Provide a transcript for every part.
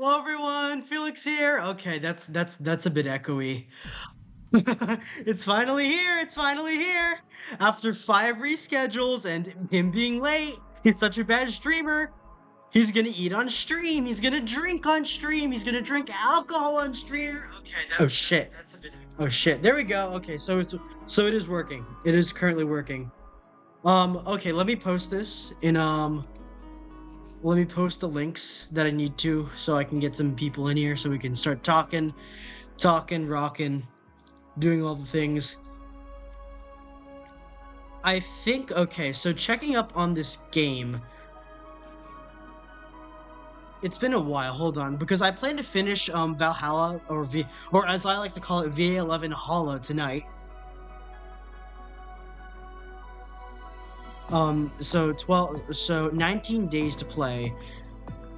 Hello everyone, Felix here. Okay, that's a bit echoey. It's finally here. It's finally here. After 5 reschedules and him being late, he's such a bad streamer. He's gonna eat on stream. He's gonna drink on stream. He's gonna drink alcohol on stream. Okay, oh shit. That's a bit. Oh shit. There we go. Okay, so it is working. It is currently working. Okay, let me post this in let me post the links that I need to so I can get some people in here so we can start talking, rocking, doing all the things. I think, okay, so checking up on this game. It's been a while, hold on, because I plan to finish Valhalla, or as I like to call it, VA-11 Holla tonight. So 19 days to play.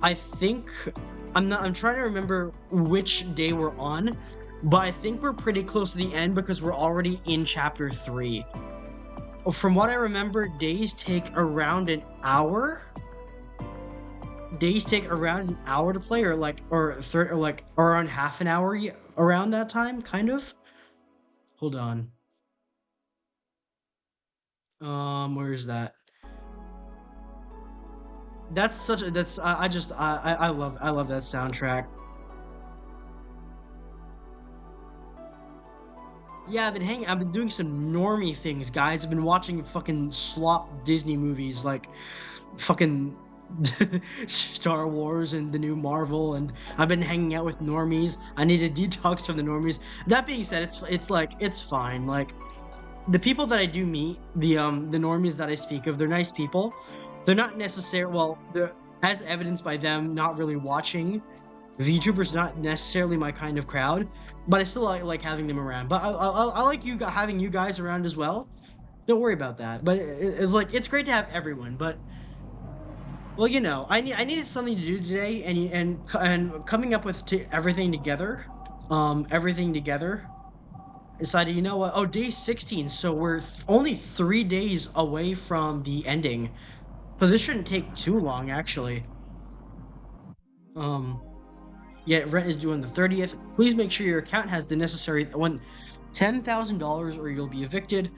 I think I'm trying to remember which day we're on, but I think we're pretty close to the end because we're already in chapter 3. From what I remember, days take around an hour. Days take around an hour to play, or around half an hour, around that time, kind of. Hold on. Where is that? That's such a I love that soundtrack. Yeah, I've been doing some normie things, guys. I've been watching fucking slop Disney movies like fucking Star Wars and the new Marvel, and I've been hanging out with normies. I need a detox from the normies. That being said, it's fine. Like, the people that I do meet, the normies that I speak of, they're nice people. They're not necessarily, well, they're, as evidenced by them not really watching VTubers, not necessarily my kind of crowd, but I still like having them around. But I like having you guys around as well. Don't worry about that. But it's great to have everyone. But well, you know, I needed something to do today, and coming up with everything together, decided, you know what? Oh, day 16. So we're only 3 days away from the ending. So this shouldn't take too long, actually. Yeah, rent is due on the 30th. Please make sure your account has the necessary $10,000 or you'll be evicted.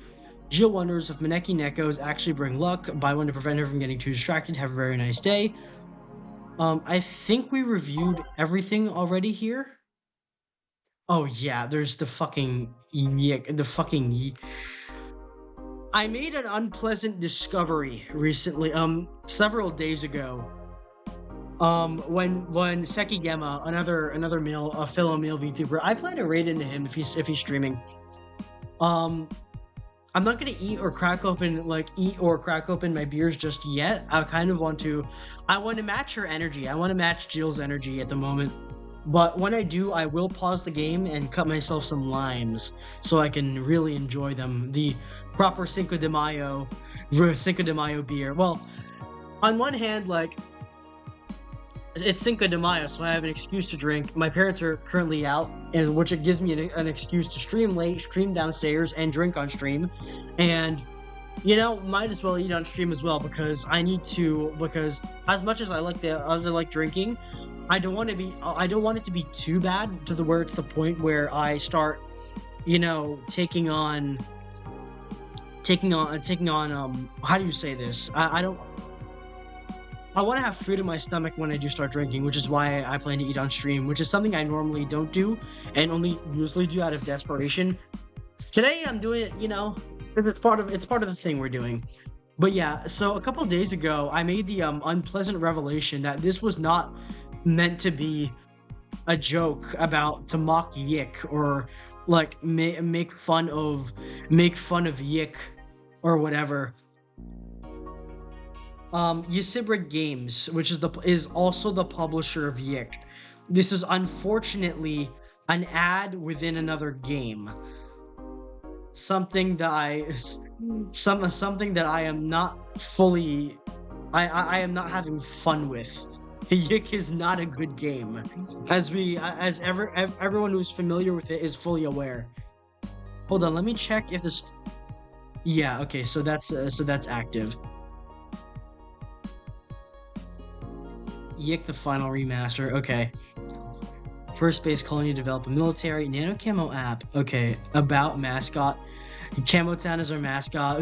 Jill wonders if Maneki Nekos actually bring luck. Buy one to prevent her from getting too distracted. Have a very nice day. I think we reviewed everything already here. Oh yeah, there's the fucking I made an unpleasant discovery recently, several days ago. When Sekigema, another fellow male VTuber, I plan to raid into him if he's streaming. I'm not gonna eat or crack open my beers just yet. I want to match her energy. I want to match Jill's energy at the moment. But when I do, I will pause the game and cut myself some limes so I can really enjoy them. The proper Cinco de Mayo beer. Well, on one hand, like, it's Cinco de Mayo, so I have an excuse to drink. My parents are currently out, and which it gives me an excuse to stream late, stream downstairs, and drink on stream. And, you know, might as well eat on stream as well, because as much as I like drinking, I don't want it to be too bad to the point where I start, you know, taking on how do you say this? I want to have food in my stomach when I do start drinking, which is why I plan to eat on stream, which is something I normally don't do and only usually do out of desperation. Today I'm doing it, you know, it's part of the thing we're doing. But yeah, so a couple days ago, I made the unpleasant revelation that this was not meant to be a joke to mock Yik or like make fun of Yik or whatever. Ysibrid Games, which is also the publisher of Yik. This is unfortunately an ad within another game. Something that I am not fully I am not having fun with. Yik is not a good game, as everyone who's familiar with it is fully aware. Hold on, let me check if this. Yeah, okay, so that's active. Yik the final remaster. Okay, First space colony to develop a military nano camo app. Okay, about mascot. Camo Town is our mascot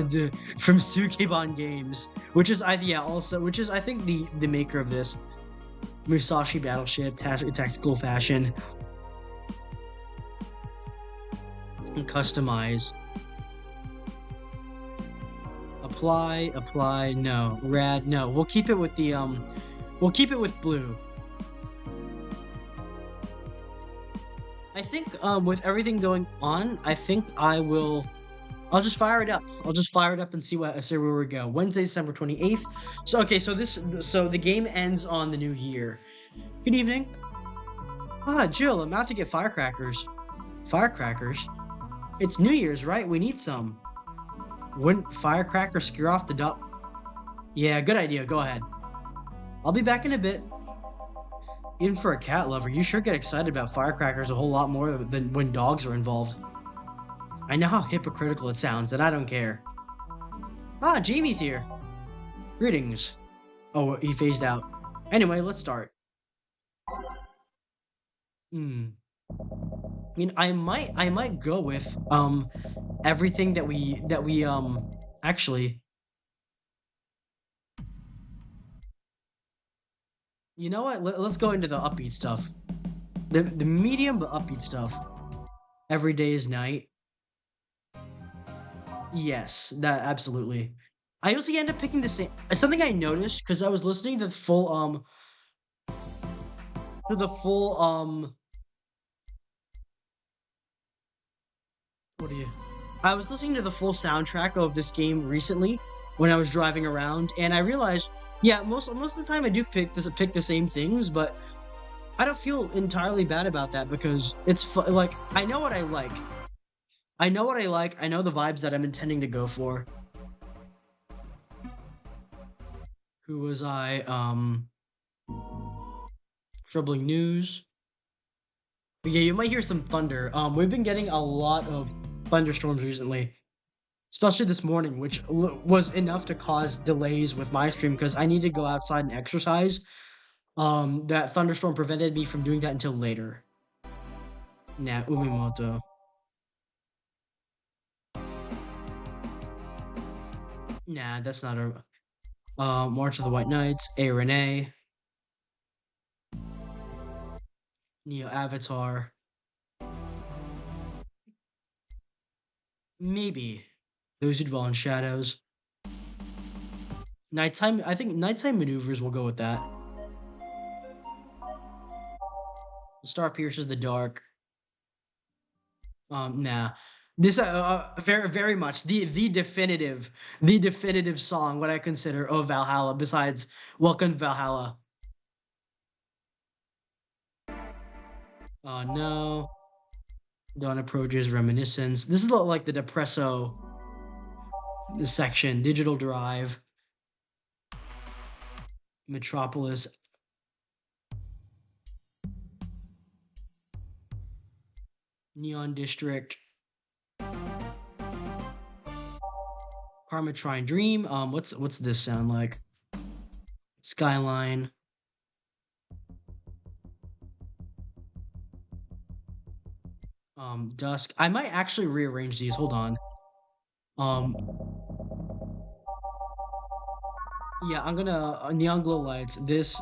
from Sukeban Games, which is I think the maker of this. Musashi battleship, tactical fashion, and customize. Apply, no. Rad, no. We'll keep it with the we'll keep it with blue. I think with everything going on, I think I'll just fire it up. I'll just fire it up and see where we go. Wednesday, December 28th. So the game ends on the new year. Good evening. Ah, Jill, I'm out to get firecrackers. Firecrackers? It's New Year's, right? We need some. Wouldn't firecrackers scare off the dog? Yeah, good idea. Go ahead. I'll be back in a bit. Even for a cat lover, you sure get excited about firecrackers a whole lot more than when dogs are involved. I know how hypocritical it sounds, and I don't care. Ah, Jamie's here. Greetings. Oh, he phased out. Anyway, let's start. I might go with everything that we actually. You know what? Let's go into the upbeat stuff. The medium but upbeat stuff. Every day is night. Yes, that absolutely. I usually end up picking the same. Something I noticed because I was listening to the full. What do you? I was listening to the full soundtrack of this game recently when I was driving around, and I realized, yeah, most of the time I do pick the same things, but I don't feel entirely bad about that because it's like I know what I like. I know what I like. I know the vibes that I'm intending to go for. Who was I? Troubling news. But yeah, you might hear some thunder. We've been getting a lot of thunderstorms recently, especially this morning, which was enough to cause delays with my stream because I need to go outside and exercise. That thunderstorm prevented me from doing that until later. Nah, Umimoto. Nah, that's not a. March of the White Knights, A Renee, Neo Avatar. Maybe. Those who dwell in shadows. Nighttime, I think nighttime maneuvers will go with that. The star pierces the dark. Nah. This very very much the definitive song what I consider of Valhalla besides Welcome to Valhalla. Oh no. Dawn approaches reminiscence. This is like the Depresso section. Digital Drive. Metropolis. Neon District. Karmatrine Dream. What's this sound like? Skyline. Dusk. I might actually rearrange these. Hold on. Yeah, I'm gonna neon glow lights. This.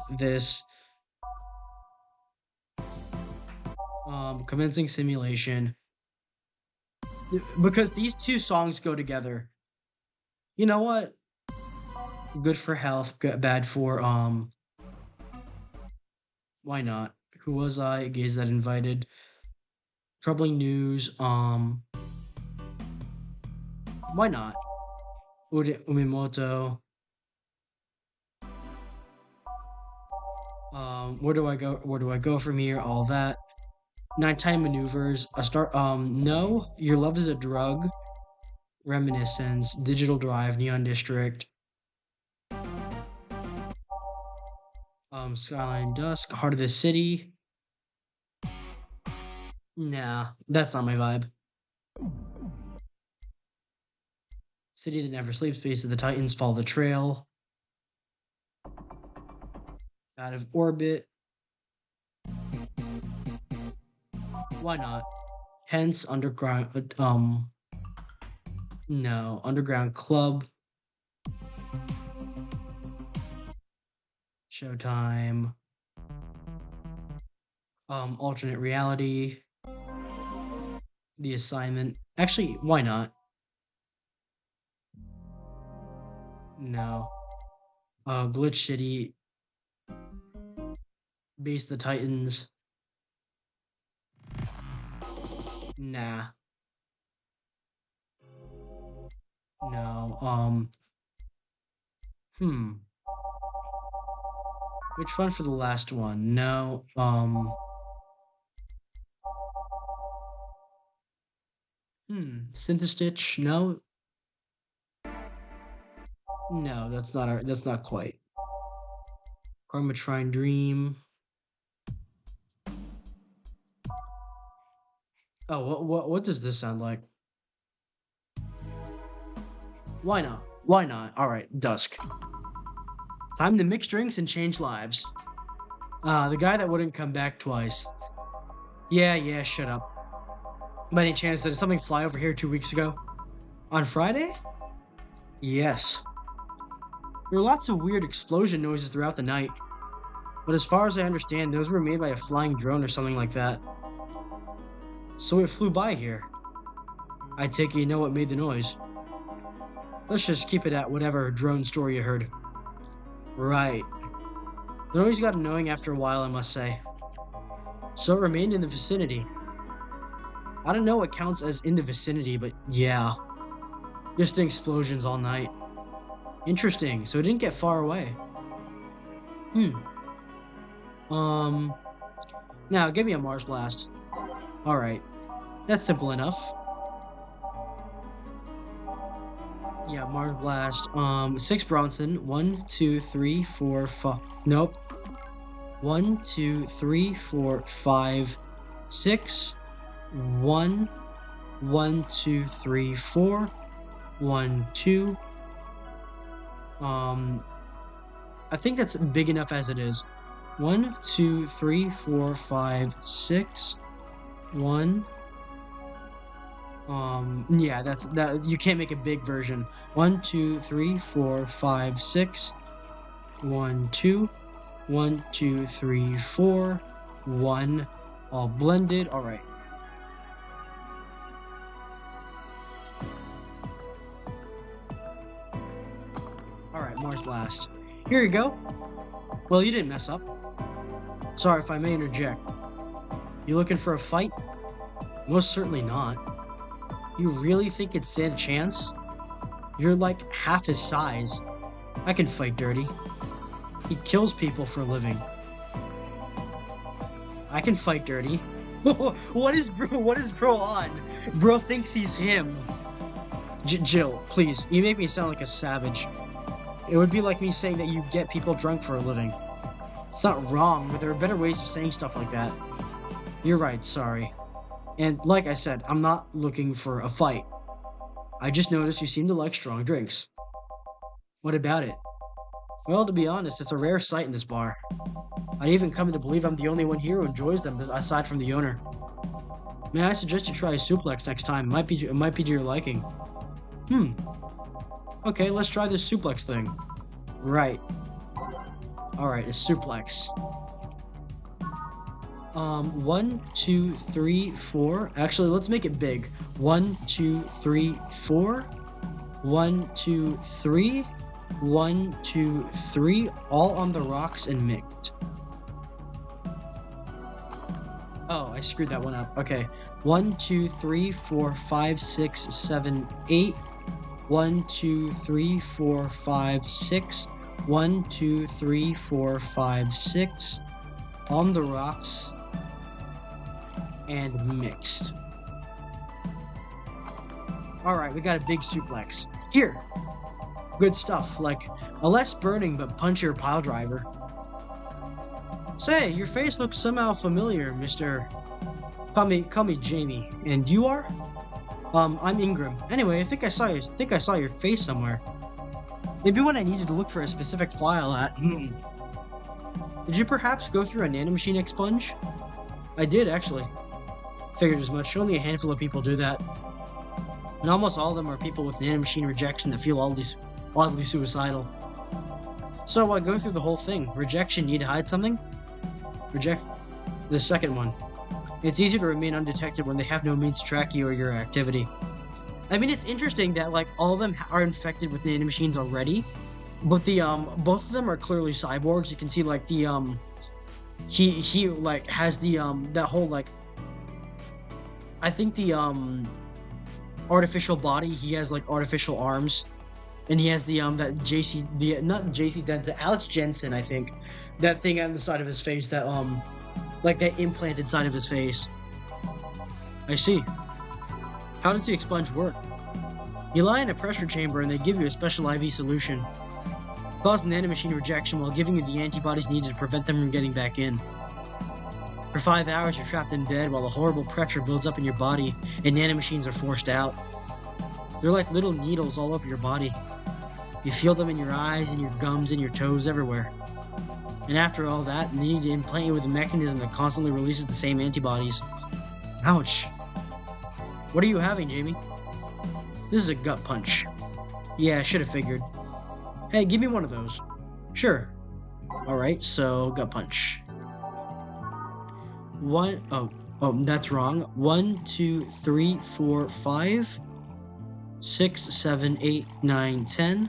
Commencing simulation. Because these two songs go together. You know what? Good for health, bad for why not? Who was I? Gaze that invited. Troubling news. Why not? Umimoto. Where do I go? Where do I go from here? All that. Nighttime maneuvers. No. Your love is a drug. Reminiscence. Digital Drive. Neon District. Skyline Dusk. Heart of the City. Nah, that's not my vibe. City that never sleeps. Base of the Titans. Follow the trail. Out of orbit. Why not? Hence, underground, no, underground club, Showtime, alternate reality, the assignment. Actually, why not? No. Glitch City, Base the Titans. Nah. No. Hmm. Which one for the last one? No. Synthestitch? No. No, that's not quite. Karmatrine Dream. Oh, what does this sound like? Why not? Why not? Alright, Dusk. Time to mix drinks and change lives. The guy that wouldn't come back twice. Yeah, shut up. By any chance, did something fly over here 2 weeks ago? On Friday? Yes. There were lots of weird explosion noises throughout the night, but as far as I understand, those were made by a flying drone or something like that. So it flew by here. I take it you know what made the noise. Let's just keep it at whatever drone story you heard. Right. The noise got annoying after a while, I must say. So it remained in the vicinity. I don't know what counts as in the vicinity, but yeah. Just explosions all night. Interesting, so it didn't get far away. Now give me a Mars Blast. Alright. That's simple enough. Yeah, Mars Blast. 6 Bronson. 1, 2, 3, 4, 5. Nope. 1, 2, 3, 4, 5, 6. 1, 1, 2, 3, 4. 1, 2. I think that's big enough as it is. 1, 2, 3, 4, 5, 6. 1. Yeah, that. You can't make a big version. 1, 2, 3, 4, 5, 6. 1, 2. 1, 2, 3, 4. 1. All blended. All right. All right, Mars Blast. Here you go. Well, you didn't mess up. Sorry if I may interject. You looking for a fight? Most certainly not. You really think it'd stand a chance? You're like half his size. I can fight dirty. He kills people for a living. I can fight dirty. What is bro on? Bro thinks he's him. Jill, please, you make me sound like a savage. It would be like me saying that you get people drunk for a living. It's not wrong, but there are better ways of saying stuff like that. You're right, sorry. And like I said, I'm not looking for a fight. I just noticed you seem to like strong drinks. What about it? Well, to be honest, it's a rare sight in this bar. I'd even come to believe I'm the only one here who enjoys them, aside from the owner. May I suggest you try a suplex next time? It might be to your liking. Okay, let's try this suplex thing. Right. Alright, a suplex. 1, 2, 3, 4. Actually, let's make it big. 1, 2, 3, 4. 1, 2, 3. 1, 2, 3. All on the rocks and mixed. Oh, I screwed that one up. Okay. 1, 2, 3, 4, 5, 6, 7, 8. 1, 2, 3, 4, 5, 6. 1, 2, 3, 4, 5, 6. On the rocks and mixed. Alright, we got a big suplex. Here! Good stuff, like a less burning but punchier pile driver. Say, your face looks somehow familiar, Mr. Call me Jamie. And you are? I'm Ingram. Anyway, I think I saw your face somewhere. Maybe when I needed to look for a specific file at. Did you perhaps go through a nanomachine expunge? I did, actually. Figured as much. Only a handful of people do that. And almost all of them are people with nanomachine rejection that feel oddly suicidal. So I go through the whole thing. Rejection, need to hide something? Reject the second one. It's easier to remain undetected when they have no means to track you or your activity. I mean, it's interesting that like all of them are infected with nanomachines already, but the both of them are clearly cyborgs. You can see like the he like has the that whole like I think the artificial body. He has like artificial arms, and he has the that not JC Dent, Alex Jensen, I think, that thing on the side of his face that like that implanted side of his face. I see. How does the expunge work? You lie in a pressure chamber and they give you a special IV solution. Cause nanomachine rejection while giving you the antibodies needed to prevent them from getting back in. For 5 hours you're trapped in bed while a horrible pressure builds up in your body and nanomachines are forced out. They're like little needles all over your body. You feel them in your eyes, in your gums, in your toes, everywhere. And after all that, they need to implant you with a mechanism that constantly releases the same antibodies. Ouch. What are you having, Jamie? This is a gut punch. Yeah, I should have figured. Hey, give me one of those. Sure. Alright, so gut punch. Oh, that's wrong. 1, 2, 3, 4, 5, 6, 7, 8, 9, 10.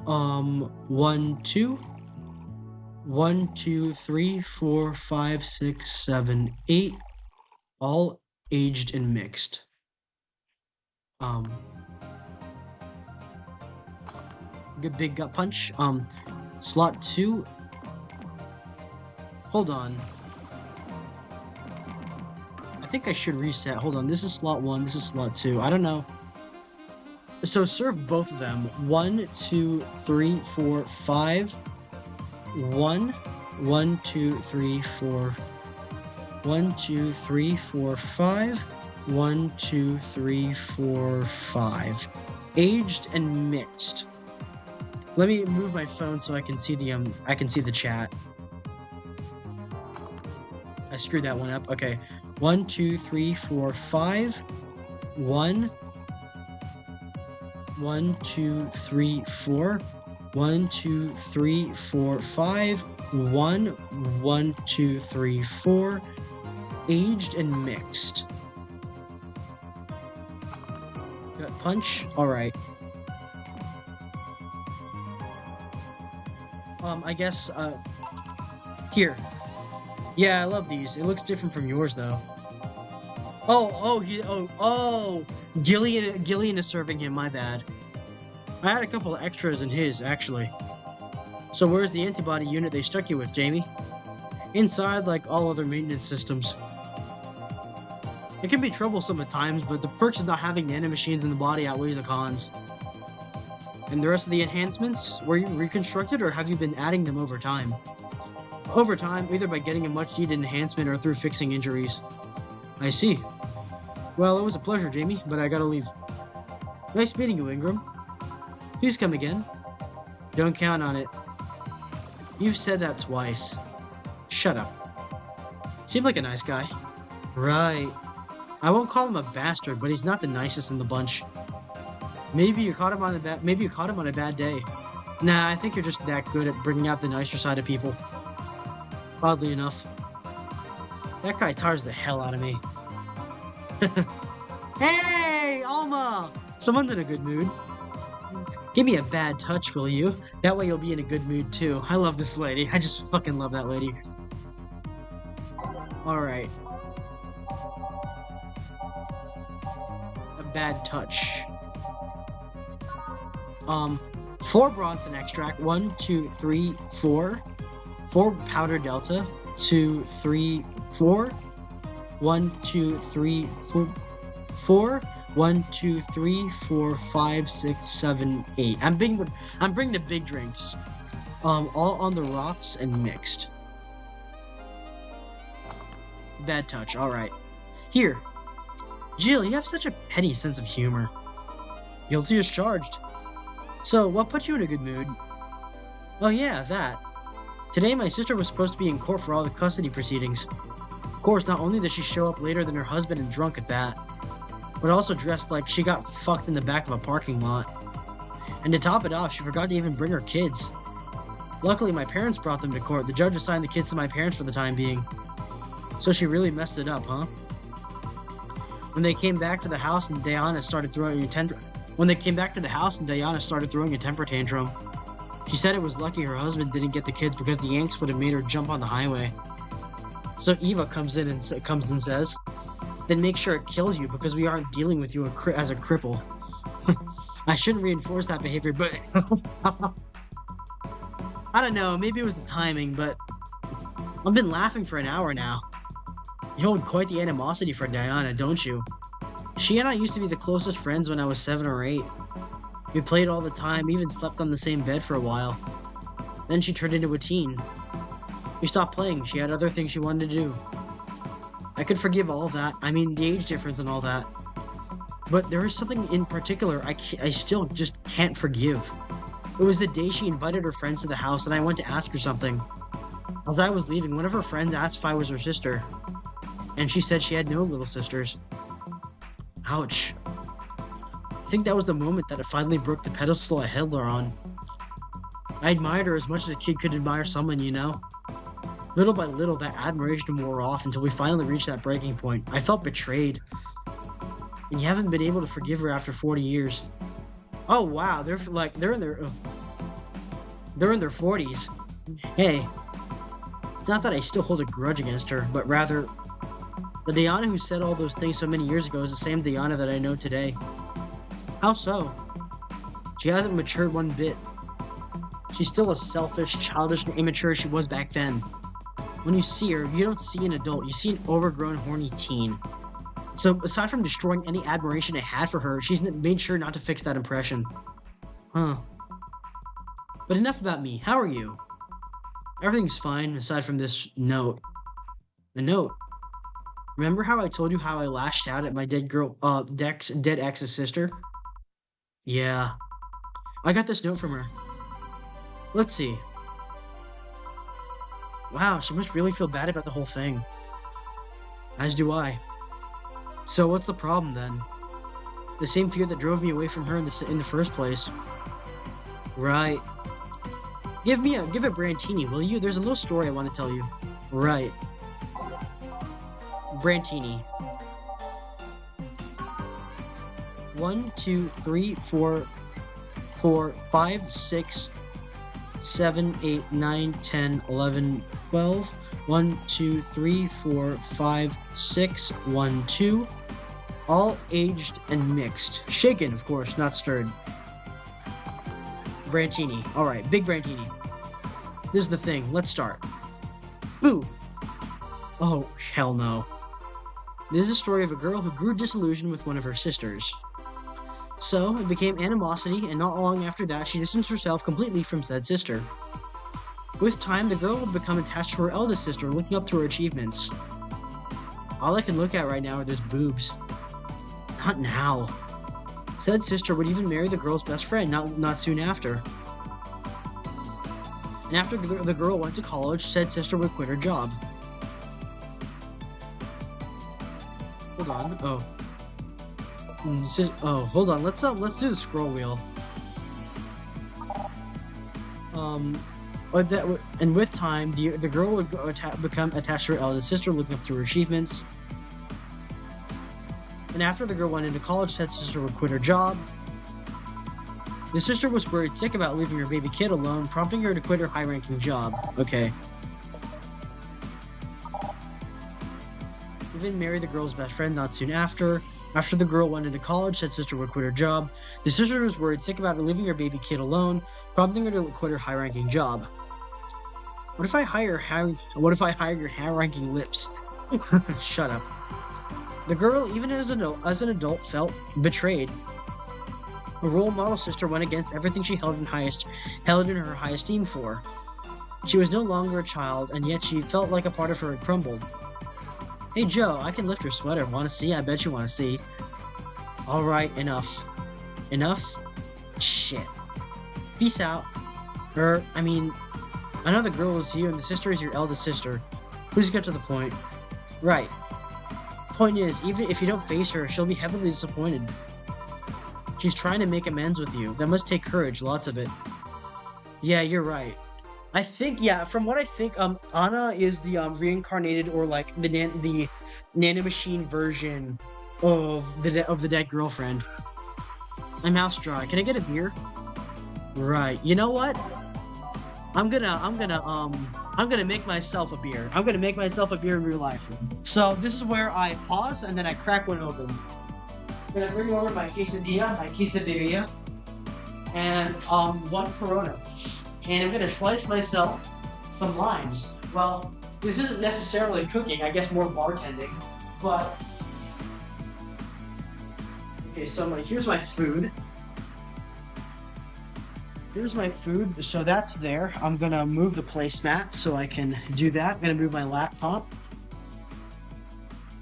1, 2. 1, 2, 3, 4, 5, 6, 7, 8. All aged and mixed. Good big gut punch. Slot 2. Hold on. I think I should reset. Hold on. This is slot 1. This is slot 2. I don't know. So serve both of them. 1, 2, 3, 4, 5. 1. 1, 2, 3, 4. 1, 2, 3, 4, 5. 1, 2, 3, 4, 5. Aged and mixed. Let me move my phone so I can see the chat. I screwed that one up. Okay. 1, 2, 3, 4, 5. 1. 1, 2, 3, 4. 1, 2, 3, 4, 5. 1. 1, 2, 3, 4. Aged and mixed. Gut punch. Alright. I guess, here. Yeah, I love these. It looks different from yours, though. Gillian is serving him, my bad. I had a couple of extras in his, actually. So where's the antibody unit they stuck you with, Jamie? Inside, like all other maintenance systems. It can be troublesome at times, but the perks of not having nanomachines in the body outweighs the cons. And the rest of the enhancements, were you reconstructed or have you been adding them over time? Over time, either by getting a much-needed enhancement or through fixing injuries. I see. Well, it was a pleasure, Jamie, but I gotta leave. Nice meeting you, Ingram. Please come again. Don't count on it. You've said that twice. Shut up. Seemed like a nice guy. Right. I won't call him a bastard, but he's not the nicest in the bunch. Maybe you caught him on a bad day. Nah, I think you're just that good at bringing out the nicer side of people. Oddly enough. That guy tires the hell out of me. Hey, Alma! Someone's in a good mood. Give me a bad touch, will you? That way you'll be in a good mood too. I love this lady. I just fucking love that lady. Alright. A bad touch. 4 Bronson extract. 1, 2, 3, 4. 4 powder delta. 2, 3, 4. 1, 2, 3, 4. 4. 1, 2, 3, 4, 5, 6, 7, 8. I'm bringing the big drinks. All on the rocks and mixed. Bad touch. Alright. Here. Jill, you have such a petty sense of humor. Guilty as charged. So, what put you in a good mood? Oh yeah, that. Today my sister was supposed to be in court for all the custody proceedings. Of course, not only did she show up later than her husband and drunk at that, but also dressed like she got fucked in the back of a parking lot. And to top it off, she forgot to even bring her kids. Luckily, my parents brought them to court. The judge assigned the kids to my parents for the time being. So she really messed it up, huh? When they came back to the house and Diana started throwing a temper tantrum. She said it was lucky her husband didn't get the kids because the Yanks would have made her jump on the highway. So Eva comes in and says, "Then make sure it kills you because we aren't dealing with you as a cripple." I shouldn't reinforce that behavior, but I don't know, maybe it was the timing, but I've been laughing for an hour now. You hold quite the animosity for Diana, don't you? She and I used to be the closest friends when I was 7 or 8. We played all the time, even slept on the same bed for a while. Then she turned into a teen. We stopped playing, she had other things she wanted to do. I could forgive all that, I mean the age difference and all that. But there is something in particular I still just can't forgive. It was the day she invited her friends to the house and I went to ask her something. As I was leaving, one of her friends asked if I was her sister. And she said she had no little sisters. Ouch. I think that was the moment that it finally broke the pedestal I held her on. I admired her as much as a kid could admire someone, you know? Little by little, that admiration wore off until we finally reached that breaking point. I felt betrayed. And you haven't been able to forgive her after 40 years. Oh wow, they're in their 40s. Hey, it's not that I still hold a grudge against her, but rather, the Diana who said all those things so many years ago is the same Diana that I know today. How so? She hasn't matured one bit. She's still as selfish, childish, and immature as she was back then. When you see her, you don't see an adult, you see an overgrown, horny teen. So, aside from destroying any admiration I had for her, she's made sure not to fix that impression. Huh. But enough about me. How are you? Everything's fine, aside from this note. The note. Remember how I told you how I lashed out at my dead ex's sister? Yeah. I got this note from her. Let's see. Wow, she must really feel bad about the whole thing. As do I. So what's the problem then? The same fear that drove me away from her in the first place. Right. Give it Brantini, will you? There's a little story I want to tell you. Right. Brantini. 1, 2, 3, 4, 5, 6, 7, 8, 9, 10, 11, 12. 1, 2, 3, 4, 5, 6, 1, 2. All aged and mixed. Shaken, of course, not stirred. Brantini. Alright, big Brantini. This is the thing. Let's start. Boo! Oh, hell no. This is a story of a girl who grew disillusioned with one of her sisters. So, it became animosity, and not long after that, she distanced herself completely from said sister. With time, the girl would become attached to her eldest sister, looking up to her achievements. All I can look at right now are those boobs. Not now. Said sister would even marry the girl's best friend not soon after. And after the girl went to college, said sister would quit her job. Hold on. Hold on. Let's do the scroll wheel. And with time, the girl would become attached to her eldest sister, looking up to her achievements. And after the girl went into college, said sister would quit her job. The sister was worried sick about leaving her baby kid alone, prompting her to quit her high-ranking job. Okay. Even married the girl's best friend not soon after. After the girl went into college, said sister would quit her job. The sister was worried sick about leaving her baby kid alone, prompting her to quit her high-ranking job. What if I hire your high-ranking lips? Shut up. The girl, even as an adult, felt betrayed. Her role model sister went against everything she held in her high esteem for. She was no longer a child, and yet she felt like a part of her had crumbled. Hey Joe, I can lift your sweater. Want to see? I bet you want to see. Alright, enough. Enough? Shit. Peace out. I know the girl is you and the sister is your eldest sister. Please get to the point. Right. Point is, even if you don't face her, she'll be heavily disappointed. She's trying to make amends with you. That must take courage, lots of it. Yeah, you're right. I think, yeah, from what I think, Anna is the reincarnated or like the nanomachine version of the dead girlfriend. My mouth's dry. Can I get a beer? Right. You know what? I'm gonna make myself a beer. I'm gonna make myself a beer in real life. So this is where I pause and then I crack one open. I'm gonna bring over my quesadilla, and one Corona. And I'm gonna slice myself some limes. Well, this isn't necessarily cooking, I guess more bartending, but okay, so here's my food. Here's my food, so that's there. I'm gonna move the placemat so I can do that. I'm gonna move my laptop.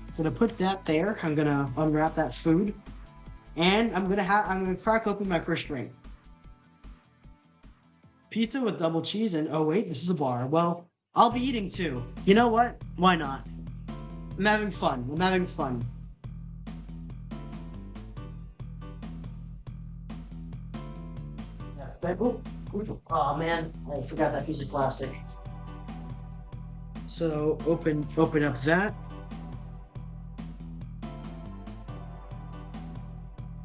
I'm gonna put that there. I'm gonna unwrap that food. And I'm gonna crack open my first drink. Pizza with double cheese and oh wait, this is a bar. Well, I'll be eating too. You know what? Why not? I'm having fun. I'm having fun. Oh man, I forgot that piece of plastic. So open up that.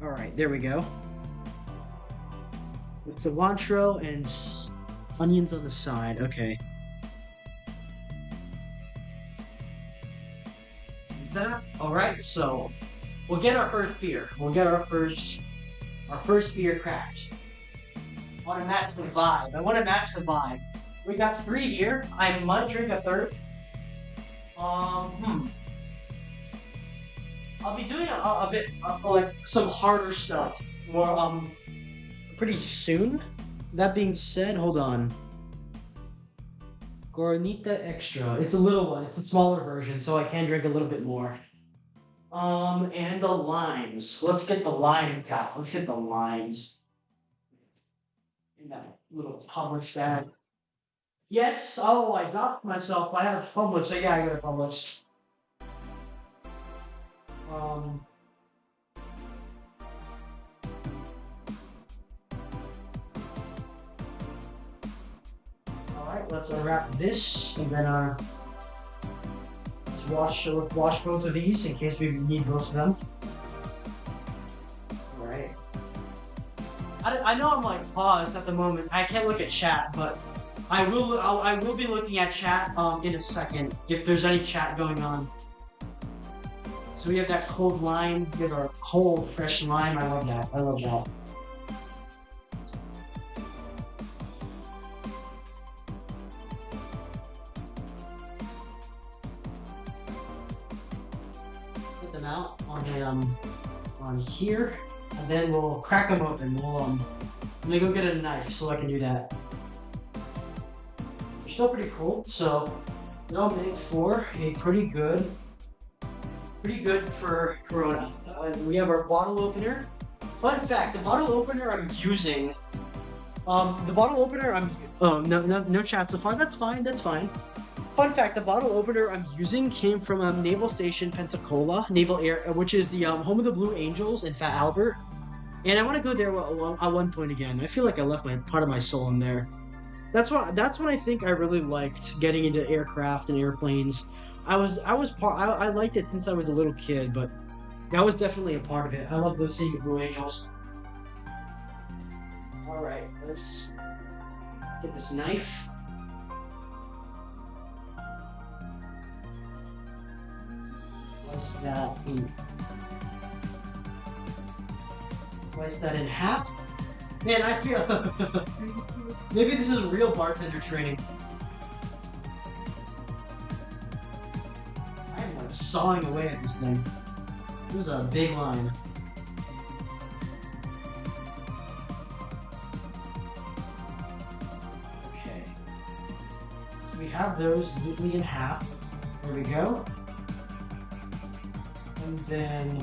All right, there we go. With cilantro and onions on the side. Okay. That. All right. So we'll get our first beer. We'll get our first beer cracked. I want to match the vibe. I want to match the vibe. We got 3 here. I might drink a third. I'll be doing a bit like some harder stuff more pretty soon. That being said, hold on. Goronita Extra. It's a little one. It's a smaller version, so I can drink a little bit more. And the limes. Let's get the lime cap. Let's get the limes. In that little Publix bag. Yes. Oh, I got myself. I have Publix, so yeah, I got a Publix. Alright, let's unwrap this and then let's wash both of these in case we need both of them. Alright. I know I'm like paused at the moment. I can't look at chat, but I will be looking at chat in a second if there's any chat going on. So we have that cold lime, we have our cold fresh lime. I love that. I love that. Put them out on here, and then we'll crack them open. Let me go get a knife so I can do that. They're still pretty cold, so they'll make for a pretty good for Corona. We have our bottle opener. Fun fact: the bottle opener I'm using, no chat so far. That's fine. That's fine. Fun fact: the bottle opener I'm using came from Naval Station, Pensacola, Naval Air, which is the home of the Blue Angels in Fat Albert. And I want to go there at one point again. I feel like I left part of my soul in there. That's when I think I really liked getting into aircraft and airplanes. I liked it since I was a little kid, but that was definitely a part of it. I love those seeing Blue Angels. All right, let's get this knife. Slice that in half. Man, I feel maybe this is real bartender training. I'm like sawing away at this thing. This is a big line. Okay. So we have those neatly in half. There we go. And then,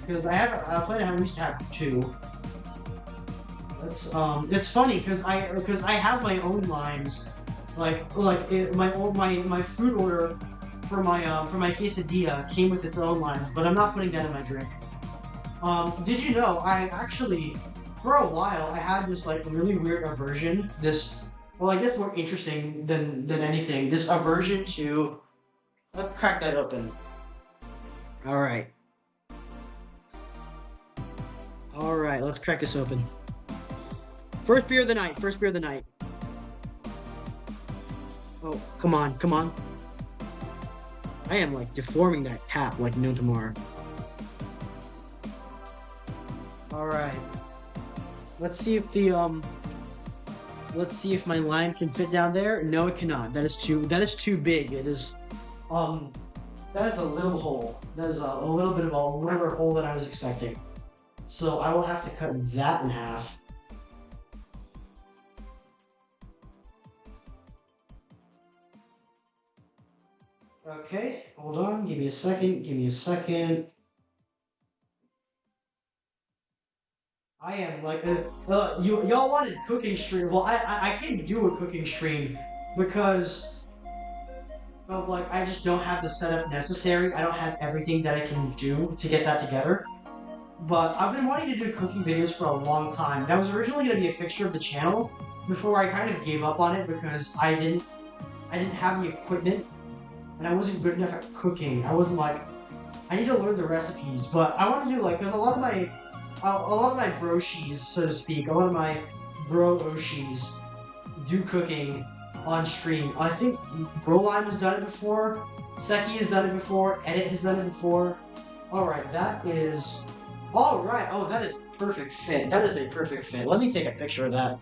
because I plan to at least have 2. It's funny because I have my own limes, my food order for my quesadilla came with its own lime, but I'm not putting that in my drink. Did you know I actually for a while I had this like really weird aversion. This well, I guess more interesting than anything. This aversion to let's crack that open. All right, all right. Let's crack this open. First beer of the night. First beer of the night. Oh, come on, come on. I am like deforming that cap like no tomorrow. All right. Let's see if the let's see if my line can fit down there. No, it cannot. That is too big. It is um that is a little hole. That is a little bit of a longer hole than I was expecting. So I will have to cut that in half. Okay, hold on. Give me a second. Give me a second. I am like, y'all wanted cooking stream. Well, I can't do a cooking stream because of like I just don't have the setup necessary. I don't have everything that I can do to get that together. But I've been wanting to do cooking videos for a long time. That was originally going to be a fixture of the channel before I kind of gave up on it because I didn't have the equipment and I wasn't good enough at cooking. I wasn't like I need to learn the recipes, but I want to do like because a lot of my broshis, so to speak, a lot of my bro oshis do cooking on stream. I think Brolime has done it before, Seki has done it before, Edit has done it before. Alright, that is... Alright, oh, that is perfect fit. That is a perfect fit. Let me take a picture of that.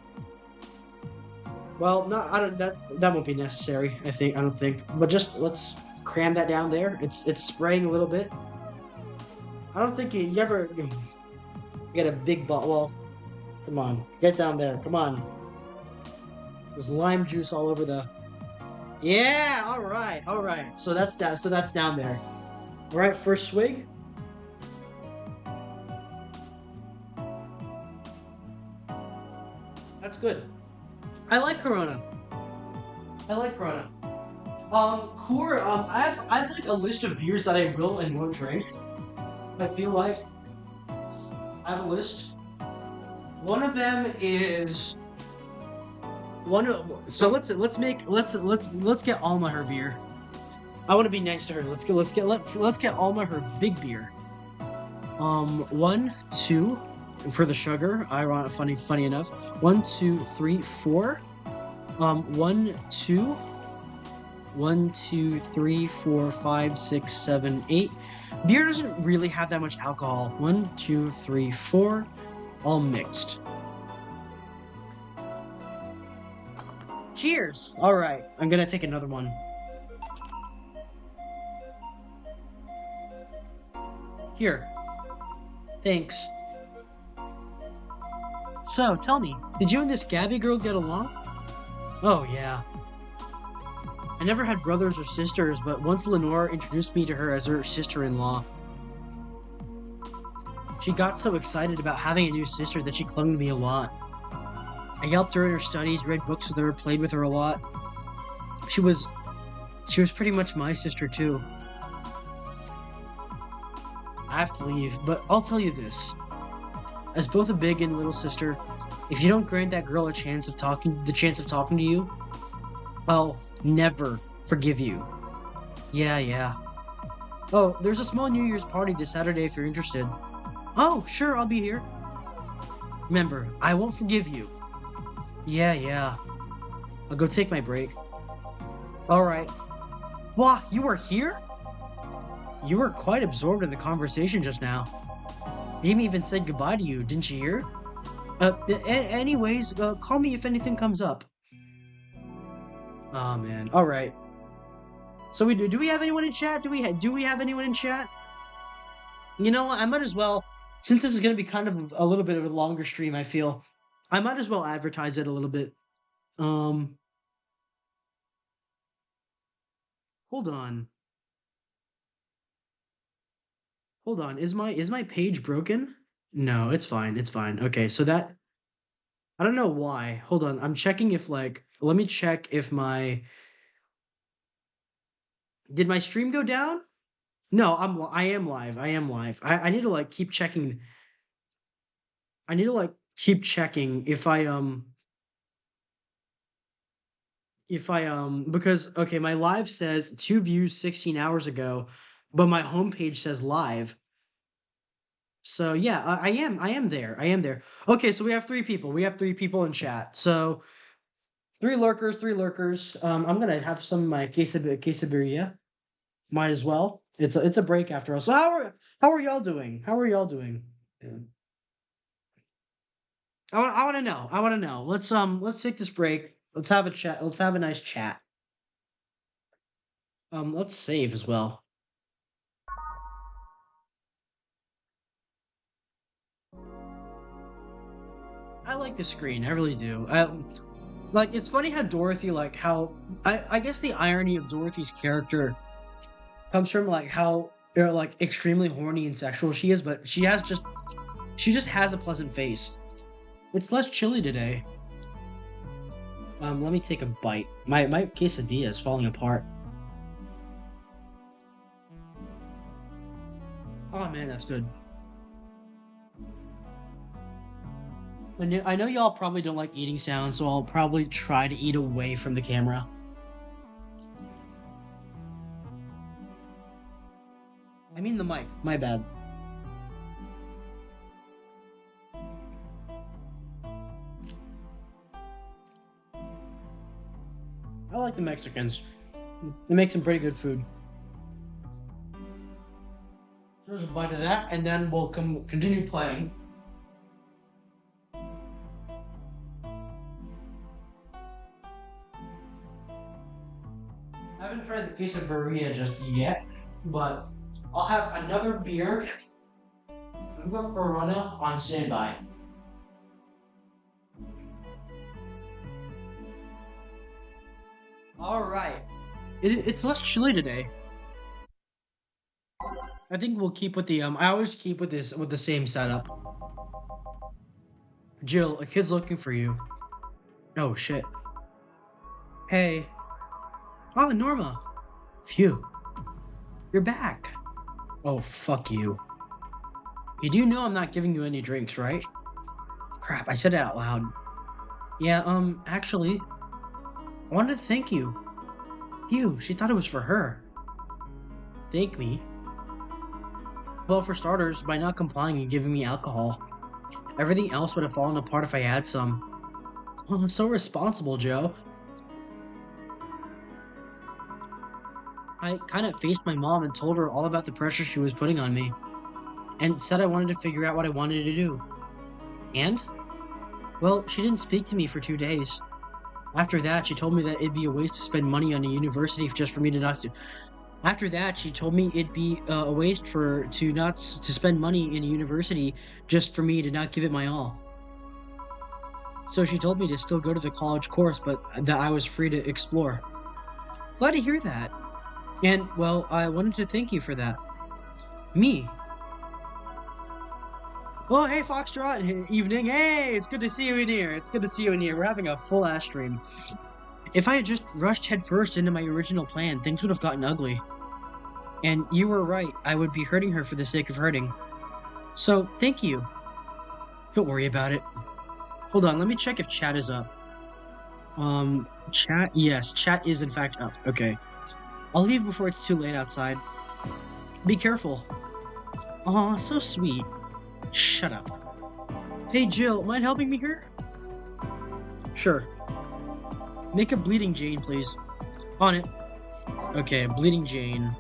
Well, no, I don't, that won't be necessary, I don't think. But just, let's cram that down there. It's spraying a little bit. I don't think you ever... You got a big bottle. Well, come on. Get down there. Come on. There's lime juice all over the... Yeah! Alright, alright. So that's that. So that's down there. Alright, first swig. That's good. I like Corona. I like Corona. Core, I have like a list of beers that I will and won't drink. I feel like I have a list. One of them is so let's get Alma her beer. I want to be nice to her. Let's get Alma her big beer. 1, 2 for the sugar. Funny enough. 1, 2, 3, 4. 1, 2. 1, 2, 3, 4, 5, 6, 7, 8. Beer doesn't really have that much alcohol. 1, 2, 3, 4, all mixed. Cheers! Alright, I'm gonna take another one. Here. Thanks. So, tell me, did you and this Gabby girl get along? Oh, yeah. I never had brothers or sisters, but once Lenore introduced me to her as her sister-in-law. She got so excited about having a new sister that she clung to me a lot. I helped her in her studies, read books with her, played with her a lot. She was pretty much my sister too. I have to leave, but I'll tell you this. As both a big and little sister, if you don't grant that girl the chance of talking to you, I'll never forgive you. Yeah. Oh, there's a small New Year's party this Saturday if you're interested. Oh, sure, I'll be here. Remember, I won't forgive you. Yeah. I'll go take my break. Alright. Wah, you were here? You were quite absorbed in the conversation just now. Amy even said goodbye to you, didn't you hear? Anyways, call me if anything comes up. Oh man. Alright. So do we have anyone in chat? Do we have anyone in chat? You know what? I might as well, since this is going to be kind of a little bit of a longer stream, I feel, I might as well advertise it a little bit. Hold on. Hold on. Is my page broken? No, it's fine. It's fine. Okay, so that, I don't know why. Hold on. I'm checking if let me check if my Did my stream go down? No, I am live. I am live. I need to like keep checking. I need to like keep checking if I because okay, my live says 2 views 16 hours ago, but my homepage says live. So yeah, I am there. I am there. Okay, so we have three people. We have three people in chat. So three lurkers, three lurkers. I'm gonna have some of my quesadilla. Might as well. It's a break after all. So how are y'all doing? How are y'all doing? Yeah. I want to know. I want to know. Let's take this break. Let's have a chat. Let's have a nice chat. Let's save as well. I like the screen. I really do. Like it's funny how Dorothy like how I guess the irony of Dorothy's character comes from like how like extremely horny and sexual she is, but she just has a pleasant face. It's less chilly today. Let me take a bite. My quesadilla is falling apart. Oh man, that's good. I know y'all probably don't like eating sounds, so I'll probably try to eat away from the camera. I mean the mic. My bad. I like the Mexicans. They make some pretty good food. There's a bite of that, and then we'll continue playing. I haven't tried the quesadilla just yet, but I'll have another beer, another Corona on standby. All right. It's less chilly today. I think we'll keep with the I always keep with this with the same setup. Jill, a kid's looking for you. Oh shit. Hey. Oh, Norma. Phew. You're back. Oh, fuck you. You do know I'm not giving you any drinks, right? Crap, I said it out loud. Yeah, actually, I wanted to thank you. Phew, she thought it was for her. Thank me? Well, for starters, by not complying and giving me alcohol. Everything else would have fallen apart if I had some. Oh, it's so responsible, Joe. I kind of faced my mom and told her all about the pressure she was putting on me, and said I wanted to figure out what I wanted to do. And? Well, she didn't speak to me for 2 days. After that, she told me that it'd be a waste to spend money on a university just for me to not do. After that, she told me it'd be a waste to spend money in a university just for me to not give it my all. So she told me to still go to the college course, but that I was free to explore. Glad to hear that. And, well, I wanted to thank you for that. Me? Oh, hey, Foxtrot. Evening. Hey, it's good to see you in here. It's good to see you in here. We're having a full ass stream. If I had just rushed headfirst into my original plan, things would have gotten ugly. And you were right. I would be hurting her for the sake of hurting. So, thank you. Don't worry about it. Hold on, let me check if chat is up. Chat? Yes, chat is in fact up. Okay. I'll leave before it's too late outside. Be careful. Aw, so sweet. Shut up. Hey Jill, mind helping me here? Sure. Make a bleeding Jane, please. On it. Okay, bleeding Jane.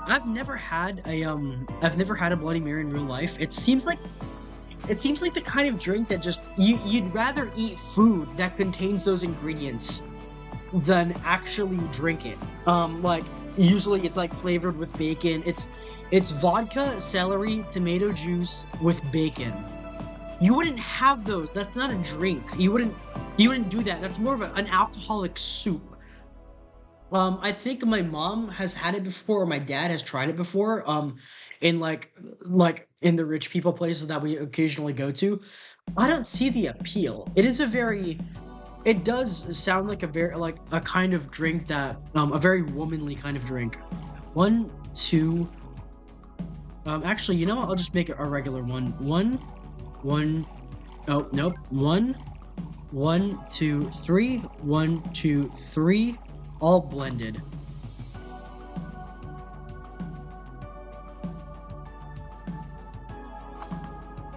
I've never had a Bloody Mary in real life. It seems like the kind of drink that just you'd rather eat food that contains those ingredients than actually drink it. Like usually it's like flavored with bacon. It's vodka, celery, tomato juice with bacon. You wouldn't have those. That's not a drink. You wouldn't do that. That's more of an alcoholic soup. I think my mom has had it before, or my dad has tried it before. In like in the rich people places that we occasionally go to. I don't see the appeal. It is a very It does sound like a kind of drink that a very womanly kind of drink. One, two. Actually, you know what? I'll just make it a regular one. One. Oh nope. One, two, three. One, two, three. All blended.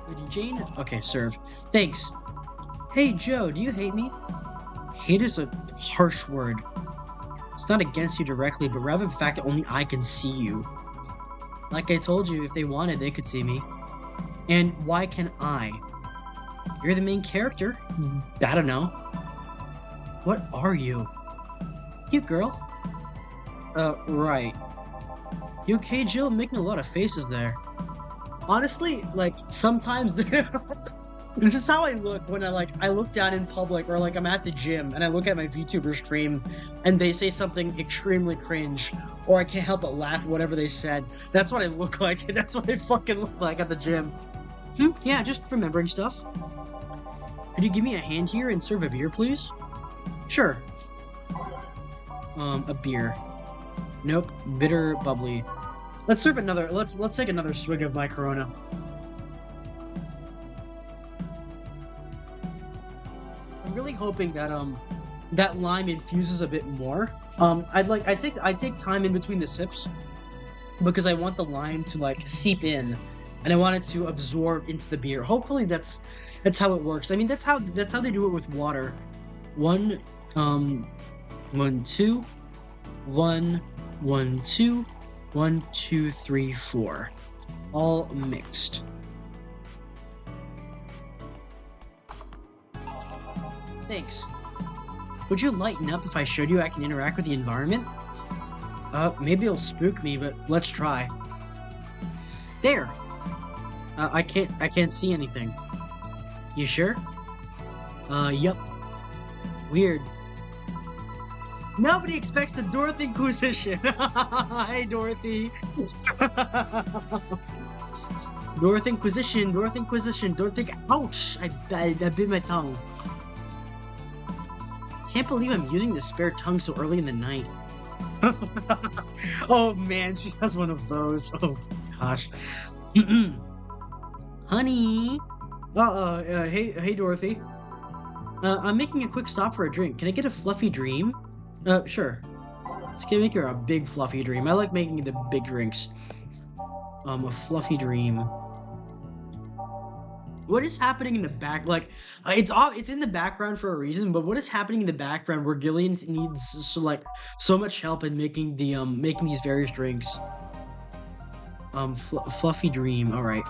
Lady Jane? Okay, served. Thanks. Hey, Joe, do you hate me? Hate is a harsh word. It's not against you directly, but rather the fact that only I can see you. Like I told you, if they wanted, they could see me. And why can I? You're the main character. I don't know. What are you? Cute girl. Right. You okay, Jill? I'm making a lot of faces there. Honestly, like, sometimes this is how I look when I look down in public, or like I'm at the gym and I look at my VTuber stream and they say something extremely cringe, or I can't help but laugh at whatever they said. That's what I look like, and that's what I fucking look like at the gym. Yeah, just remembering stuff. Could you give me a hand here and serve a beer, please? Sure. A beer. Nope. Bitter, bubbly. Let's serve another. Let's take another swig of my Corona. I'm really hoping that that lime infuses a bit more. I take time in between the sips because I want the lime to like seep in, and I want it to absorb into the beer. Hopefully that's how it works. I mean that's how they do it with water. One, two, one, two, 1, 2, 3, 4. All mixed. Thanks. Would you lighten up if I showed you I can interact with the environment? Maybe it'll spook me, but let's try. There! I can't see anything. You sure? Yup. Weird. Nobody expects the Dorothy Inquisition. Hi, Dorothy. Dorothy Inquisition, Dorothy Inquisition, Dorothy. Ouch! I bit my tongue. Can't believe I'm using the spare tongue so early in the night. Oh man, she has one of those. Oh gosh. Honey. Hey Dorothy. I'm making a quick stop for a drink. Can I get a fluffy dream? Sure. Let's make her a big fluffy dream. I like making the big drinks. A fluffy dream. What is happening in the back? Like, it's in the background for a reason, but what is happening in the background where Gillian needs so much help in making the making these various drinks? Fluffy dream. All right.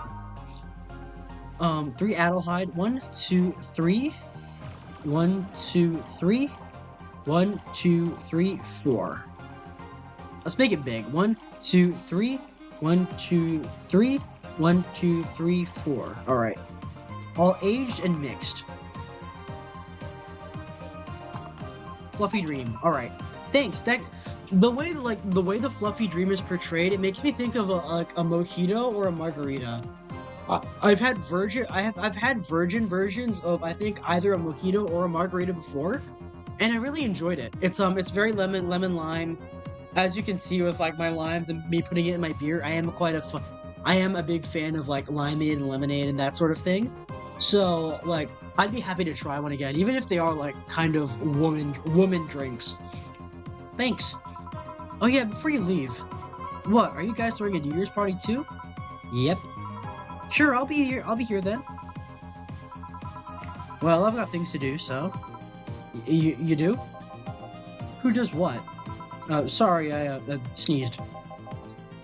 3 Adelheid. 1, 2, 3. 1, 2, 3. 1, 2, 3, 4. Let's make it big. 1, 2, 3. 1, 2, 3. 1, 2, 3, 4. All right. All aged and mixed. Fluffy dream. All right. Thanks. The way the fluffy dream is portrayed, it makes me think of a mojito or a margarita. I've had virgin versions of I think either a mojito or a margarita before, and I really enjoyed it. It's very lemon lime. As you can see with like my limes and me putting it in my beer, I am a big fan of like limeade and lemonade and that sort of thing. So like I'd be happy to try one again, even if they are like kind of woman drinks. Thanks. Oh yeah, before you leave, what are you guys throwing a New Year's party too? Yep. Sure, I'll be here then. Well, I've got things to do, so you do? Who does what? Sorry, I sneezed.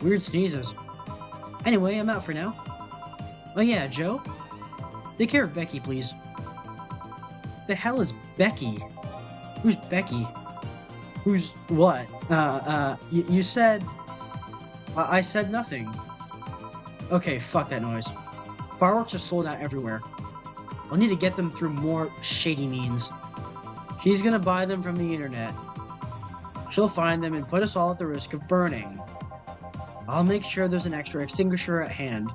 Weird sneezes. Anyway, I'm out for now. Oh yeah, Joe? Take care of Becky, please. The hell is Becky? Who's Becky? Who's what? You said... I said nothing. Okay, fuck that noise. Fireworks are sold out everywhere. I'll need to get them through more shady means. She's gonna buy them from the internet. She'll find them and put us all at the risk of burning. I'll make sure there's an extra extinguisher at hand.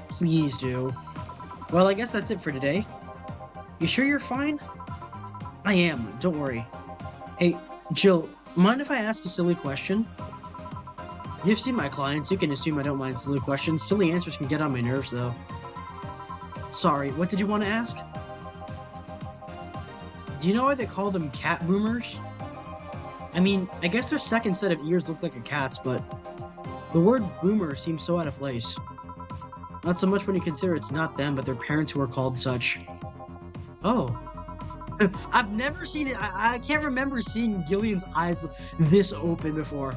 Please do. Well, I guess that's it for today. You sure you're fine? I am. Don't worry. Hey, Jill, mind if I ask a silly question? You've seen my clients. You can assume I don't mind silly questions. Silly answers can get on my nerves, though. Sorry, what did you want to ask? Do you know why they call them cat boomers? I mean, I guess their second set of ears look like a cat's, but the word boomer seems so out of place. Not so much when you consider it's not them, but their parents who are called such. Oh. I've never seen it. I can't remember seeing Gillian's eyes this open before.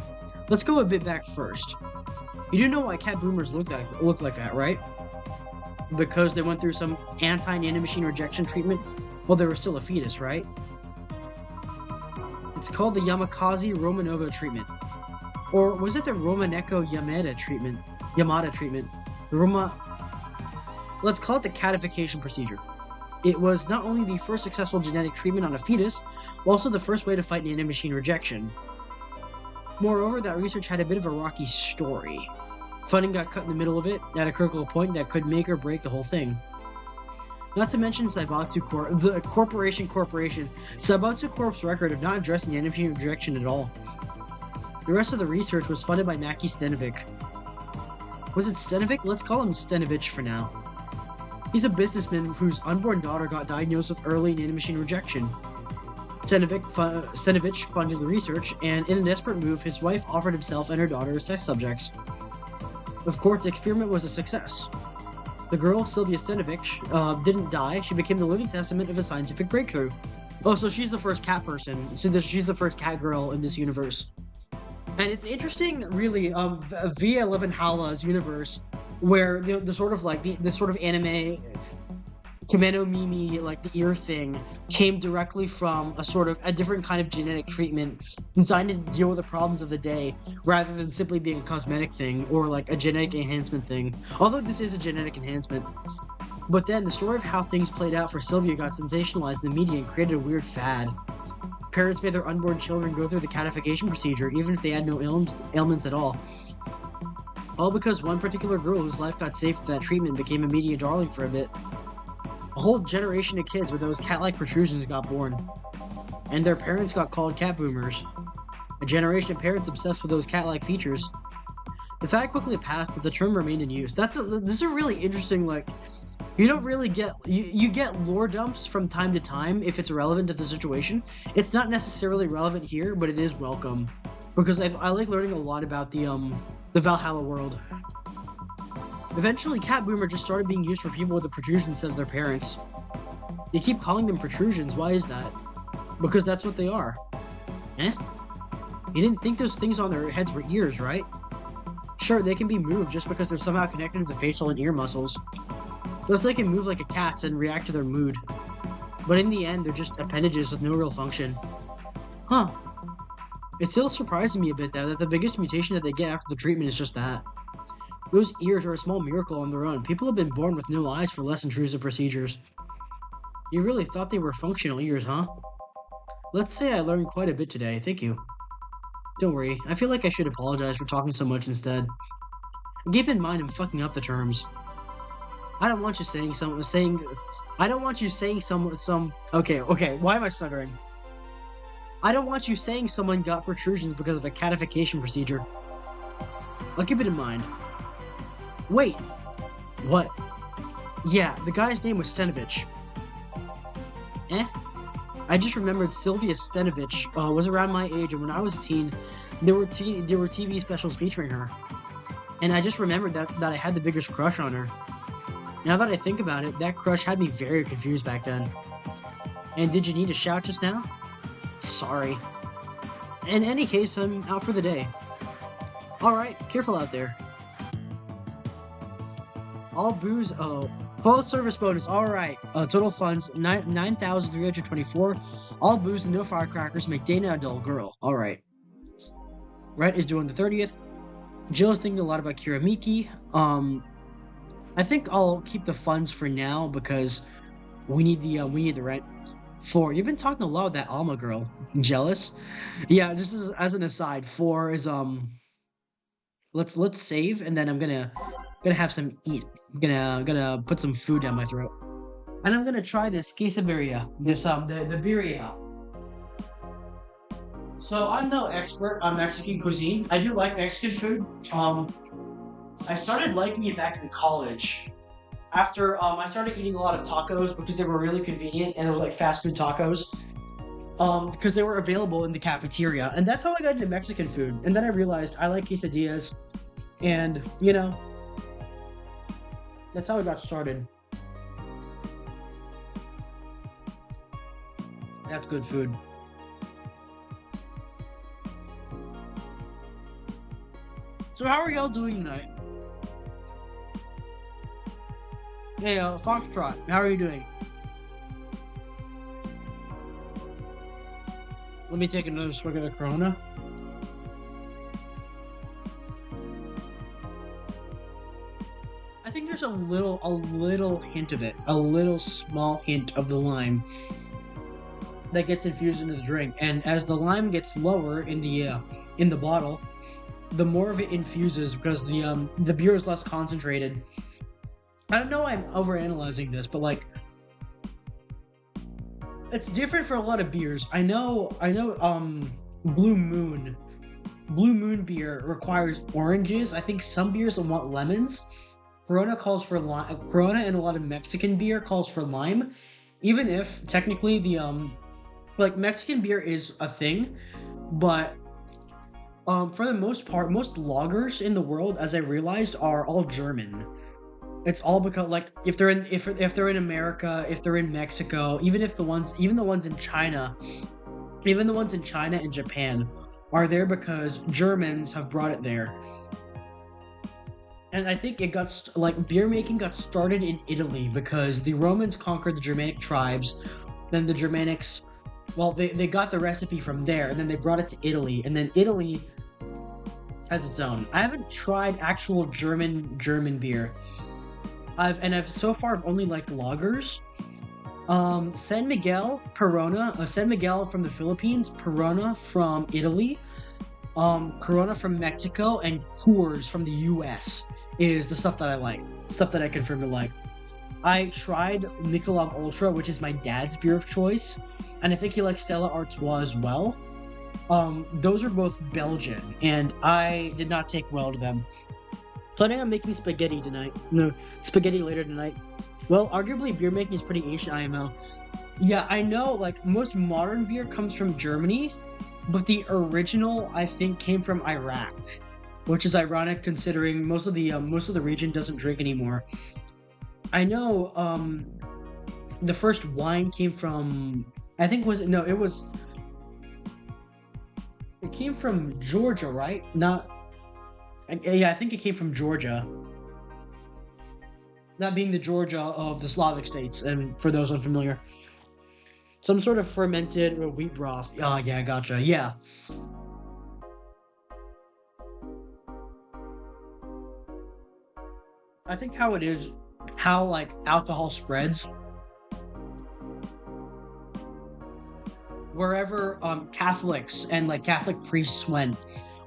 Let's go a bit back first. You do know why cat boomers look like that, right? Because they went through some anti-nanomachine rejection treatment while they were still a fetus, right? It's called the Yamakasi-Romanova treatment. Or was it the Romaneko-Yamada treatment? Let's call it the catification procedure. It was not only the first successful genetic treatment on a fetus, but also the first way to fight nanomachine rejection. Moreover, that research had a bit of a rocky story. Funding got cut in the middle of it, at a critical point that could make or break the whole thing. Not to mention Zaibatsu Corp, the corporation. Zaibatsu Corp's record of not addressing nanomachine rejection at all. The rest of the research was funded by Maki Stenovic. Was it Stenovic? Let's call him Stenovich for now. He's a businessman whose unborn daughter got diagnosed with early nanomachine rejection. Stenovich funded the research, and in a desperate move, his wife offered himself and her daughter as test subjects. Of course, the experiment was a success. The girl, Sylvia Stenovich, didn't die. She became the living testament of a scientific breakthrough. Oh, so she's the first cat person. She's the first cat girl in this universe. And it's interesting, really, VA-11 Hala's universe, where the sort of like the sort of anime Kimono Mimi, like the ear thing, came directly from a different kind of genetic treatment designed to deal with the problems of the day, rather than simply being a cosmetic thing or like a genetic enhancement thing. Although this is a genetic enhancement. But then the story of how things played out for Sylvia got sensationalized in the media and created a weird fad. Parents made their unborn children go through the catification procedure even if they had no ailments at all. All because one particular girl whose life got saved through that treatment became a media darling for a bit. A whole generation of kids with those cat-like protrusions got born. And their parents got called cat boomers. A generation of parents obsessed with those cat-like features. The fad quickly passed, but the term remained in use. This is a really interesting, like, you don't really get, you get lore dumps from time to time if it's relevant to the situation. It's not necessarily relevant here, but it is welcome. Because I like learning a lot about the Valhalla world. Eventually, cat boomer just started being used for people with a protrusion instead of their parents. They keep calling them protrusions, why is that? Because that's what they are. Eh? You didn't think those things on their heads were ears, right? Sure, they can be moved just because they're somehow connected to the facial and ear muscles. Thus they can move like a cat's and react to their mood. But in the end, they're just appendages with no real function. Huh. It still surprises me a bit, though, that the biggest mutation that they get after the treatment is just that. Those ears are a small miracle on their own. People have been born with no eyes for less intrusive procedures. You really thought they were functional ears, huh? Let's say I learned quite a bit today, thank you. Don't worry, I feel like I should apologize for talking so much instead. Keep in mind I'm fucking up the terms. I don't want you saying okay, why am I stuttering? I don't want you saying someone got protrusions because of a catification procedure. I'll keep it in mind. Wait. What? Yeah, the guy's name was Stenovich. Eh? I just remembered Sylvia Stenovich was around my age, and when I was a teen, there were TV specials featuring her. And I just remembered that I had the biggest crush on her. Now that I think about it, that crush had me very confused back then. And did you need a shout just now? Sorry. In any case, I'm out for the day. Alright, careful out there. All booze, full service bonus, alright. Total funds, 9,324. All booze and no firecrackers make Dana a dull girl. Alright. Rhett is doing the 30th. Jill is thinking a lot about Kiramiki. I think I'll keep the funds for now because we need the rent. 4. You've been talking a lot with that Alma girl. Jealous? Yeah, just as an aside, 4 is let's save, and then I'm gonna have some eat. I'm gonna put some food down my throat. And I'm gonna try this quesadilla. The birria. So I'm no expert on Mexican cuisine. I do like Mexican food. I started liking it back in college. After I started eating a lot of tacos because they were really convenient and they were like fast food tacos. Because they were available in the cafeteria, and that's how I got into Mexican food. And then I realized I like quesadillas, and that's how I got started. That's good food. So how are y'all doing tonight? Hey, Foxtrot, how are you doing? Let me take another swig of the Corona. I think there's a little hint of it, a little small hint of the lime that gets infused into the drink, and as the lime gets lower in the bottle, the more of it infuses because the beer is less concentrated. I don't know I'm overanalyzing this, but like it's different for a lot of beers. I know Blue Moon. Blue Moon beer requires oranges. I think some beers will want lemons. Corona calls for lime. Corona and a lot of Mexican beer calls for lime. Even if technically the like Mexican beer is a thing, but for the most part, most lagers in the world, as I realized, are all German. It's all because like if they're in America, if they're in Mexico, even the ones in China, even the ones in China and Japan are there because Germans have brought it there. And I think like beer making got started in Italy because the Romans conquered the Germanic tribes. Then the Germanics, well, they got the recipe from there, and then they brought it to Italy, and then Italy has its own. I haven't tried actual German beer. I've so far I've only liked lagers. San Miguel, Corona, San Miguel from the Philippines, Corona from Italy, Corona from Mexico, and Coors from the US is the stuff that I like. Stuff that I confirm to like. I tried Michelob Ultra, which is my dad's beer of choice, and I think he likes Stella Artois as well. Those are both Belgian, and I did not take well to them. Planning on making spaghetti tonight. No, spaghetti later tonight. Well, arguably beer making is pretty Asian IMO. Yeah, I know, like, most modern beer comes from Germany, but the original, I think, came from Iraq, which is ironic considering most of the region doesn't drink anymore. I know, the first wine came from, I think it came from Georgia, right? Yeah, I think it came from Georgia. That being the Georgia of the Slavic states, and for those unfamiliar. Some sort of fermented wheat broth. Oh, yeah, gotcha. Yeah. I think how like alcohol spreads wherever Catholics and like Catholic priests went,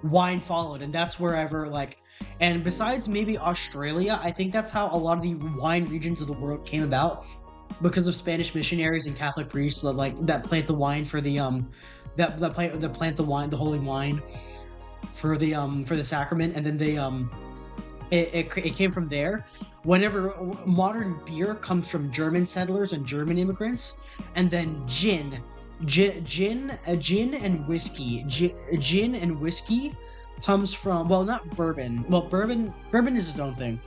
wine followed, and that's wherever like, and besides maybe Australia, I think that's how a lot of the wine regions of the world came about because of Spanish missionaries and Catholic priests that plant the wine for the that plant the wine, the holy wine for the sacrament, and then it came from there. Whenever modern beer comes from German settlers and German immigrants, and then gin and whiskey. Gin and whiskey comes from, well, not bourbon. Well, bourbon is its own thing.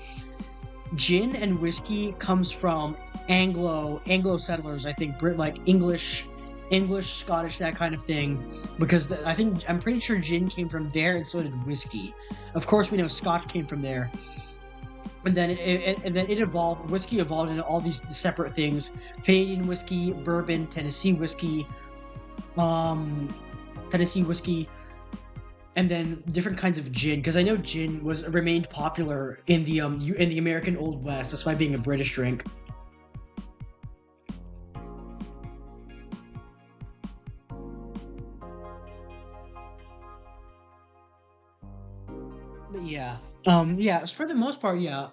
Gin and whiskey comes from Anglo settlers. I think like English, Scottish, that kind of thing. Because I'm pretty sure gin came from there, and so did whiskey. Of course, we know Scotch came from there. And then it evolved. Whiskey evolved into all these separate things: Canadian whiskey, bourbon, Tennessee whiskey, and then different kinds of gin. Because I know gin remained popular in the American Old West, despite being a British drink. But yeah, yeah. For the most part, yeah.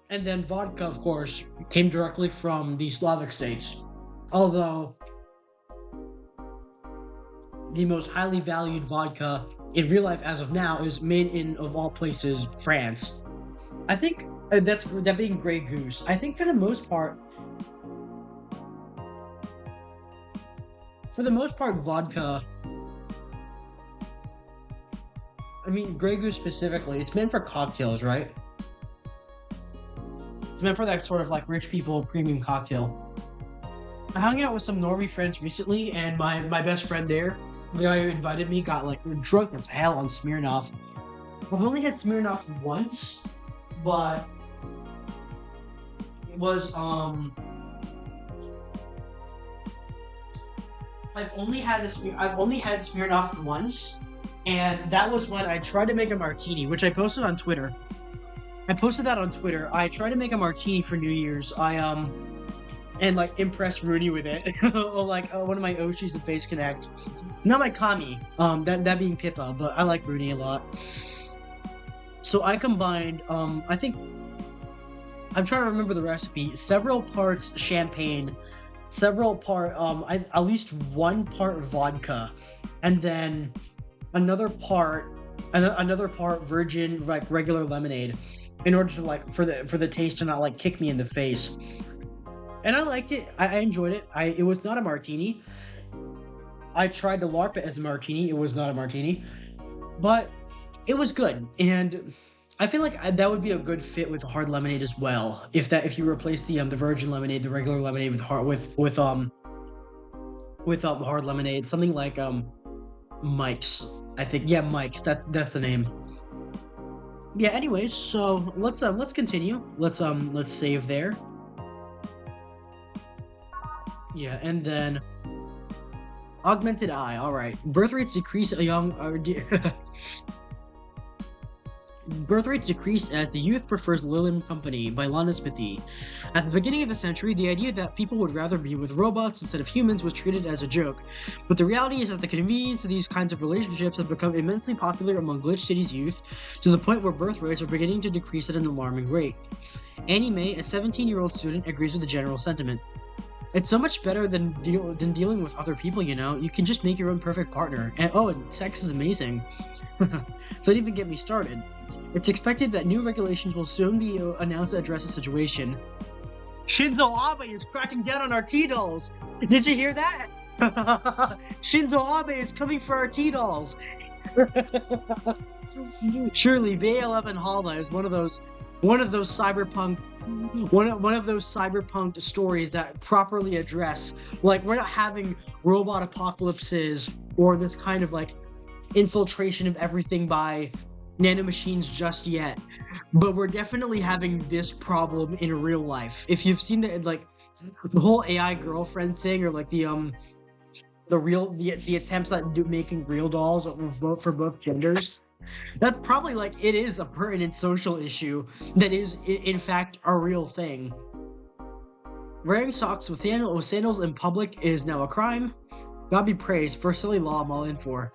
And then vodka, of course, came directly from the Slavic states. Although the most highly valued vodka in real life as of now is made in, of all places, France. I think that being Grey Goose. I think for the most part, vodka. I mean, Grey Goose specifically. It's meant for cocktails, right? It's meant for that sort of like rich people premium cocktail. I hung out with some normie friends recently, and my best friend there, the guy who invited me, got like drunk as hell on Smirnoff. I've only had Smirnoff once, but it was I've only had Smirnoff once, and that was when I tried to make a martini, which I posted on Twitter. I posted that on Twitter. I tried to make a martini for New Year's. And like impress Rooney with it, or like one of my Oshis in Face Connect. Not my Kami, that being Pippa, but I like Rooney a lot. So I combined, I think, I'm trying to remember the recipe. Several parts champagne, at least one part vodka, and then another part virgin, like regular lemonade, in order to like for the taste to not like kick me in the face. And I liked it. I enjoyed it. It was not a martini. I tried to LARP it as a martini. It was not a martini, but it was good. And I feel like that would be a good fit with hard lemonade as well. If you replace the virgin lemonade, the regular lemonade with hard lemonade, something like Mike's. I think, yeah, Mike's. That's the name. Yeah. Anyways, so let's continue. Let's save there. Yeah, and then augmented eye. All right, birth rates decrease birth rates decrease as the youth prefers Lillian Company by Lana Smithy. At the beginning of the century, the idea that people would rather be with robots instead of humans was treated as a joke, but the reality is that the convenience of these kinds of relationships have become immensely popular among Glitch City's youth, to the point where birth rates are beginning to decrease at an alarming rate. Annie May, a 17-year-old student, agrees with the general sentiment. It's so much better than dealing with other people, you know? You can just make your own perfect partner. And sex is amazing. So don't even get me started. It's expected that new regulations will soon be announced to address the situation. Shinzo Abe is cracking down on our T-dolls! Did you hear that? Shinzo Abe is coming for our T-dolls! Surely VA-11 Hala is one of those cyberpunk stories that properly address, like, we're not having robot apocalypses or this kind of like infiltration of everything by nanomachines just yet, but we're definitely having this problem in real life. If you've seen the whole AI girlfriend thing, or like the attempts at making real dolls for both genders, that's probably like, it is a pertinent social issue that is in fact a real thing. Wearing socks with sandals in public is now a crime. God be praised for a silly law I'm all in for.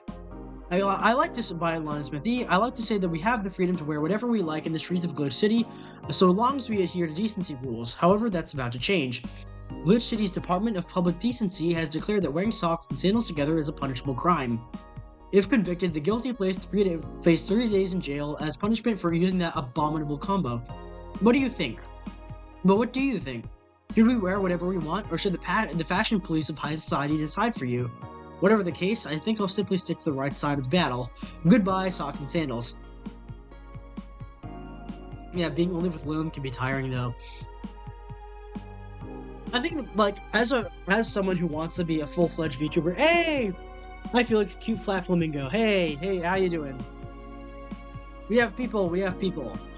I like to, by Lana Smithy, I like to say that we have the freedom to wear whatever we like in the streets of Glitch City, so long as we adhere to decency rules. However, that's about to change. Glitch City's Department of Public Decency has declared that wearing socks and sandals together is a punishable crime. If convicted, the guilty face 3 days in jail as punishment for using that abominable combo. What do you think? But what do you think? Should we wear whatever we want, or should the fashion police of high society decide for you? Whatever the case, I think I'll simply stick to the right side of the battle. Goodbye, socks and sandals. Yeah, being only with Lillian can be tiring though. I think, like, as someone who wants to be a full-fledged VTuber, hey! I feel like a cute flat flamingo. Hey, how you doing? We have people.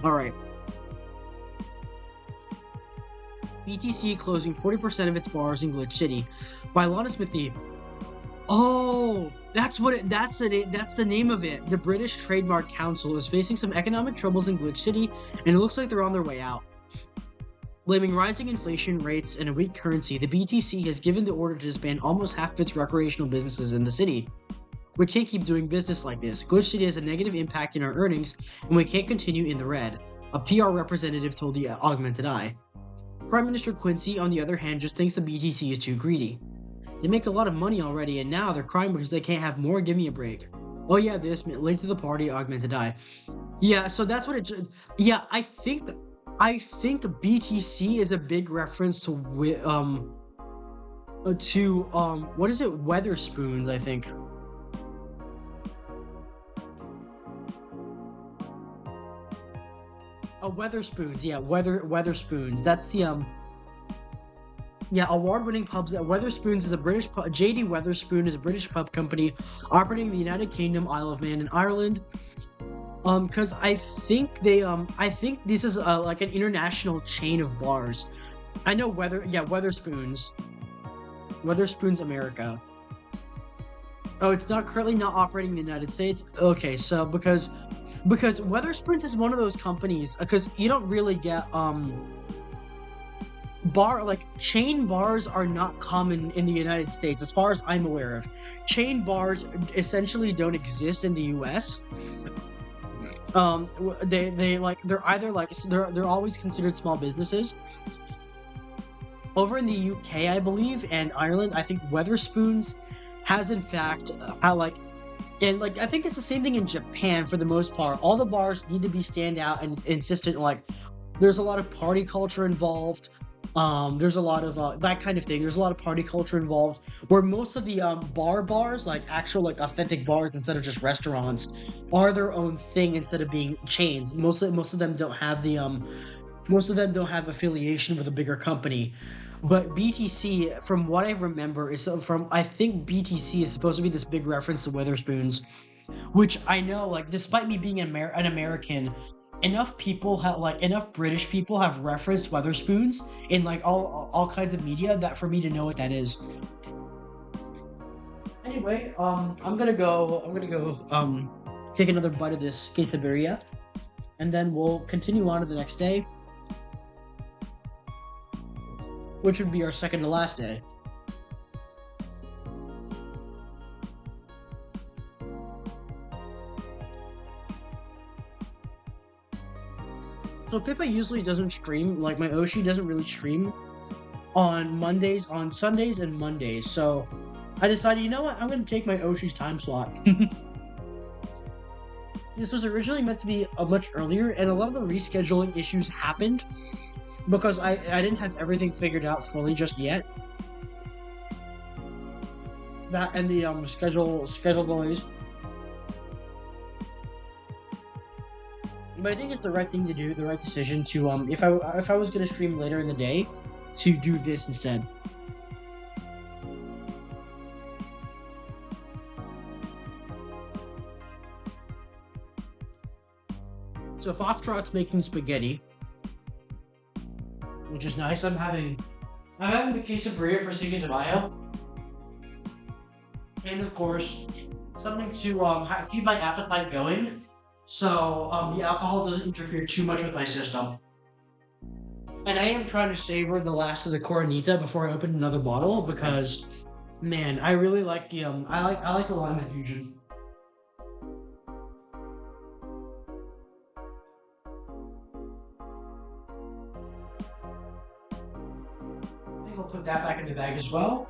Alright. BTC closing 40% of its bars in Glitch City. By Lana Smithy. Oh, that's the name of it. The British Trademark Council is facing some economic troubles in Glitch City, and it looks like they're on their way out. Blaming rising inflation rates and a weak currency, the BTC has given the order to disband almost half of its recreational businesses in the city. We can't keep doing business like this. Glitch City has a negative impact in our earnings, and we can't continue in the red, a PR representative told the Augmented Eye. Prime Minister Quincy, on the other hand, just thinks the BTC is too greedy. They make a lot of money already, and now they're crying because they can't have more. Give me a break. Oh yeah, this late to the party, augmented eye. Yeah, so that's what it. Yeah, I think BTC is a big reference to what is it? Weatherspoons, I think. Oh, Weatherspoons. Yeah, Weatherspoons. That's the yeah, award-winning pubs. Weatherspoons is a British JD Weatherspoon is a British pub company operating in the United Kingdom, Isle of Man, and Ireland. Because I think this is like an international chain of bars. I know Weatherspoons America. Oh, it's not currently not operating in the United States. Okay, so because Weatherspoons is one of those companies because you don't really get chain bars are not common in the United States as far as I'm aware of. Chain bars essentially don't exist in the US. They're always considered small businesses. Over in the UK, I believe, and Ireland, I think Weatherspoons has in fact I think it's the same thing in Japan for the most part. All the bars need to be stand out and insistent. Like, there's a lot of party culture involved. There's a lot of that kind of thing. There's a lot of party culture involved. Where most of the bars, like actual like authentic bars instead of just restaurants, are their own thing instead of being chains. Most of them don't have most of them don't have affiliation with a bigger company. But BTC, from what I remember, I think BTC is supposed to be this big reference to Weatherspoons, which I know, like, despite me being an American, enough British people have referenced Weatherspoons in like all kinds of media that for me to know what that is. Anyway, I'm gonna go take another bite of this quesadilla, and then we'll continue on to the next day, which would be our second to last day. So Pippa usually doesn't stream, like my Oshi doesn't really stream on Sundays and Mondays, so I decided, you know what, I'm gonna take my Oshi's time slot. This was originally meant to be much earlier, and a lot of the rescheduling issues happened because I didn't have everything figured out fully just yet. That and the schedule noise. But I think it's the right thing to do, the right decision to if I was gonna stream later in the day, to do this instead. So Foxtrot's making spaghetti, which is nice. I'm having the quesadilla for Cinco de Mayo, and of course something to keep my appetite going, so the alcohol doesn't interfere too much with my system. And I am trying to savor the last of the Coronita before I open another bottle because, man, I really like the I like the lime infusion. I think I'll put that back in the bag as well,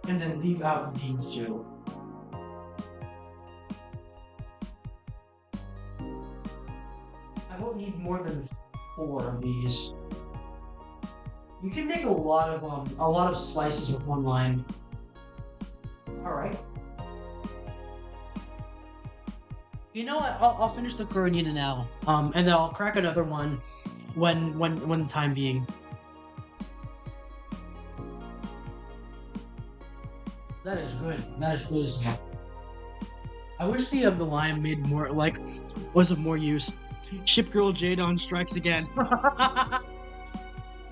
and then leave out these two. I won't need more than 4 of these. You can make a lot of slices with one lime. All right. You know what? I'll finish the Coronita now. And then I'll crack another one when the time being. That is good. That is good. Yeah. I wish the lime made more was of more use. Ship Girl Jadon strikes again.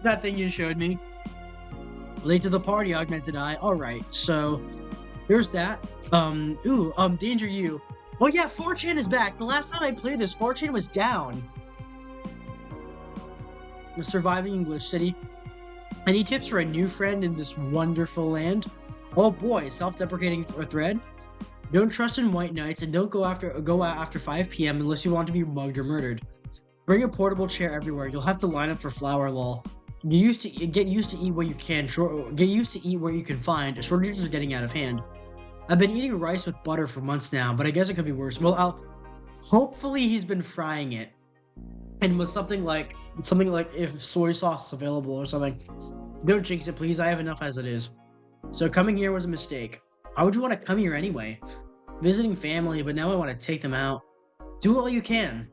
That thing you showed me. Late to the party, augmented eye. Alright, so there's that. Danger You. Oh yeah, 4chan is back. The last time I played this, 4chan was down. The Surviving English City. Any tips for a new friend in this wonderful land? Oh boy, self-deprecating thread. Don't trust in white knights, and don't go out after 5 p.m. unless you want to be mugged or murdered. Bring a portable chair everywhere. You'll have to line up for flower lol. Get used to eat what you can. Get used to eat what you can find. Shortages are getting out of hand. I've been eating rice with butter for months now, but I guess it could be worse. Well, hopefully he's been frying it, and with something like if soy sauce is available or something. Don't jinx it, please. I have enough as it is. So coming here was a mistake. Why would you want to come here anyway? Visiting family, but now I want to take them out. Do all you can.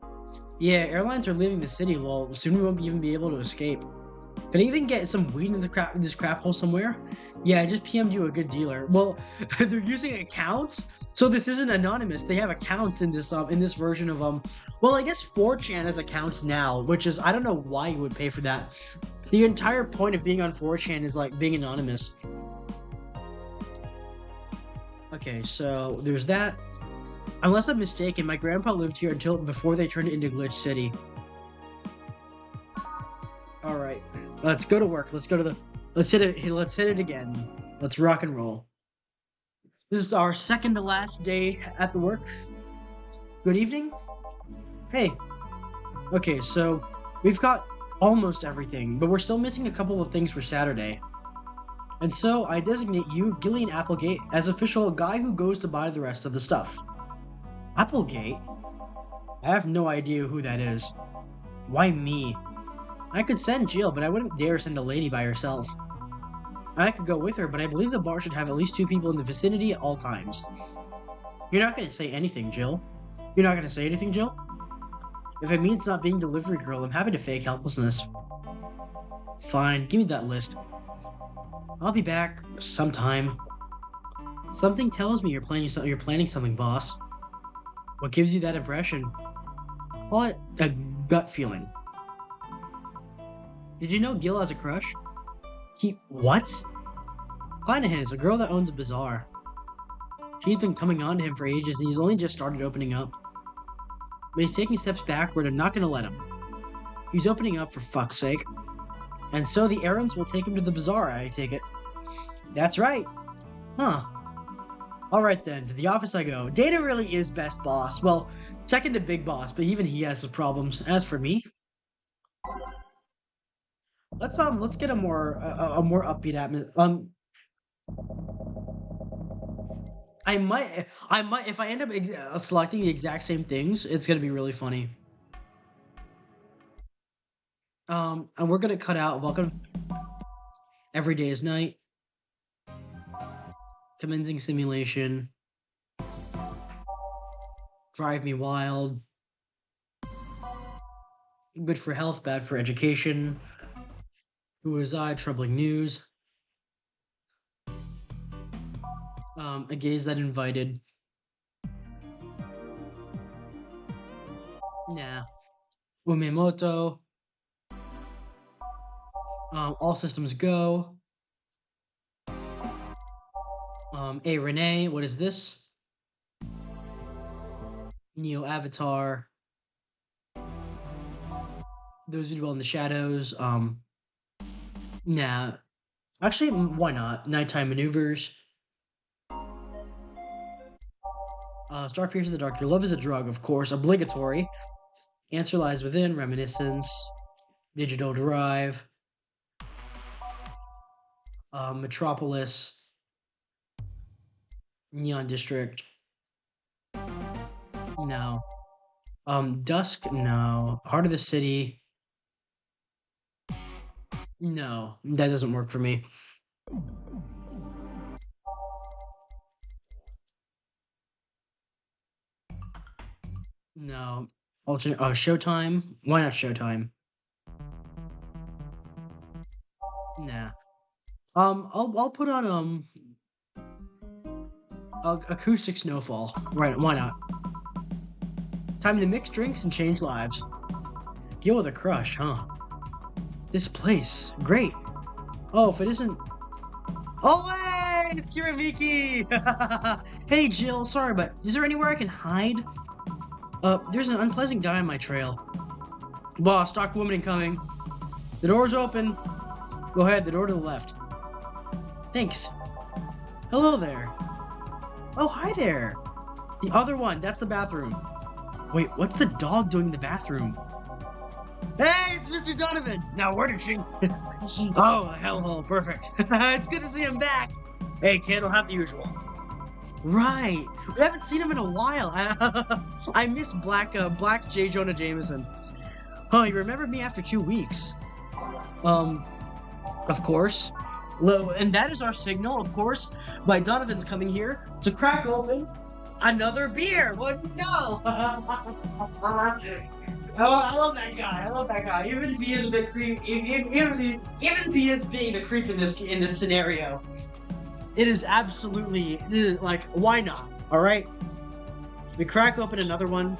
Yeah, airlines are leaving the city, lol. Soon we won't even be able to escape. Can I even get some weed in this crap hole somewhere? Yeah, I just PM'd you a good dealer. Well, they're using accounts, so this isn't anonymous. They have accounts in this version of Well, I guess 4chan has accounts now, which is I don't know why you would pay for that. The entire point of being on 4chan is like being anonymous. Okay, so there's that. Unless I'm mistaken, my grandpa lived here until before they turned it into Glitch City. All right, let's go to work. Let's hit it. Let's hit it again. Let's rock and roll. This is our second to last day at the work. Good evening. Hey. Okay, so we've got almost everything, but we're still missing a couple of things for Saturday. And so I designate you, Gillian Applegate, as official guy who goes to buy the rest of the stuff. Applegate? I have no idea who that is. Why me? I could send Jill, but I wouldn't dare send a lady by herself. I could go with her, but I believe the bar should have at least 2 people in the vicinity at all times. You're not going to say anything, Jill. You're not going to say anything, Jill? If it means not being delivery girl, I'm happy to fake helplessness. Fine, give me that list. I'll be back sometime. Something tells me you're planning something, boss. What gives you that impression? Call it a gut feeling. Did you know Gil has a crush? What? Client of his, a girl that owns a bazaar. She's been coming on to him for ages and he's only just started opening up. But he's taking steps backward. I'm not gonna let him. He's opening up for fuck's sake. And so the errands will take him to the bazaar, I take it. That's right. Huh. Alright then, to the office I go. Data really is best boss. Well, second to Big Boss, but even he has his problems. As for me... Let's get a more upbeat atmosphere. I might, if I end up selecting the exact same things, it's gonna be really funny. And we're gonna cut out welcome. Every day is night. Commencing simulation. Drive me wild. Good for health, bad for education. Who was I? Troubling news. A gaze that invited. Nah. Umemoto. All systems go. Hey Renee, what is this? Neo Avatar. Those who dwell in the shadows. Nah. Actually, why not? Nighttime maneuvers. Star pierces the dark. Your love is a drug, of course. Obligatory. Answer lies within. Reminiscence. Digital Drive. Metropolis. Neon District. No. Dusk? No. Heart of the City? No. That doesn't work for me. No. Alternate. Oh, Showtime? Why not Showtime? Nah. I'll put on, acoustic snowfall. Right, why not? Time to mix drinks and change lives. Deal with a crush, huh? This place, great. Oh, if it isn't... Oh, hey! It's Kiramiki! Hey, Jill, sorry, but is there anywhere I can hide? There's an unpleasant guy on my trail. Boss, stock woman incoming. The door's open. Go ahead, the door to the left. Thanks. Hello there. Oh, hi there. The other one, that's the bathroom. Wait, what's the dog doing in the bathroom? Hey, it's Mr. Donovan! Now, where did she? Oh, hellhole, perfect. It's good to see him back. Hey, kid, I'll have the usual. Right. We haven't seen him in a while. I miss Black J. Jonah Jameson. Oh, you remembered me after 2 weeks. Of course. And that is our signal, of course, by Donovan's coming here to crack open another beer. What? No. I love that guy. I love that guy. Even if he is a bit creep, even if he is being the creep in this scenario, it is absolutely like, why not? All right. We crack open another one.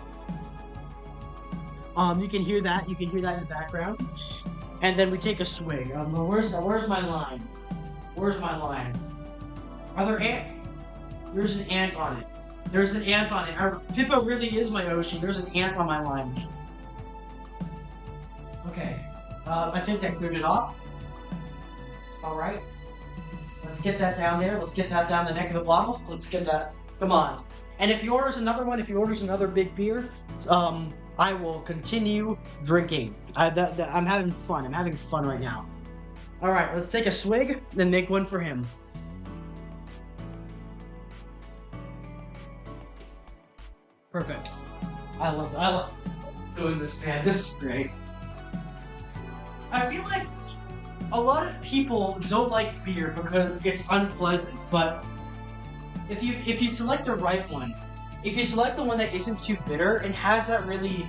You can hear that. You can hear that in the background. And then we take a swig. Where's my line? Where's my line? Are there ants? There's an ant on it. There's an ant on it. Pippa really is my ocean. There's an ant on my line. Okay. I think that cleared it off. Alright. Let's get that down there. Let's get that down the neck of the bottle. Let's get that. Come on. And if he orders another one, if he orders another big beer, I will continue drinking. I'm having fun. I'm having fun right now. Alright, let's take a swig, then make one for him. Perfect. I love doing this, man. This is great. I feel like a lot of people don't like beer because it's unpleasant, but if you select the right one, if you select the one that isn't too bitter and has that really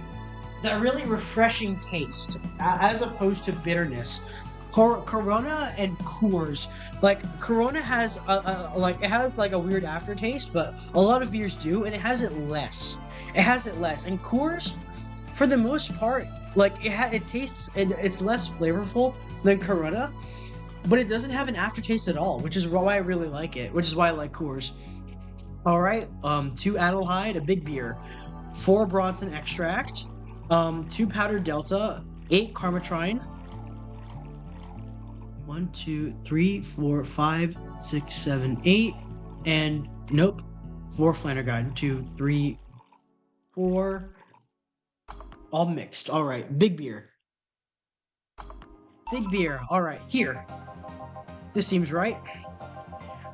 refreshing taste, as opposed to bitterness. Corona and Coors, like Corona has a weird aftertaste, but a lot of beers do, and it has it less. And Coors, for the most part, like it tastes and it's less flavorful than Corona, but it doesn't have an aftertaste at all, which is why I really like it. Which is why I like Coors. All right, 2 Adelheid, a big beer, 4 Bronson extract, 2 powdered Delta, 8 Carmatrine. 1, 2, 3, 4, 5, 6, 7, 8, and nope, 4 Flannerguide. 2, 3, 4, all mixed. All right, big beer. Big beer. All right, here. This seems right.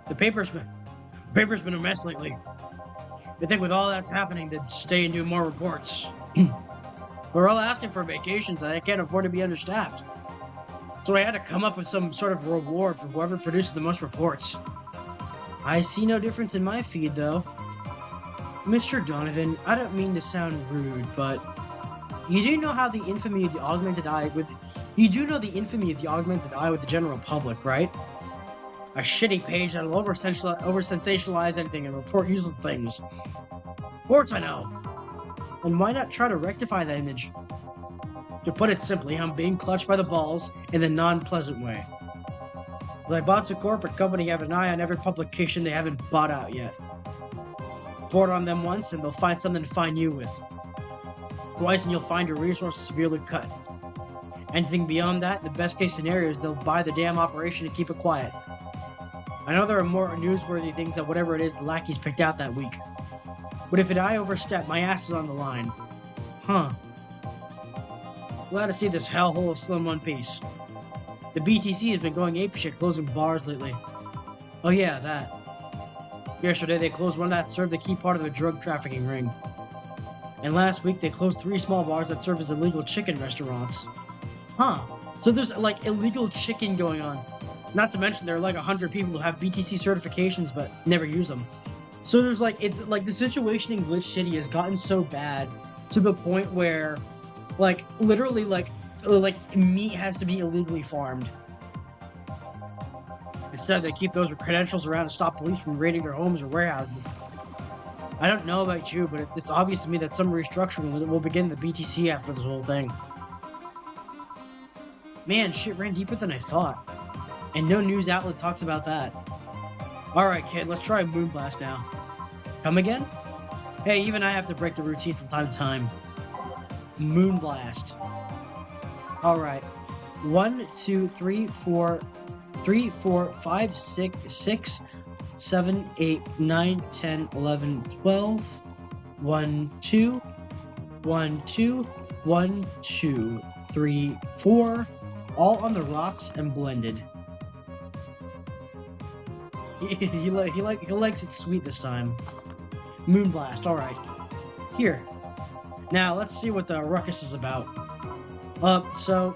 The paper's been a mess lately. I think with all that's happening, they'd stay and do more reports. We're all asking for vacations, and I can't afford to be understaffed. So I had to come up with some sort of reward for whoever produces the most reports. I see no difference in my feed, though. Mr. Donovan, I don't mean to sound rude, but you do know how the infamy of the augmented eye with the general public, right? A shitty page that'll over-sensationalize anything and report useful things. Of course I know. And why not try to rectify that image? To put it simply, I'm being clutched by the balls in a non-pleasant way. The Ibatsu Corporate Company have an eye on every publication they haven't bought out yet. Report on them once and they'll find something to find you with. Twice and you'll find your resources severely cut. Anything beyond that, the best case scenario is they'll buy the damn operation and keep it quiet. I know there are more newsworthy things than whatever it is the lackeys picked out that week. But if I overstep, my ass is on the line. Huh. Glad to see this hellhole is still in one piece. The BTC has been going apeshit closing bars lately. Oh yeah, that. Yesterday they closed one that served the key part of the drug trafficking ring. And last week they closed 3 small bars that serve as illegal chicken restaurants. Huh. So there's like illegal chicken going on. Not to mention there are like 100 people who have BTC certifications but never use them. So there's like, it's like the situation in Glitch City has gotten so bad to the point where like literally like meat has to be illegally farmed. Instead they keep those with credentials around to stop police from raiding their homes or warehouses. I don't know about you, but it's obvious to me that some restructuring will begin the BTC after this whole thing. Man, shit ran deeper than I thought. And no news outlet talks about that. Alright kid, let's try Moonblast now. Come again? Hey, even I have to break the routine from time to time. Moonblast. Alright. 1, 2, 3, 4, 5, 6, 7, 8, 9, 10, 11, 12. 1, 2, 1, 2, 1, 2, 3, 4, all on the rocks and blended. He likes it sweet this time. Moonblast, alright. Here. Now, let's see what the ruckus is about. So,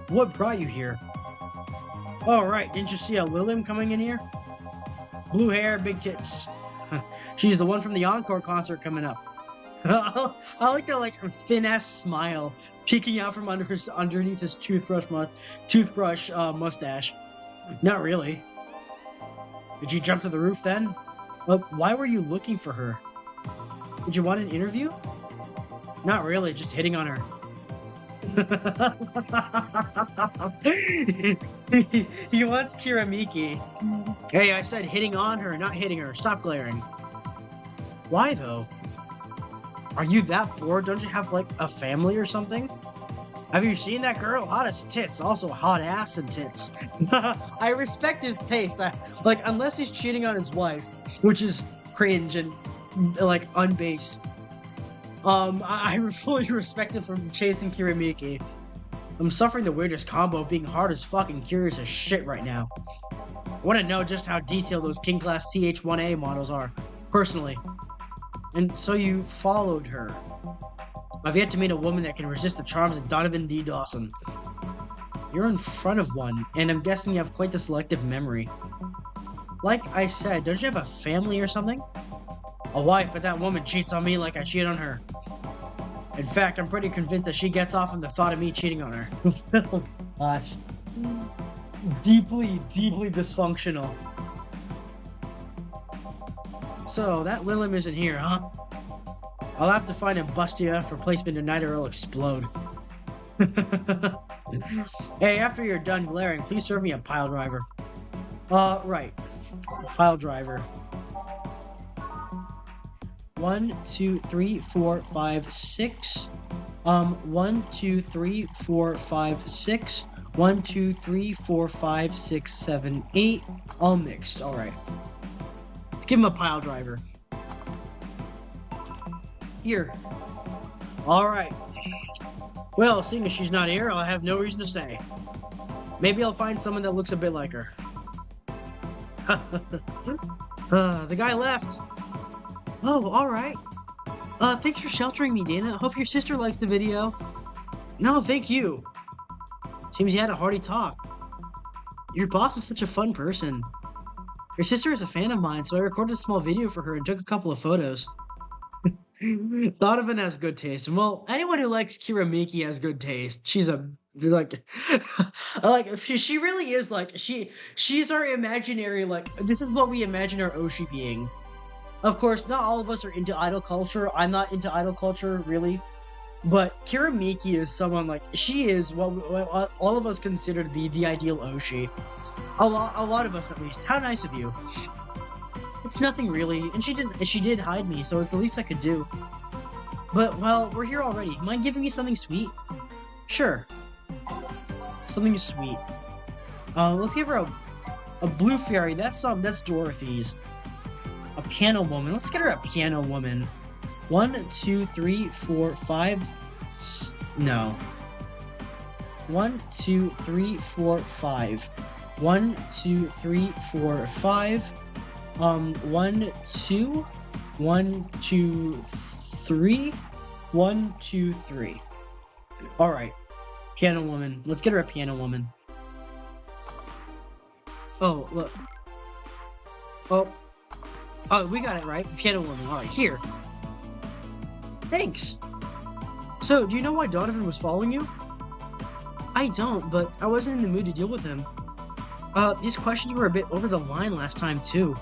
what brought you here? Alright, didn't you see a Lilium coming in here? Blue hair, big tits. She's the one from the Encore concert coming up. I like that, like, thin-ass smile peeking out from underneath his toothbrush mustache. Not really. Did you jump to the roof then? Why were you looking for her? Did you want an interview? Not really, just hitting on her. He wants Kiramiki. Hey, I said hitting on her, not hitting her. Stop glaring. Why though? Are you that bored? Don't you have like a family or something? Have you seen that girl? Hot as tits, also hot ass and tits. I respect his taste. Like, unless he's cheating on his wife, which is cringe and like unbased. I fully respect him for chasing Kiramiki. I'm suffering the weirdest combo of being hard as fuck and curious as shit right now. I want to know just how detailed those King Class TH1A models are, personally. And so you followed her. I've yet to meet a woman that can resist the charms of Donovan D. Dawson. You're in front of one, and I'm guessing you have quite the selective memory. Like I said, don't you have a family or something? A wife, but that woman cheats on me like I cheat on her. In fact, I'm pretty convinced that she gets off on the thought of me cheating on her. Oh gosh. Deeply, deeply dysfunctional. So, that Lilium isn't here, huh? I'll have to find and bust you for placement tonight or I'll explode. Hey, after you're done glaring, please serve me a pile driver. Right. Pile driver. 1, 2, 3, 4, 5, 6. 1, 2, 3, 4, 5, 6. 1, 2, 3, 4, 5, 6, 7, 8. All mixed. Alright. Let's give him a pile driver. Here. Alright. Well, seeing as she's not here, I'll have no reason to stay. Maybe I'll find someone that looks a bit like her. The guy left. Oh, alright. Thanks for sheltering me, Dana. Hope your sister likes the video. No, thank you. Seems you had a hearty talk. Your boss is such a fun person. Your sister is a fan of mine, so I recorded a small video for her and took a couple of photos. Donovan has good taste. Well, anyone who likes Kiramiki has good taste. She's a like she really is like she's our imaginary, like, this is what we imagine our Oshi being. Of course, not all of us are into idol culture. I'm not into idol culture, really. But Kiramiki is someone, like, she is what all of us consider to be the ideal Oshi. A lot of us, at least. How nice of you. It's nothing really, and she did hide me, so it's the least I could do. But, well, we're here already. Mind giving me something sweet? Sure. Something sweet. Let's give her a blue fairy. That's Dorothy's. A piano woman. Let's get her a piano woman. 1, 2, 3, 4, 5. No. 1, 2, 3, 4, 5. 1, 2, 3, 4, 5. 1, 2. 1, 2, 3. 1, 2, 3. Alright. Piano woman. Let's get her a piano woman. Oh, look. Oh, we got it right. Piano woman. Alright, here. Thanks. So, do you know why Donovan was following you? I don't, but I wasn't in the mood to deal with him. These questions were a bit over the line last time, too.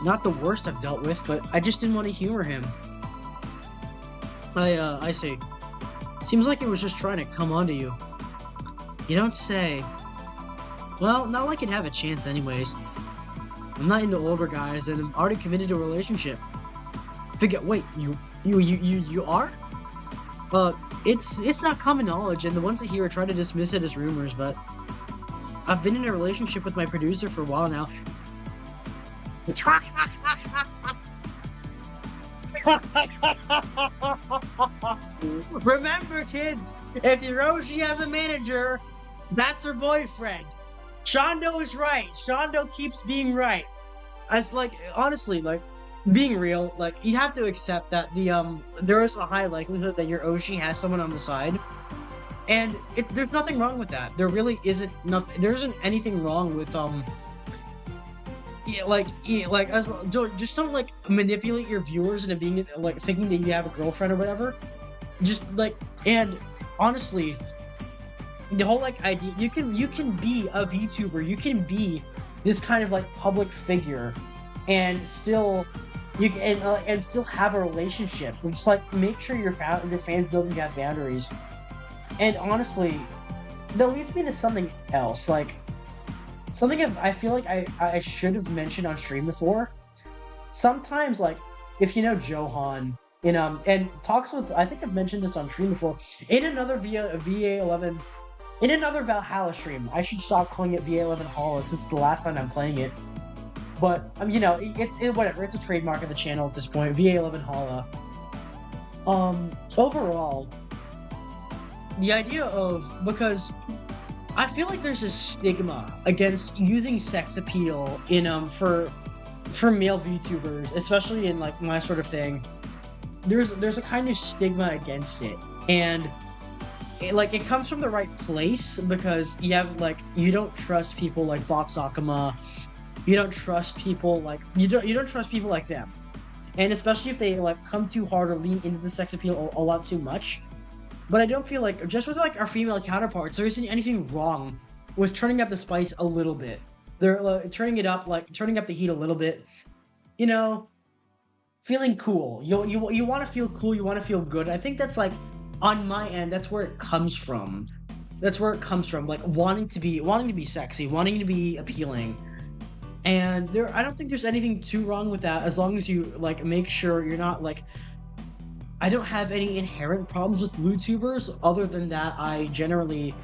Not the worst I've dealt with, but I just didn't want to humor him. I see. Seems like it was just trying to come onto you. You don't say. Well, not like I'd have a chance anyways. I'm not into older guys, and I'm already committed to a relationship. Wait, you are? It's not common knowledge, and the ones that hear try to dismiss it as rumors, but I've been in a relationship with my producer for a while now. Remember, kids, if your Roshi has a manager, that's her boyfriend. Shondo is right. Shondo keeps being right. As like honestly, like being real, like you have to accept that there is a high likelihood that your Oshi has someone on the side. And there's nothing wrong with that. There really isn't nothing. There isn't anything wrong with just don't like manipulate your viewers into being like thinking that you have a girlfriend or whatever. Just like, and honestly, the whole like idea you can be a VTuber, you can be this kind of like public figure, and still and still have a relationship. Just like make sure your fans know that you have boundaries. And honestly, that leads me to something else, like something I feel like I should have mentioned on stream before. Sometimes, like, if you know Johan, and talks with, I think I've mentioned this on stream before, in another VA-11, in another Valhalla stream. I should stop calling it VA-11 Holo since the last time I'm playing it. But, you know, it's whatever, it's a trademark of the channel at this point, VA-11 Holo. Overall, the idea of, because I feel like there's a stigma against using sex appeal in for male VTubers, especially in like my sort of thing. There's a kind of stigma against it, and it comes from the right place, because you have like you don't trust people like Fox Akama, you don't trust people like you don't trust people like them, and especially if they like come too hard or lean into the sex appeal a lot too much. But I don't feel like, just with like our female counterparts, there isn't anything wrong with turning up the spice a little bit. They're turning up the heat a little bit. You know, feeling cool. You want to feel cool. You want to feel good. I think that's like, on my end, that's where it comes from. That's where it comes from. Like wanting to be sexy, wanting to be appealing. And I don't think there's anything too wrong with that, as long as you like make sure you're not like. I don't have any inherent problems with LewTubers, other than that I generally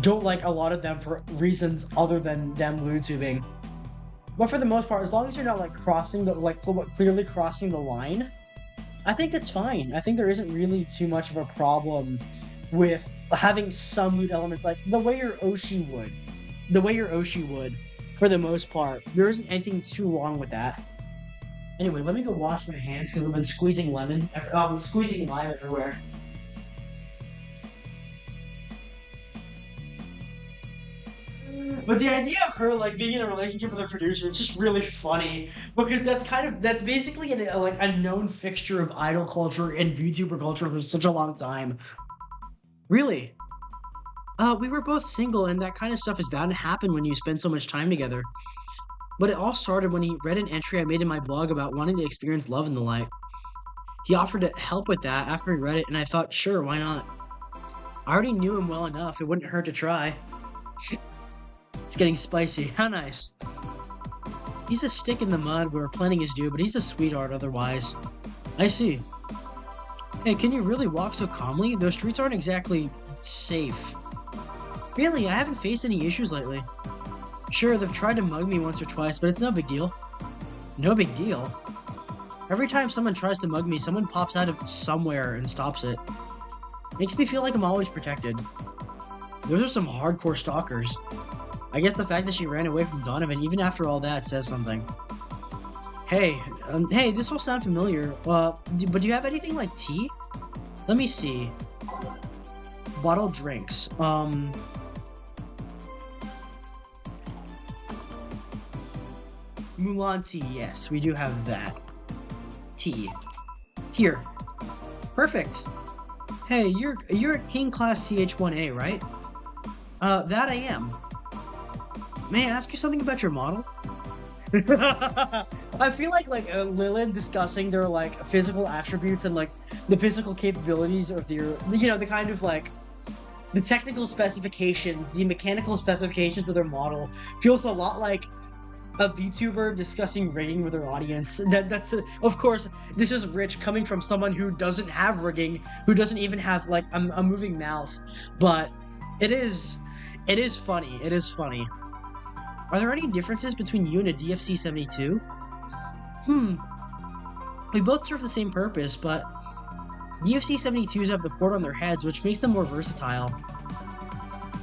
don't like a lot of them for reasons other than them LewTubing. But for the most part, as long as you're not like clearly crossing the line, I think it's fine. I think there isn't really too much of a problem with having some lewd elements, like the way your Oshi would, for the most part. There isn't anything too wrong with that. Anyway, let me go wash my hands because I've been squeezing lime everywhere. But the idea of her like being in a relationship with a producer is just really funny, because that's basically a known fixture of idol culture and VTuber culture for such a long time. Really. We were both single, and that kind of stuff is bound to happen when you spend so much time together. But it all started when he read an entry I made in my blog about wanting to experience love in the light. He offered to help with that after he read it, and I thought, sure, why not? I already knew him well enough, it wouldn't hurt to try. It's getting spicy. How nice. He's a stick in the mud where planning is due, but he's a sweetheart otherwise. I see. Hey, can you really walk so calmly? Those streets aren't exactly safe. Really, I haven't faced any issues lately. Sure, they've tried to mug me once or twice, but it's no big deal. No big deal? Every time someone tries to mug me, someone pops out of somewhere and stops it. Makes me feel like I'm always protected. Those are some hardcore stalkers. I guess the fact that she ran away from Donovan, even after all that, says something. Hey, this will sound familiar, but do you have anything like tea? Let me see. Bottled drinks, Mulan tea, yes, we do have that. Tea. Here. Perfect. Hey, you're a King Class CH1A, right? That I am. May I ask you something about your model? I feel like Lilith discussing their like physical attributes and like the physical capabilities of their, the kind of like the technical specifications, the mechanical specifications of their model feels a lot like a VTuber discussing rigging with their audience. Of course, this is Rich coming from someone who doesn't have rigging, who doesn't even have like a moving mouth, but it is funny. It is funny. Are there any differences between you and a DFC-72? We both serve the same purpose, but the UFC 72s have the port on their heads, which makes them more versatile.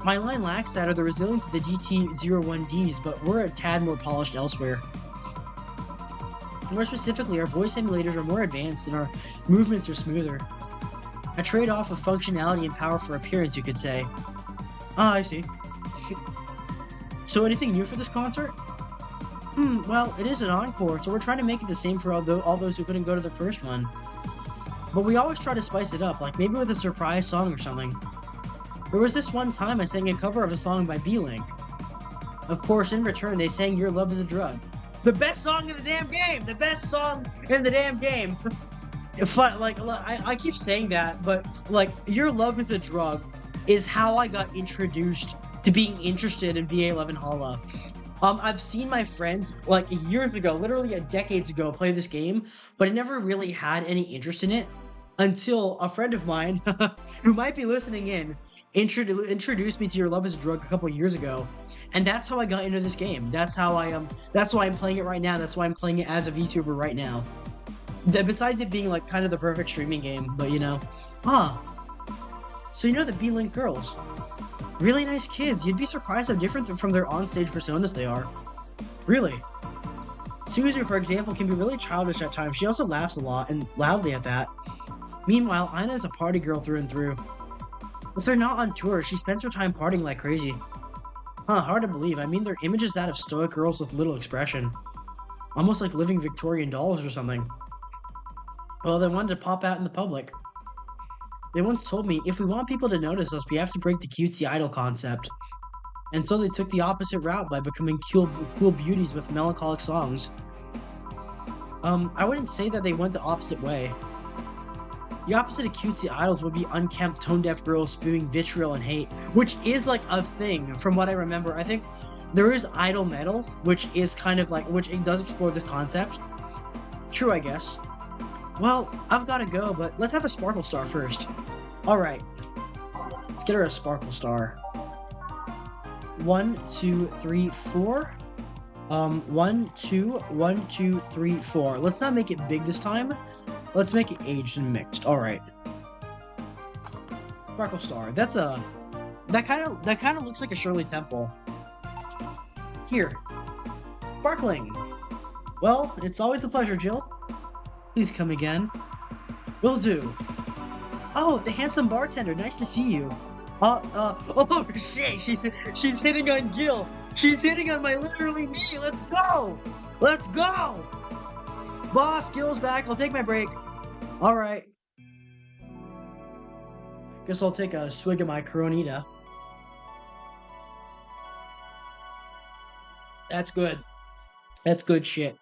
My line lacks that or the resilience of the GT01Ds, but we're a tad more polished elsewhere. More specifically, our voice emulators are more advanced and our movements are smoother. A trade-off of functionality and power for appearance, you could say. Ah, I see. So anything new for this concert? Well, it is an encore, so we're trying to make it the same for all those who couldn't go to the first one. But we always try to spice it up, like maybe with a surprise song or something. There was this one time I sang a cover of a song by B-Link. Of course, in return, they sang Your Love is a Drug. The best song in the damn game! The best song in the damn game! I keep saying that, but, like, Your Love is a Drug is how I got introduced to being interested in VA-11 Hala. I've seen my friends, like, years ago, literally decades ago, play this game, but I never really had any interest in it until a friend of mine, who might be listening in, introduced me to Your Love is a Drug a couple years ago, and that's how I got into this game. That's why I'm playing it right now. That's why I'm playing it as a VTuber right now. Besides it being, like, kind of the perfect streaming game, but, you know. So you know the B-Link girls. Really nice kids. You'd be surprised how different from their on-stage personas they are. Really. Suzu, for example, can be really childish at times. She also laughs a lot, and loudly at that. Meanwhile, Aina is a party girl through and through. If they're not on tour, she spends her time partying like crazy. Hard to believe. I mean, their image is that of stoic girls with little expression. Almost like living Victorian dolls or something. Well, they wanted to pop out in the public. They once told me, if we want people to notice us, we have to break the cutesy idol concept. And so they took the opposite route by becoming cool beauties with melancholic songs. I wouldn't say that they went the opposite way. The opposite of cutesy idols would be unkempt, tone-deaf girls spewing vitriol and hate, which is, like, a thing, from what I remember. I think there is idol metal, which is kind of like, which it does explore this concept. True, I guess. Well, I've gotta go, but let's have a Sparkle Star first. Alright. Let's get her a Sparkle Star. 1, 2, 3, 4. 1, 2, 1, 2, 3, 4. Let's not make it big this time. Let's make it aged and mixed. Alright. Sparkle Star. That's a... That kind of looks like a Shirley Temple. Here. Sparkling. Well, it's always a pleasure, Jill. Please come again. Will do. Oh, the handsome bartender. Nice to see you. Oh shit, she's hitting on Gil. She's hitting on literally me. Let's go. Let's go. Boss, Gil's back. I'll take my break. All right. Guess I'll take a swig of my Coronita. That's good. That's good shit.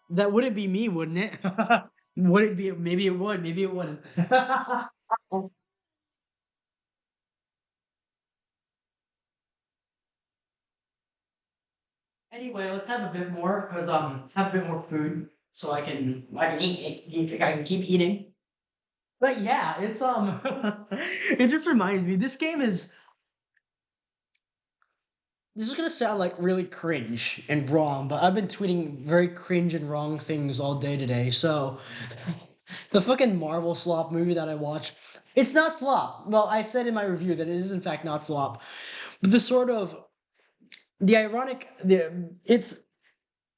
That wouldn't be me, wouldn't it? Would it be? Maybe it would. Maybe it wouldn't. Anyway, let's have a bit more, cause have a bit more food so I can I can keep eating. But yeah, it's it just reminds me this game is this is gonna sound like really cringe and wrong, but I've been tweeting very cringe and wrong things all day today. So the fucking Marvel slop movie that I watched, it's not slop. Well, I said in my review that it is in fact not slop. But the sort of the ironic the it's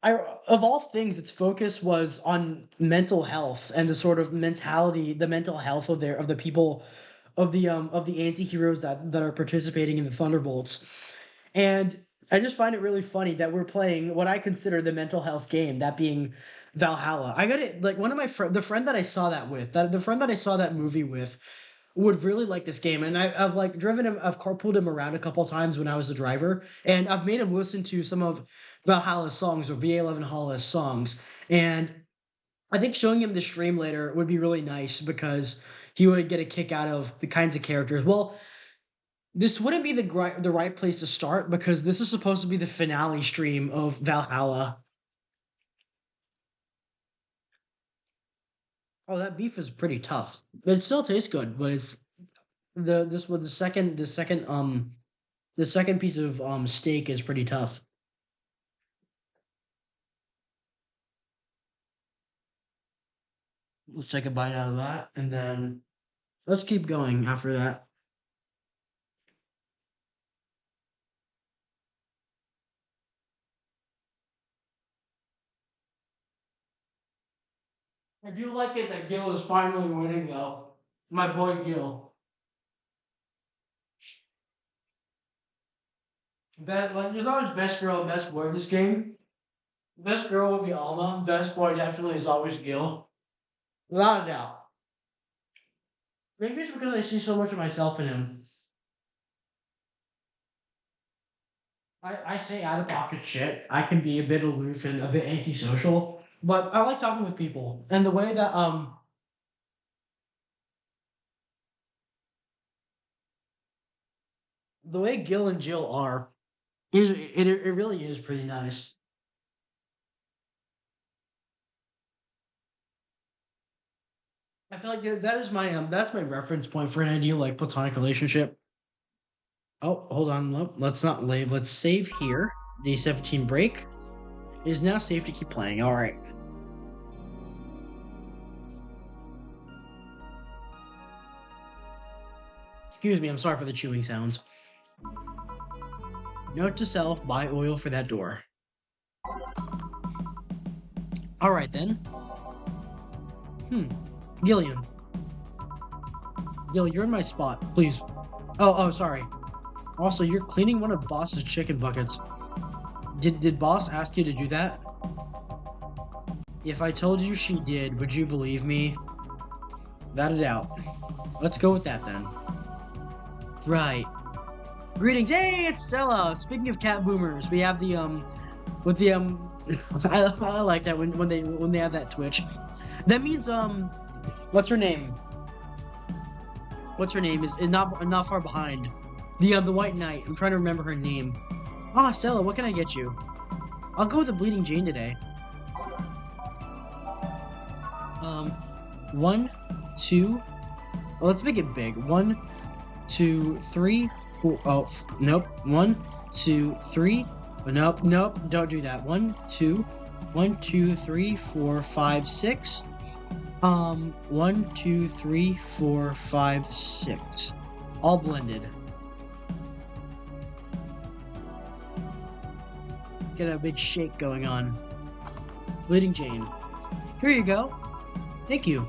I of all things, its focus was on mental health and the sort of mentality, the mental health of the people of the anti-heroes that are participating in the Thunderbolts. And I just find it really funny that we're playing what I consider the mental health game, that being Valhalla. I got it like one of my the friend that I saw that with, that the friend that I saw that movie with would really like this game. And I've like driven him, I've carpooled him around a couple times when I was the driver, and I've made him listen to some of Valhalla's songs or VA-11 Hala's songs. And I think showing him the stream later would be really nice because he would get a kick out of the kinds of characters. Well, this wouldn't be the right place to start because this is supposed to be the finale stream of Valhalla. Oh, that beef is pretty tough. It still tastes good, but it's this was the second piece of steak is pretty tough. Let's take a bite out of that, and then let's keep going after that. I do like it that Gil is finally winning, though. My boy Gil. Like, there's always best girl and best boy in this game. Best girl would be Alma. Best boy definitely is always Gil. Without a doubt. Maybe it's because I see so much of myself in him. I say out of pocket shit. I can be a bit aloof and a bit antisocial, but I like talking with people. And the way Gil and Jill are it really is pretty nice. I feel like that is my that's my reference point for an ideal like platonic relationship. Oh, hold on. Let's not leave. Let's save here. D17 break. It is now safe to keep playing. All right. Excuse me. I'm sorry for the chewing sounds. Note to self: buy oil for that door. All right then. Gillian. Gil, you're in my spot. Please. Oh, sorry. Also, you're cleaning one of Boss's chicken buckets. Did Boss ask you to do that? If I told you she did, would you believe me? Without a doubt. Let's go with that then. Right. Greetings. Hey, it's Stella. Speaking of cat boomers, we have the with the I like that when they have that twitch. That means what's her name? What's her name is not far behind. The White Knight. I'm trying to remember her name. Ah, Stella, what can I get you? I'll go with the Bleeding Jane today. 1, 2. Well, let's make it big. 1, 2, 3, 4. Oh, nope. 1, 2, 3. Oh, nope. Don't do that. 1, 2. 1, 2, 3, 4, 5, 6. 1, 2, 3, 4, 5, 6. All blended. Get a big shake going on. Bleeding Jane. Here you go. Thank you.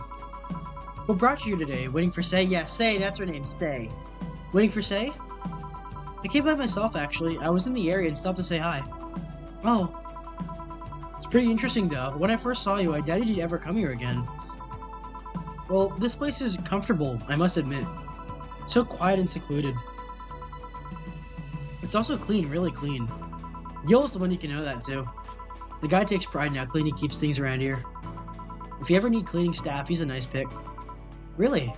What brought you here today? Waiting for Say? Yeah, Say, that's her name, Say. Waiting for Say? I came by myself, actually. I was in the area and stopped to say hi. Oh. It's pretty interesting, though. When I first saw you, I doubted you'd ever come here again. Well, this place is comfortable, I must admit. So quiet and secluded. It's also clean, really clean. Gil's the one you can know that, too. The guy takes pride in how clean he keeps things around here. If you ever need cleaning staff, he's a nice pick. Really?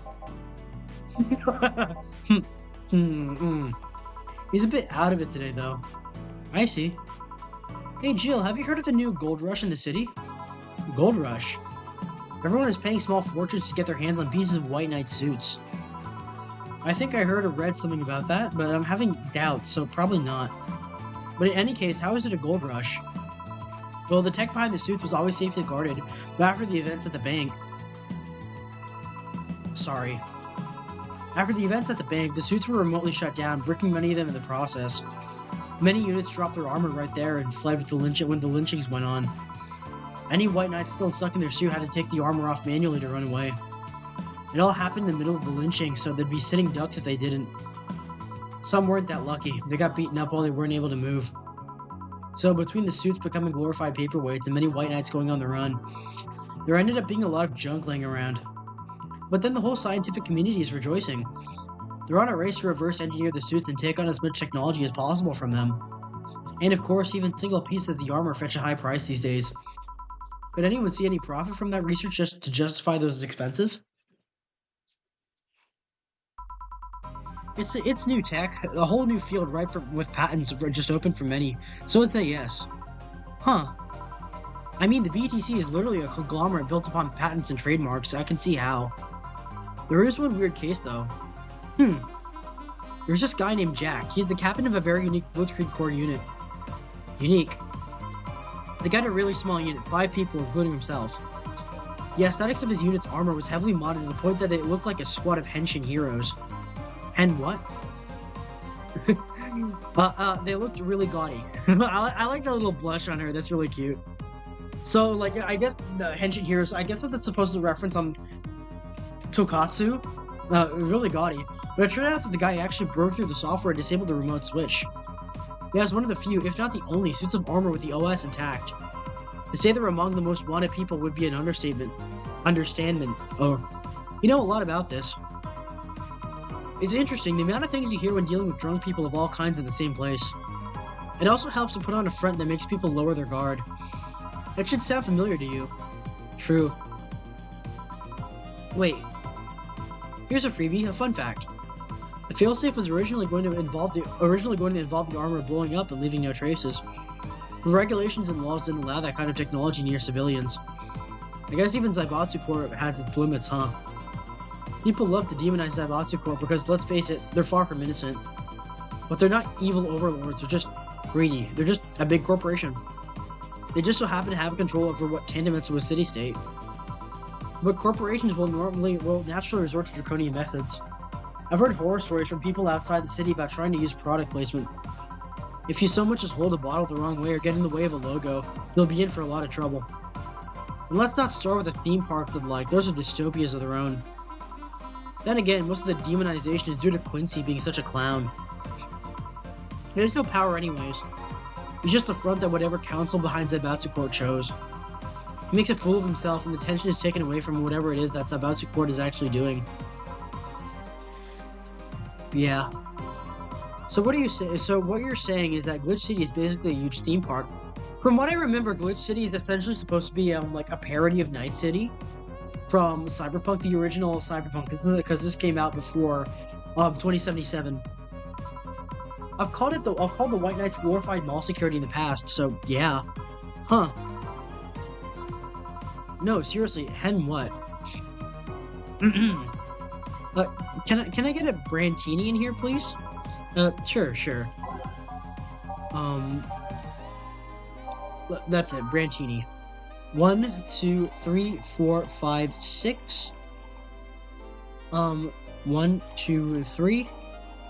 He's a bit out of it today, though. I see. Hey, Jill, have you heard of the new gold rush in the city? Gold rush? Everyone is paying small fortunes to get their hands on pieces of White Knight suits. I think I heard or read something about that, but I'm having doubts, so probably not. But in any case, how is it a gold rush? Well, the tech behind the suits was always safely guarded, but after the events at the bank... Sorry. After the events at the bank, the suits were remotely shut down, bricking many of them in the process. Many units dropped their armor right there and fled with when the lynchings went on. Any White Knights still stuck in their suit had to take the armor off manually to run away. It all happened in the middle of the lynching, so they'd be sitting ducks if they didn't. Some weren't that lucky. They got beaten up while they weren't able to move. So between the suits becoming glorified paperweights and many White Knights going on the run, there ended up being a lot of junk laying around. But then the whole scientific community is rejoicing. They're on a race to reverse engineer the suits and take on as much technology as possible from them. And of course, even single pieces of the armor fetch a high price these days. Could anyone see any profit from that research just to justify those expenses? It's new tech, a whole new field ripe with patents just open for many, so I'd say yes. Huh. I mean, the BTC is literally a conglomerate built upon patents and trademarks, so I can see how. There is one weird case, though. There's this guy named Jack. He's the captain of a very unique Blitzkrieg Corps unit. Unique. They got a really small unit, 5 people, including himself. The aesthetics of his unit's armor was heavily modded to the point that it looked like a squad of henshin heroes. And what? They looked really gaudy. I like the little blush on her. That's really cute. So, like, I guess the henshin heroes, I guess that's supposed to reference on Tokatsu. Really gaudy. But it turned out that the guy actually broke through the software and disabled the remote switch. He has one of the few, if not the only, suits of armor with the OS intact. To say they're among the most wanted people would be an understatement. Or, you know a lot about this. It's interesting, the amount of things you hear when dealing with drunk people of all kinds in the same place. It also helps to put on a front that makes people lower their guard. That should sound familiar to you. True. Wait. Here's a freebie, a fun fact. The failsafe was originally going to involve the armor blowing up and leaving no traces. The regulations and laws didn't allow that kind of technology near civilians. I guess even Zaibatsu Corp has its limits, huh? People love to demonize Zaibatsu Corp because, let's face it, they're far from innocent. But they're not evil overlords, they're just greedy. They're just a big corporation. They just so happen to have control over what tantamount to a city-state. But corporations will naturally resort to draconian methods. I've heard horror stories from people outside the city about trying to use product placement. If you so much as hold a bottle the wrong way or get in the way of a logo, you'll be in for a lot of trouble. And let's not start with a theme park that like, those are dystopias of their own. Then again, most of the demonization is due to Quincy being such a clown. He has no power anyways. He's just the front that whatever council behind Zaibatsu Court chose. He makes a fool of himself and the tension is taken away from whatever it is that Zaibatsu Court is actually doing. Yeah. So what you're saying is that Glitch City is basically a huge theme park. From what I remember, Glitch City is essentially supposed to be like a parody of Night City from Cyberpunk, the original Cyberpunk, because this came out before 2077. I've called the White Knights glorified mall security in the past, so yeah. Huh. No, seriously, hen what? Can I get a Brantini in here, please? Sure. That's it, Brantini. 1, 2, 3, 4, 5, 6. 1, 2, 3,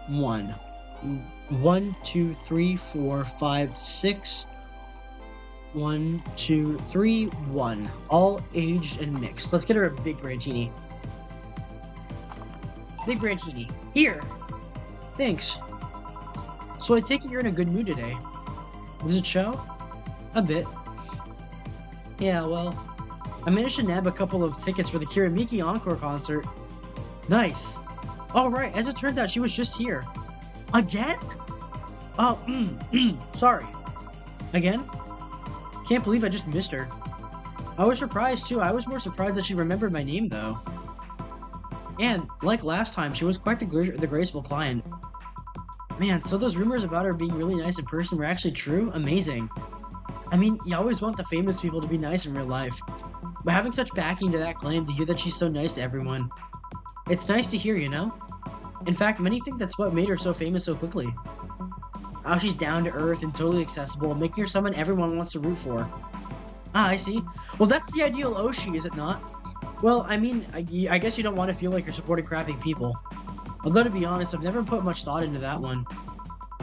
1. 1, 2, 3, 4, 5, 6. 1, 2, 3, 1. All aged and mixed. Let's get her a big Brantini. Big Brantini. Here! Thanks. So I take it you're in a good mood today. Does it show? A bit. Yeah, well, I managed to nab a couple of tickets for the Kiramiki Encore concert. Nice. Alright, as it turns out, she was just here. Again? Oh, sorry. Again? Can't believe I just missed her. I was surprised too. I was more surprised that she remembered my name though. And, like last time, she was quite the graceful client. Man, so those rumors about her being really nice in person were actually true? Amazing. I mean, you always want the famous people to be nice in real life. But having such backing to that claim to hear that she's so nice to everyone, it's nice to hear, you know? In fact, many think that's what made her so famous so quickly. How she's down to earth and totally accessible, making her someone everyone wants to root for. Ah, I see. Well, that's the ideal Oshi, is it not? Well, I mean, I guess you don't want to feel like you're supporting crappy people. Although, to be honest, I've never put much thought into that one.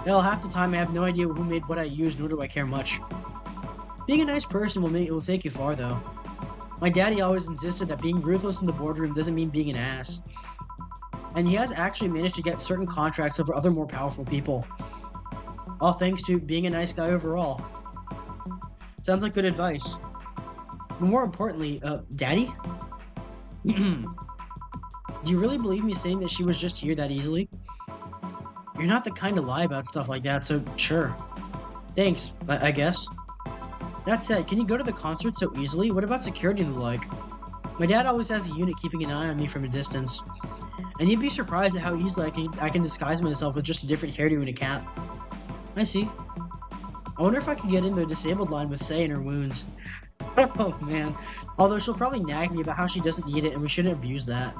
Hell, half the time I have no idea who made what I use, nor do I care much. Being a nice person will take you far, though. My daddy always insisted that being ruthless in the boardroom doesn't mean being an ass. And he has actually managed to get certain contracts over other more powerful people. All thanks to being a nice guy overall. Sounds like good advice. But more importantly, Daddy? Do you really believe me saying that she was just here that easily? You're not the kind to lie about stuff like that, so sure. Thanks, I guess. That said, can you go to the concert so easily? What about security and the like? My dad always has a unit keeping an eye on me from a distance. And you'd be surprised at how easily I can disguise myself with just a different hairdo and a cap. I see. I wonder if I could get in the disabled line with Sei and her wounds. Oh man. Although she'll probably nag me about how she doesn't need it and we shouldn't abuse that.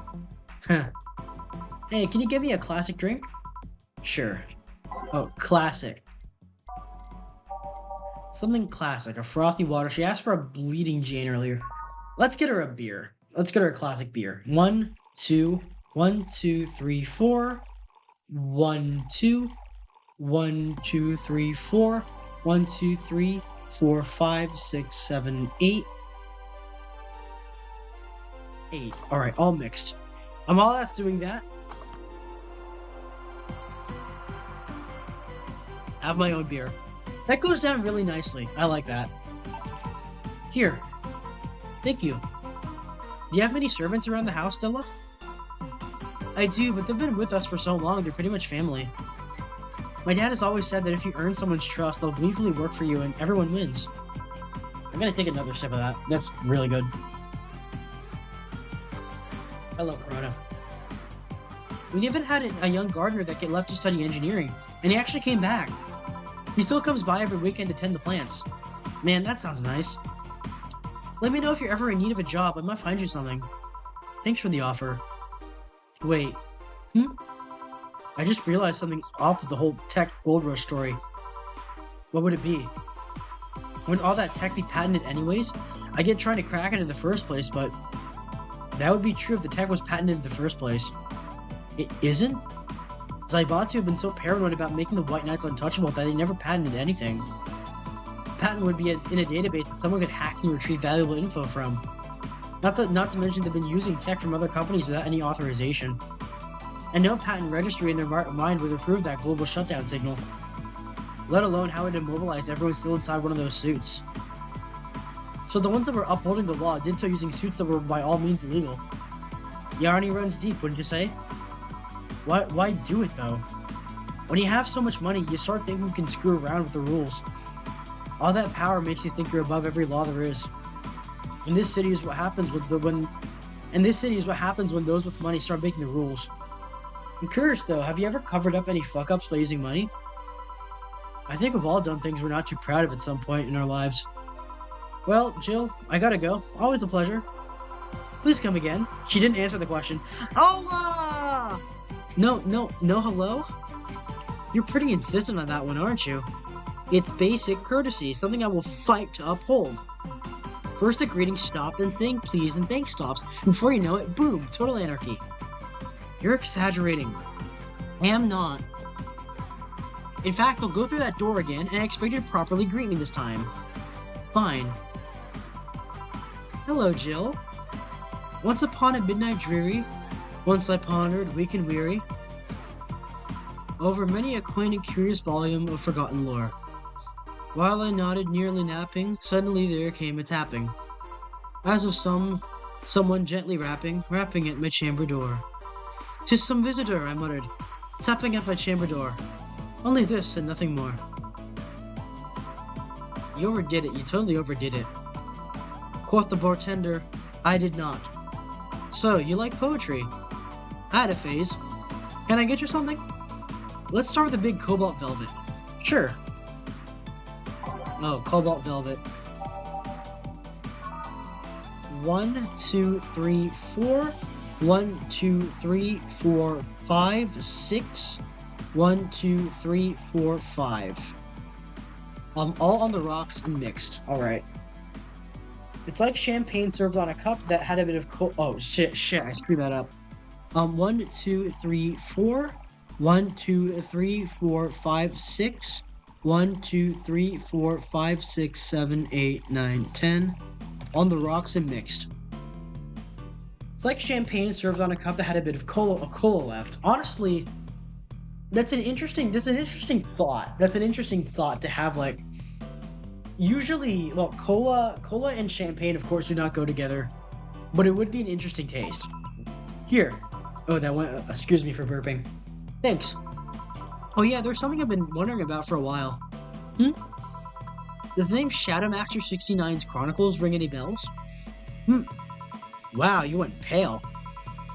Huh. Hey, can you give me a classic drink? Sure. Oh, classic. Something classic, a frothy water. She asked for a bleeding Jane earlier. Let's get her a beer. Let's get her a classic beer. 1, 2, 1, 2, 3, 4. 1, 2, 1, 2, 3, 4. 1, 2, 3, 4, 5, 6, 7, 8. 8. Alright, all mixed. While that's doing that, have my own beer. That goes down really nicely. I like that. Here. Thank you. Do you have many servants around the house, Stella? I do, but they've been with us for so long, they're pretty much family. My dad has always said that if you earn someone's trust, they'll gleefully work for you and everyone wins. I'm gonna take another sip of that. That's really good. Hello, Corona. We even had a young gardener that get left to study engineering, and he actually came back. He still comes by every weekend to tend the plants. Man, that sounds nice. Let me know if you're ever in need of a job. I might find you something. Thanks for the offer. Wait. I just realized something off with the whole tech gold rush story. What would it be? Wouldn't all that tech be patented anyways? I get trying to crack it in the first place, but that would be true if the tech was patented in the first place. It isn't? Zaibatsu have been so paranoid about making the White Knights untouchable that they never patented anything. A patent would be in a database that someone could hack and retrieve valuable info from. Not to mention they've been using tech from other companies without any authorization. And no patent registry in their mind would approve that global shutdown signal. Let alone how it immobilized everyone still inside one of those suits. So the ones that were upholding the law did so using suits that were by all means illegal. Yarny runs deep, wouldn't you say? Why do it though? When you have so much money, you start thinking you can screw around with the rules. All that power makes you think you're above every law there is. And this city is what happens when those with money start making the rules. I'm curious though, have you ever covered up any fuck-ups by using money? I think we've all done things we're not too proud of at some point in our lives. Well, Jill, I gotta go. Always a pleasure. Please come again. She didn't answer the question. Allah! No, hello? You're pretty insistent on that one, aren't you? It's basic courtesy, something I will fight to uphold. First the greeting stopped, then saying please and thanks stops. Before you know it, boom, total anarchy. You're exaggerating. I am not. In fact, I'll go through that door again, and I expect you to properly greet me this time. Fine. Hello, Jill. Once upon a midnight dreary, once I pondered, weak and weary, over many a quaint and curious volume of forgotten lore. While I nodded, nearly napping, suddenly there came a tapping, as of someone gently rapping at my chamber door. "'Tis some visitor," I muttered, tapping at my chamber door. Only this and nothing more. You overdid it, you totally overdid it. Quoth the bartender, I did not. So, you like poetry? I had a phase. Can I get you something? Let's start with a big cobalt velvet. Sure. Oh, cobalt velvet. 1, 2, 3, 4. 1, 2, 3, 4, 5, 6. 1, 2, 3, 4, 5. All on the rocks and mixed. Alright. It's like champagne served on a cup that had a bit of oh, shit, I screwed that up. 1, 2, 3, 4. 1, 2, 3, 4, 5, 6. 1, 2, 3, 4, 5, 6, 7, 8, 9, 10. On the rocks and mixed. It's like champagne served on a cup that had a bit of cola left. Honestly, that's an interesting thought. That's an interesting thought to have, like, usually, well, cola and champagne, of course, do not go together, but it would be an interesting taste. Here. Oh, that went, excuse me for burping. Thanks. Oh yeah, there's something I've been wondering about for a while. Does the name Shadowmaster 69's Chronicles ring any bells? Wow, you went pale.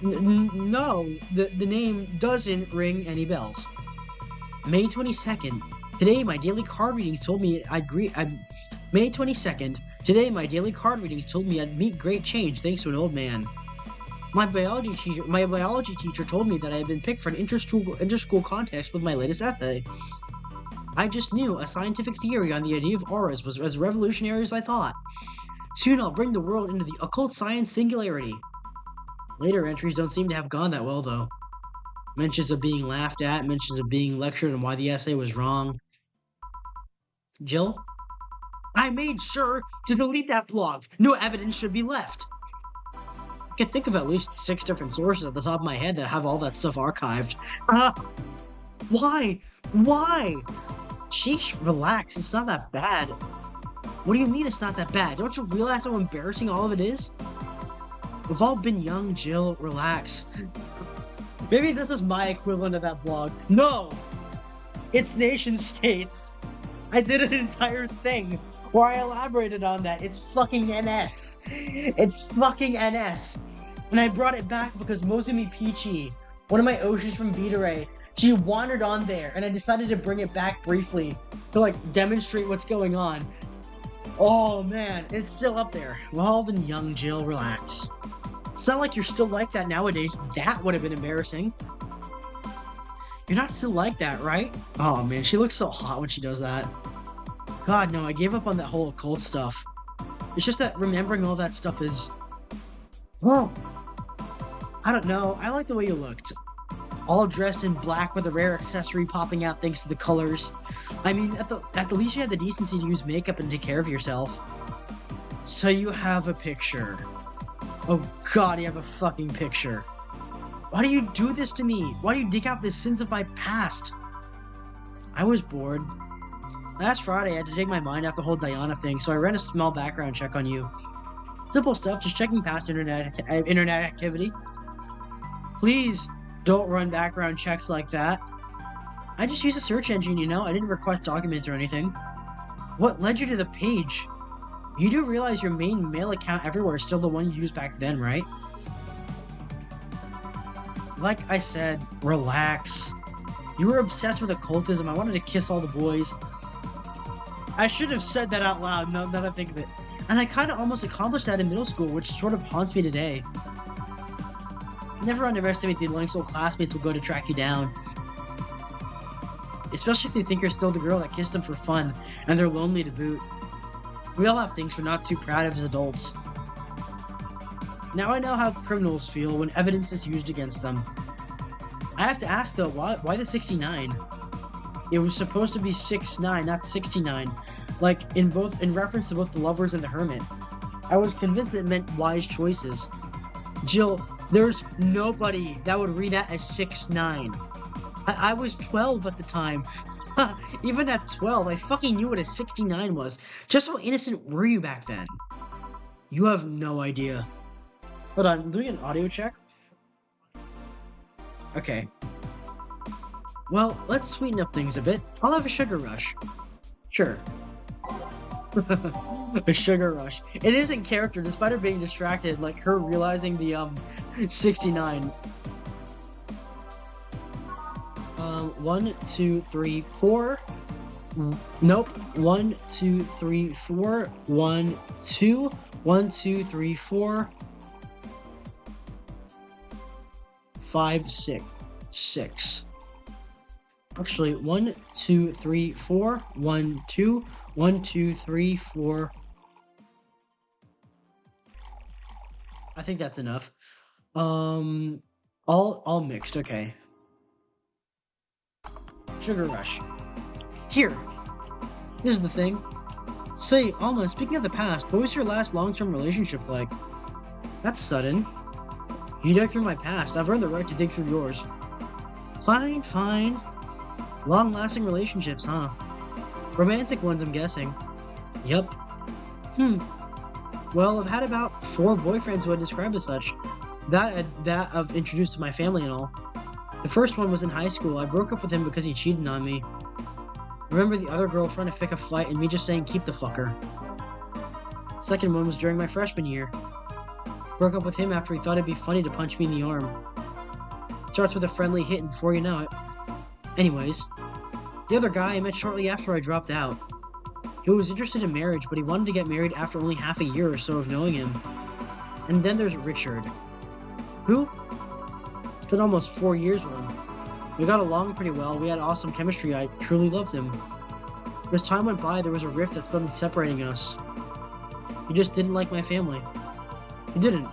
No, the name doesn't ring any bells. May 22nd. Today, my daily card readings told me May 22nd. Today, my daily card readings told me I'd meet great change thanks to an old man. My biology teacher told me that I had been picked for an inter-school contest with my latest essay. I just knew a scientific theory on the idea of auras was as revolutionary as I thought. Soon I'll bring the world into the occult science singularity. Later entries don't seem to have gone that well, though. Mentions of being laughed at, mentions of being lectured on why the essay was wrong. Jill? I made sure to delete that blog. No evidence should be left. I can think of at least 6 different sources at the top of my head that have all that stuff archived. Why? Why? Sheesh, relax. It's not that bad. What do you mean it's not that bad? Don't you realize how embarrassing all of it is? We've all been young, Jill. Relax. Maybe this is my equivalent of that blog. No! It's nation states. I did an entire thing where I elaborated on that. It's fucking NS. It's fucking NS. And I brought it back because Mozumi Peachy, one of my Oshis from Beta Ray, she wandered on there, and I decided to bring it back briefly to, like, demonstrate what's going on. Oh, man, it's still up there. We've all been young, Jill. Relax. It's not like you're still like that nowadays. That would have been embarrassing. You're not still like that, right? Oh, man, she looks so hot when she does that. God, no, I gave up on that whole occult stuff. It's just that remembering all that stuff is... Well, I don't know. I like the way you looked. All dressed in black with a rare accessory popping out thanks to the colors. I mean, at the least you had the decency to use makeup and take care of yourself. So you have a picture. Oh god, you have a fucking picture. Why do you do this to me? Why do you dig out the sins of my past? I was bored. Last Friday, I had to take my mind off the whole Diana thing, so I ran a small background check on you. Simple stuff, just checking past internet activity. Please don't run background checks like that. I just used a search engine, you know? I didn't request documents or anything. What led you to the page? You do realize your main mail account everywhere is still the one you used back then, right? Like I said, relax. You were obsessed with occultism. I wanted to kiss all the boys. I should have said that out loud, now that I think of it. And I kind of almost accomplished that in middle school, which sort of haunts me today. Never underestimate the lengths old classmates will go to track you down. Especially if they think you're still the girl that kissed them for fun, and they're lonely to boot. We all have things we're not too proud of as adults. Now I know how criminals feel when evidence is used against them. I have to ask though, why the 69? It was supposed to be 6'9", not 69. Like, in reference to both the Lovers and the Hermit. I was convinced it meant wise choices. Jill, there's nobody that would read that as 6'9". I was 12 at the time. Even at 12, I fucking knew what a 69 was. Just how innocent were you back then? You have no idea. Hold on, I'm doing an audio check. Okay. Well, let's sweeten up things a bit. I'll have a sugar rush. Sure. A sugar rush. It is in character, despite her being distracted, like her realizing the, 69. 1, 2, 3, 4. Nope. 1, 2, 3, 4. 1, 2. 1, 2, 3, 4. 5, 6. 6. Actually, 1, 2, 3, 4. 1, 2. 1, 2, 3, 4. I think that's enough. All mixed, okay. Sugar rush. Here. Here's the thing. Say, Alma, speaking of the past, what was your last long-term relationship like? That's sudden. You dug through my past. I've earned the right to dig through yours. Fine, fine. Long-lasting relationships, huh? Romantic ones, I'm guessing. Yep. Well, I've had about 4 boyfriends who I'd describe as such. That I've introduced to my family and all. The first one was in high school. I broke up with him because he cheated on me. Remember the other girl trying to pick a fight and me just saying keep the fucker. Second one was during my freshman year. Broke up with him after he thought it'd be funny to punch me in the arm. Starts with a friendly hit and before you know it. Anyways, the other guy I met shortly after I dropped out. He was interested in marriage, but he wanted to get married after only half a year or so of knowing him. And then there's Richard. Who? It's been almost 4 years with him. We got along pretty well, we had awesome chemistry, I truly loved him. As time went by, there was a rift that started separating us. He just didn't like my family. He didn't.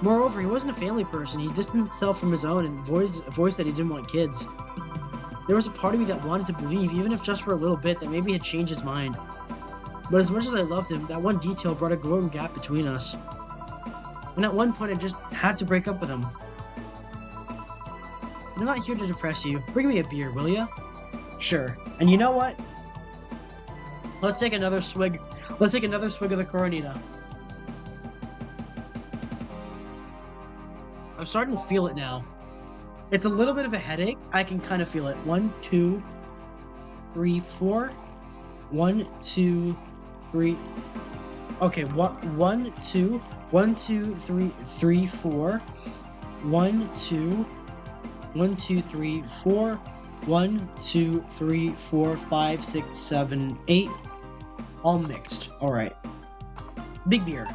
Moreover, he wasn't a family person. He distanced himself from his own and voiced that he didn't want kids. There was a part of me that wanted to believe, even if just for a little bit, that maybe he'd changed his mind. But as much as I loved him, that one detail brought a growing gap between us. And at one point, I just had to break up with him. I'm not here to depress you. Bring me a beer, will ya? Sure. And you know what? Let's take another swig. Let's take another swig of the Coronita. I'm starting to feel it now. It's a little bit of a headache. I can kind of feel it. 1, 2, 3, 4. 1, 2, 3. Okay, 1, 2, 1, 2, 3, 3, 4. 1, 2, 1, 2, 3, 4. 1, 2, 3, 4, 5, 6, 7, 8. All mixed. Alright. Big beer.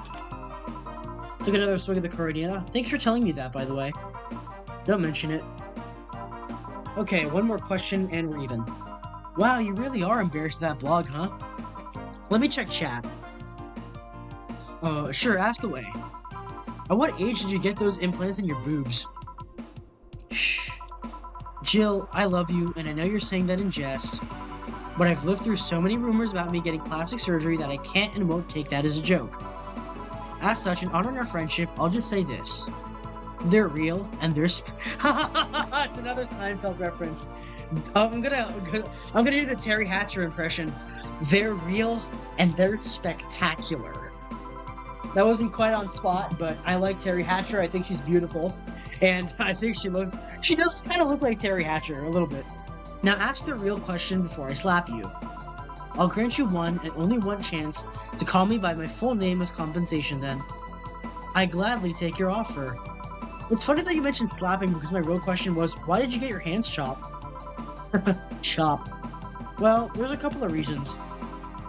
Took another swig of the Coronita. Thanks for telling me that, by the way. Don't mention it. Okay, one more question and we're even. Wow, you really are embarrassed of that blog, huh? Let me check chat. Sure, ask away. At what age did you get those implants in your boobs? Shh. Jill, I love you, and I know you're saying that in jest, but I've lived through so many rumors about me getting plastic surgery that I can't and won't take that as a joke. As such, in honoring our friendship, I'll just say this. They're real, and they're it's another Seinfeld reference. I'm gonna do the Terry Hatcher impression. They're real, and they're spectacular. That wasn't quite on spot, but I like Terry Hatcher. I think she's beautiful, and I think she does kind of look like Terry Hatcher a little bit. Now ask the real question before I slap you. I'll grant you one and only one chance to call me by my full name as compensation then. I gladly take your offer. It's funny that you mentioned slapping because my real question was, why did you get your hands chopped? Chop. Well, there's a couple of reasons.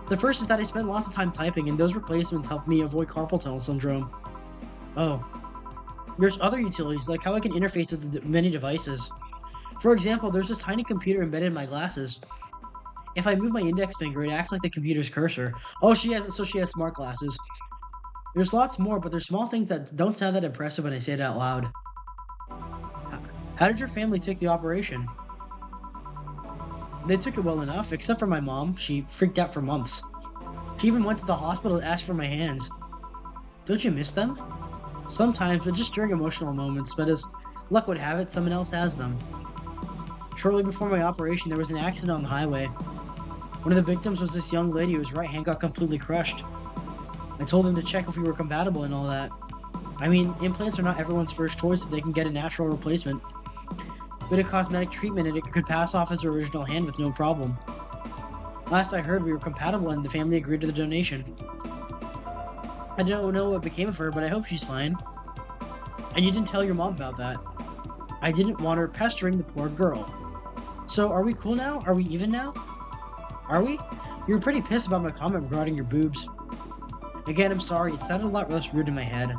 The first is that I spent lots of time typing and those replacements helped me avoid carpal tunnel syndrome. Oh. There's other utilities like how I can interface with the many devices. For example, there's this tiny computer embedded in my glasses. If I move my index finger, it acts like the computer's cursor. Oh, she has smart glasses. There's lots more, but there's small things that don't sound that impressive when I say it out loud. How did your family take the operation? They took it well enough, except for my mom. She freaked out for months. She even went to the hospital to ask for my hands. Don't you miss them? Sometimes, but just during emotional moments, but as luck would have it, someone else has them. Shortly before my operation, there was an accident on the highway. One of the victims was this young lady whose right hand got completely crushed. I told them to check if we were compatible and all that. I mean, implants are not everyone's first choice if they can get a natural replacement. Bit of cosmetic treatment and it could pass off as her original hand with no problem. Last I heard, we were compatible and the family agreed to the donation. I don't know what became of her, but I hope she's fine. And you didn't tell your mom about that. I didn't want her pestering the poor girl. So, are we cool now? Are we even now? Are we? You were pretty pissed about my comment regarding your boobs. Again, I'm sorry, it sounded a lot less rude in my head.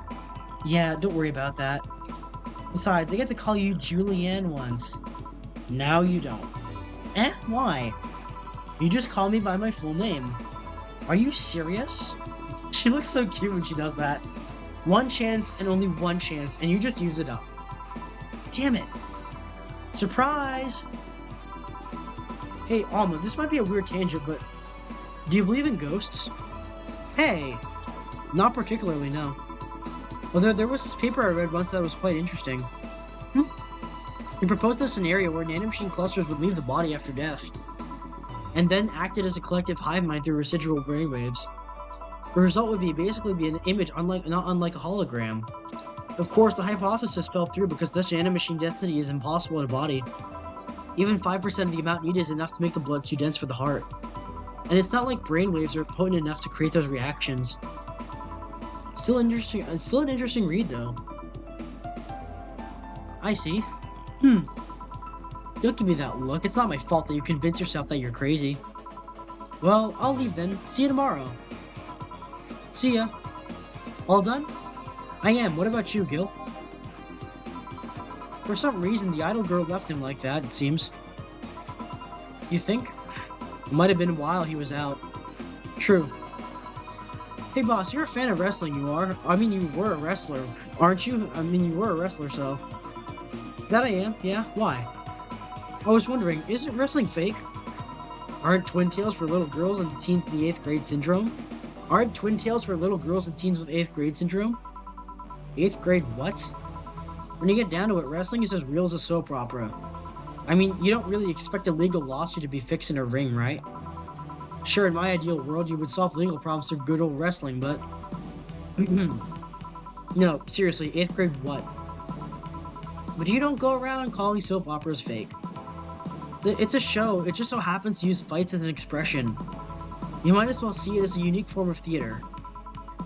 Yeah, don't worry about that. Besides, I get to call you Julianne once. Now you don't. Eh? Why? You just call me by my full name. Are you serious? She looks so cute when she does that. One chance and only one chance, and you just used it up. Damn it. Surprise! Hey, Alma, this might be a weird tangent, but do you believe in ghosts? Hey! Not particularly, no. Although there was this paper I read once that was quite interesting. He proposed a scenario where nanomachine clusters would leave the body after death, and then acted as a collective hive mind through residual brainwaves. The result would basically be an image not unlike a hologram. Of course, the hypothesis fell through because such nanomachine density is impossible in a body. Even 5% of the amount needed is enough to make the blood too dense for the heart. And it's not like brainwaves are potent enough to create those reactions. Still an interesting read, though. I see. Don't give me that look. It's not my fault that you convince yourself that you're crazy. Well, I'll leave then. See you tomorrow. See ya. All done? I am. What about you, Gil? For some reason, the idol girl left him like that, it seems. You think? It might have been while he was out. True. Hey boss, you're a fan of wrestling, you are? I mean, you were a wrestler, aren't you? I mean, you were a wrestler, so... That I am, yeah? Why? I was wondering, isn't wrestling fake? Aren't twin tails for little girls and teens with the 8th grade syndrome? Aren't twin tails for little girls and teens with 8th grade syndrome? 8th grade what? When you get down to it, wrestling is as real as a soap opera. I mean, you don't really expect a legal lawsuit to be fixed in a ring, right? Sure, in my ideal world, you would solve legal problems through good old wrestling, but... No, seriously, 8th grade what? But you don't go around calling soap operas fake. It's a show, it just so happens to use fights as an expression. You might as well see it as a unique form of theater.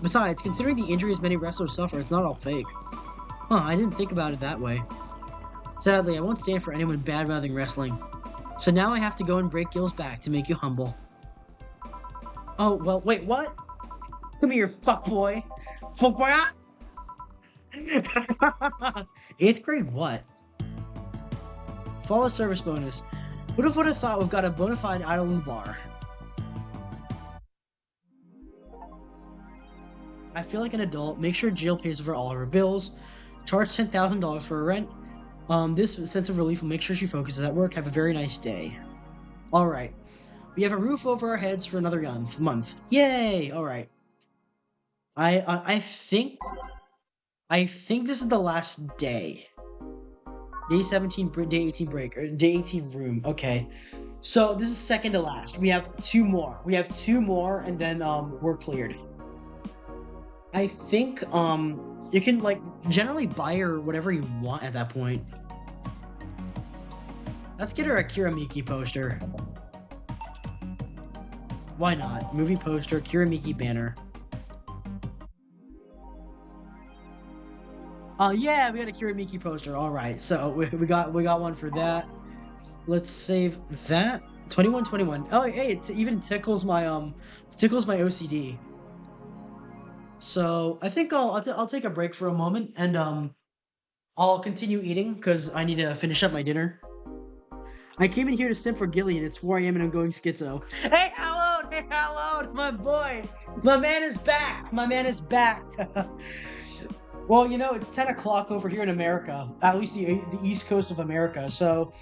Besides, considering the injuries many wrestlers suffer, it's not all fake. Huh, I didn't think about it that way. Sadly, I won't stand for anyone bad-mouthing wrestling. So now I have to go and break Gil's back to make you humble. Oh, well, wait, what? Come here, fuckboy. Fuckboy! 8th grade what? Follow service bonus. Who would have thought we've got a bona fide idol in the bar? I feel like an adult. Make sure Jill pays for all of her bills. Charge $10,000 for her rent. This sense of relief will make sure she focuses at work. Have a very nice day. Alright. We have a roof over our heads for another month. Yay! Alright. I think this is the last day. Day 17, day 18 break, or day 18 room. Okay. So, this is second to last. We have 2 more. And then, we're cleared. I think, you can, like, generally buy her whatever you want at that point. Let's get her a Kiramiki poster. Why not? Movie poster, Kiramiki banner. Yeah, we got a Kiramiki poster. Alright, so we got one for that. Let's save that. 2121. Oh, hey, it even tickles my OCD. So I think I'll take a break for a moment and I'll continue eating because I need to finish up my dinner. I came in here to simp for Gillian. It's 4 AM and I'm going schizo. Hey, hello, my boy. My man is back. Well, you know, it's 10 o'clock over here in America, at least the east coast of America. So,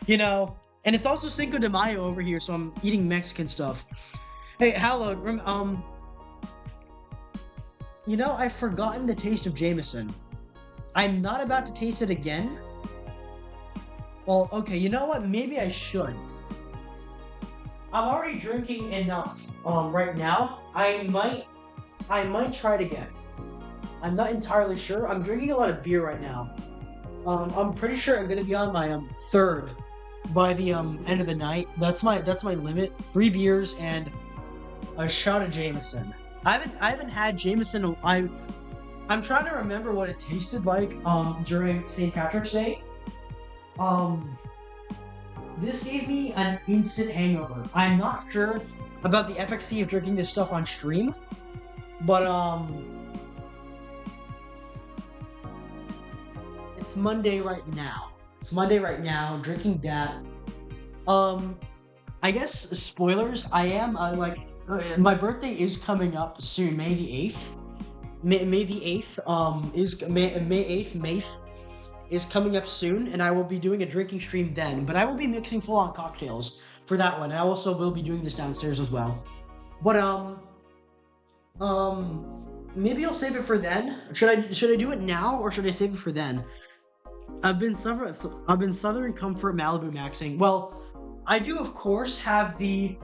you know, and it's also Cinco de Mayo over here, so I'm eating Mexican stuff. Hey, Hallowed, you know, I've forgotten the taste of Jameson. I'm not about to taste it again. Well, okay, you know what? Maybe I should. I'm already drinking enough right now. I might try it again. I'm not entirely sure. I'm drinking a lot of beer right now. I'm pretty sure I'm gonna be on my third by the end of the night. That's my limit. 3 beers and a shot of Jameson. I haven't had Jameson. I'm trying to remember what it tasted like during St. Patrick's Day. This gave me an instant hangover. I'm not sure about the efficacy of drinking this stuff on stream, but it's Monday right now. I'm drinking that. I guess spoilers. I am my birthday is coming up soon, May the 8th. May the 8th is May 8th is coming up soon, and I will be doing a drinking stream then. But I will be mixing full-on cocktails for that one. I also will be doing this downstairs as well. But maybe I'll save it for then. Should I do it now or should I save it for then? I've been Southern Comfort Malibu maxing. Well, I do of course have the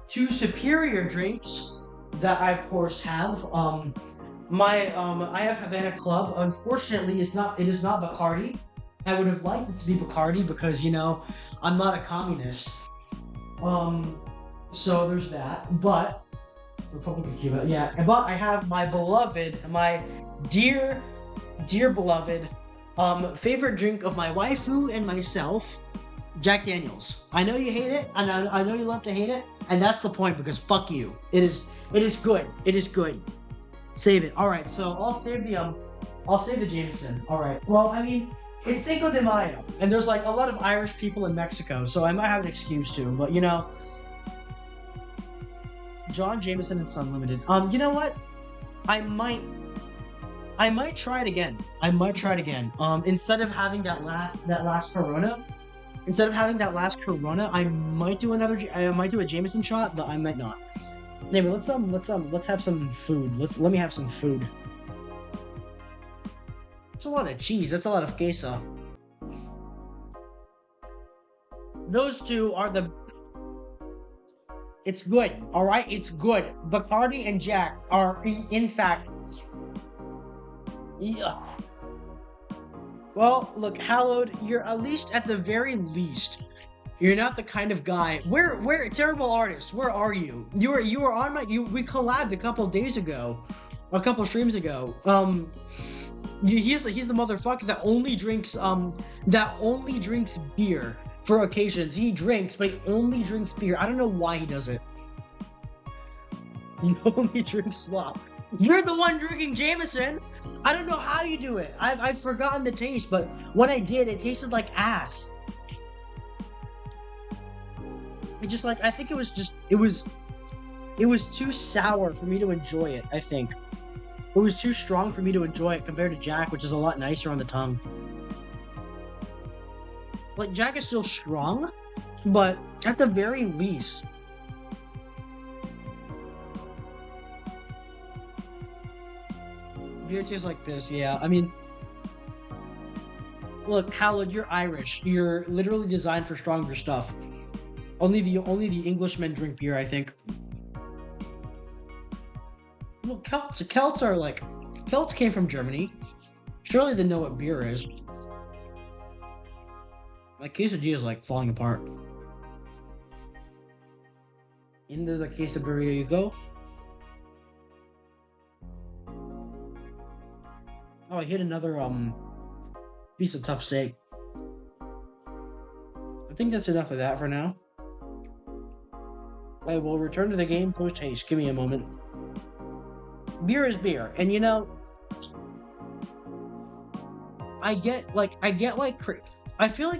2 superior drinks that I of course have. I have Havana Club. Unfortunately, it is not Bacardi. I would have liked it to be Bacardi because, you know, I'm not a communist. So there's that. But Republic of Cuba, yeah. But I have my beloved, my dear beloved, favorite drink of my waifu and myself, Jack Daniels. I know you hate it, and I know you love to hate it, and that's the point because fuck you. It is good. It is good. Save it. All right, so I'll save the Jameson. All right. Well, I mean, it's Cinco de Mayo, and there's like a lot of Irish people in Mexico, so I might have an excuse to. But you know, John Jameson and Son Limited. You know what? I might try it again. I might try it again. Instead of having that last Corona, I might do I might do a Jameson shot, but I might not. Anyway, let's have some food. Let me have some food. That's a lot of cheese. That's a lot of queso. Those two are the. It's good. All right, it's good. Bacardi and Jack are in fact. Yeah. Well, look, Hallowed, you're at least at the very least. You're not the kind of guy. Where terrible artist? Where are you? You were on my. We collabed a couple days ago, a couple streams ago. He's the motherfucker that only drinks beer for occasions. He drinks, but he only drinks beer. I don't know why he does it. He only drinks slop. You're the one drinking Jameson. I don't know how you do it. I've forgotten the taste, but when I did, it tasted like ass. I think it was too sour for me to enjoy it, I think. It was too strong for me to enjoy it compared to Jack, which is a lot nicer on the tongue. Like, Jack is still strong, but at the very least... Beer tastes like piss, yeah. I mean... Look, Hallowed, you're Irish. You're literally designed for stronger stuff. Only the Englishmen drink beer, I think. Well, Celts are like... Celts came from Germany. Surely they know what beer is. My quesadilla is like falling apart. Into the quesadilla you go. Oh, I hit another piece of tough steak. I think that's enough of that for now. I will return to the game post haste. Give me a moment. Beer is beer, and you know, I feel like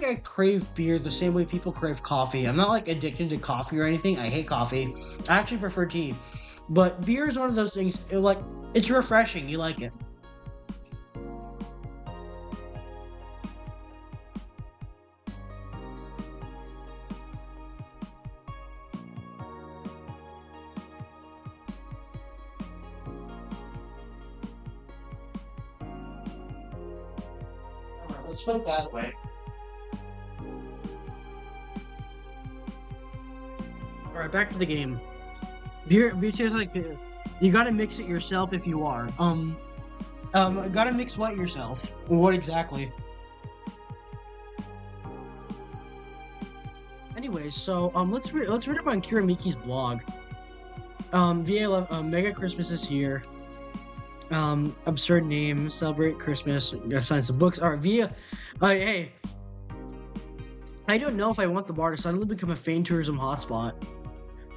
I crave beer the same way people crave coffee. I'm not like addicted to coffee or anything. I hate coffee. I actually prefer tea. But beer is one of those things, it's refreshing. You like it. Let's put it that way. Alright, back to the game. Beer tastes like you gotta mix it yourself if you are. Gotta mix what yourself? What exactly? Anyways, so let's read up on Kiramiki's blog. VA-11 Mega Christmas is here. Absurd name, celebrate Christmas, sign some books. Alright, hey. I don't know if I want the bar to suddenly become a Fane tourism hotspot.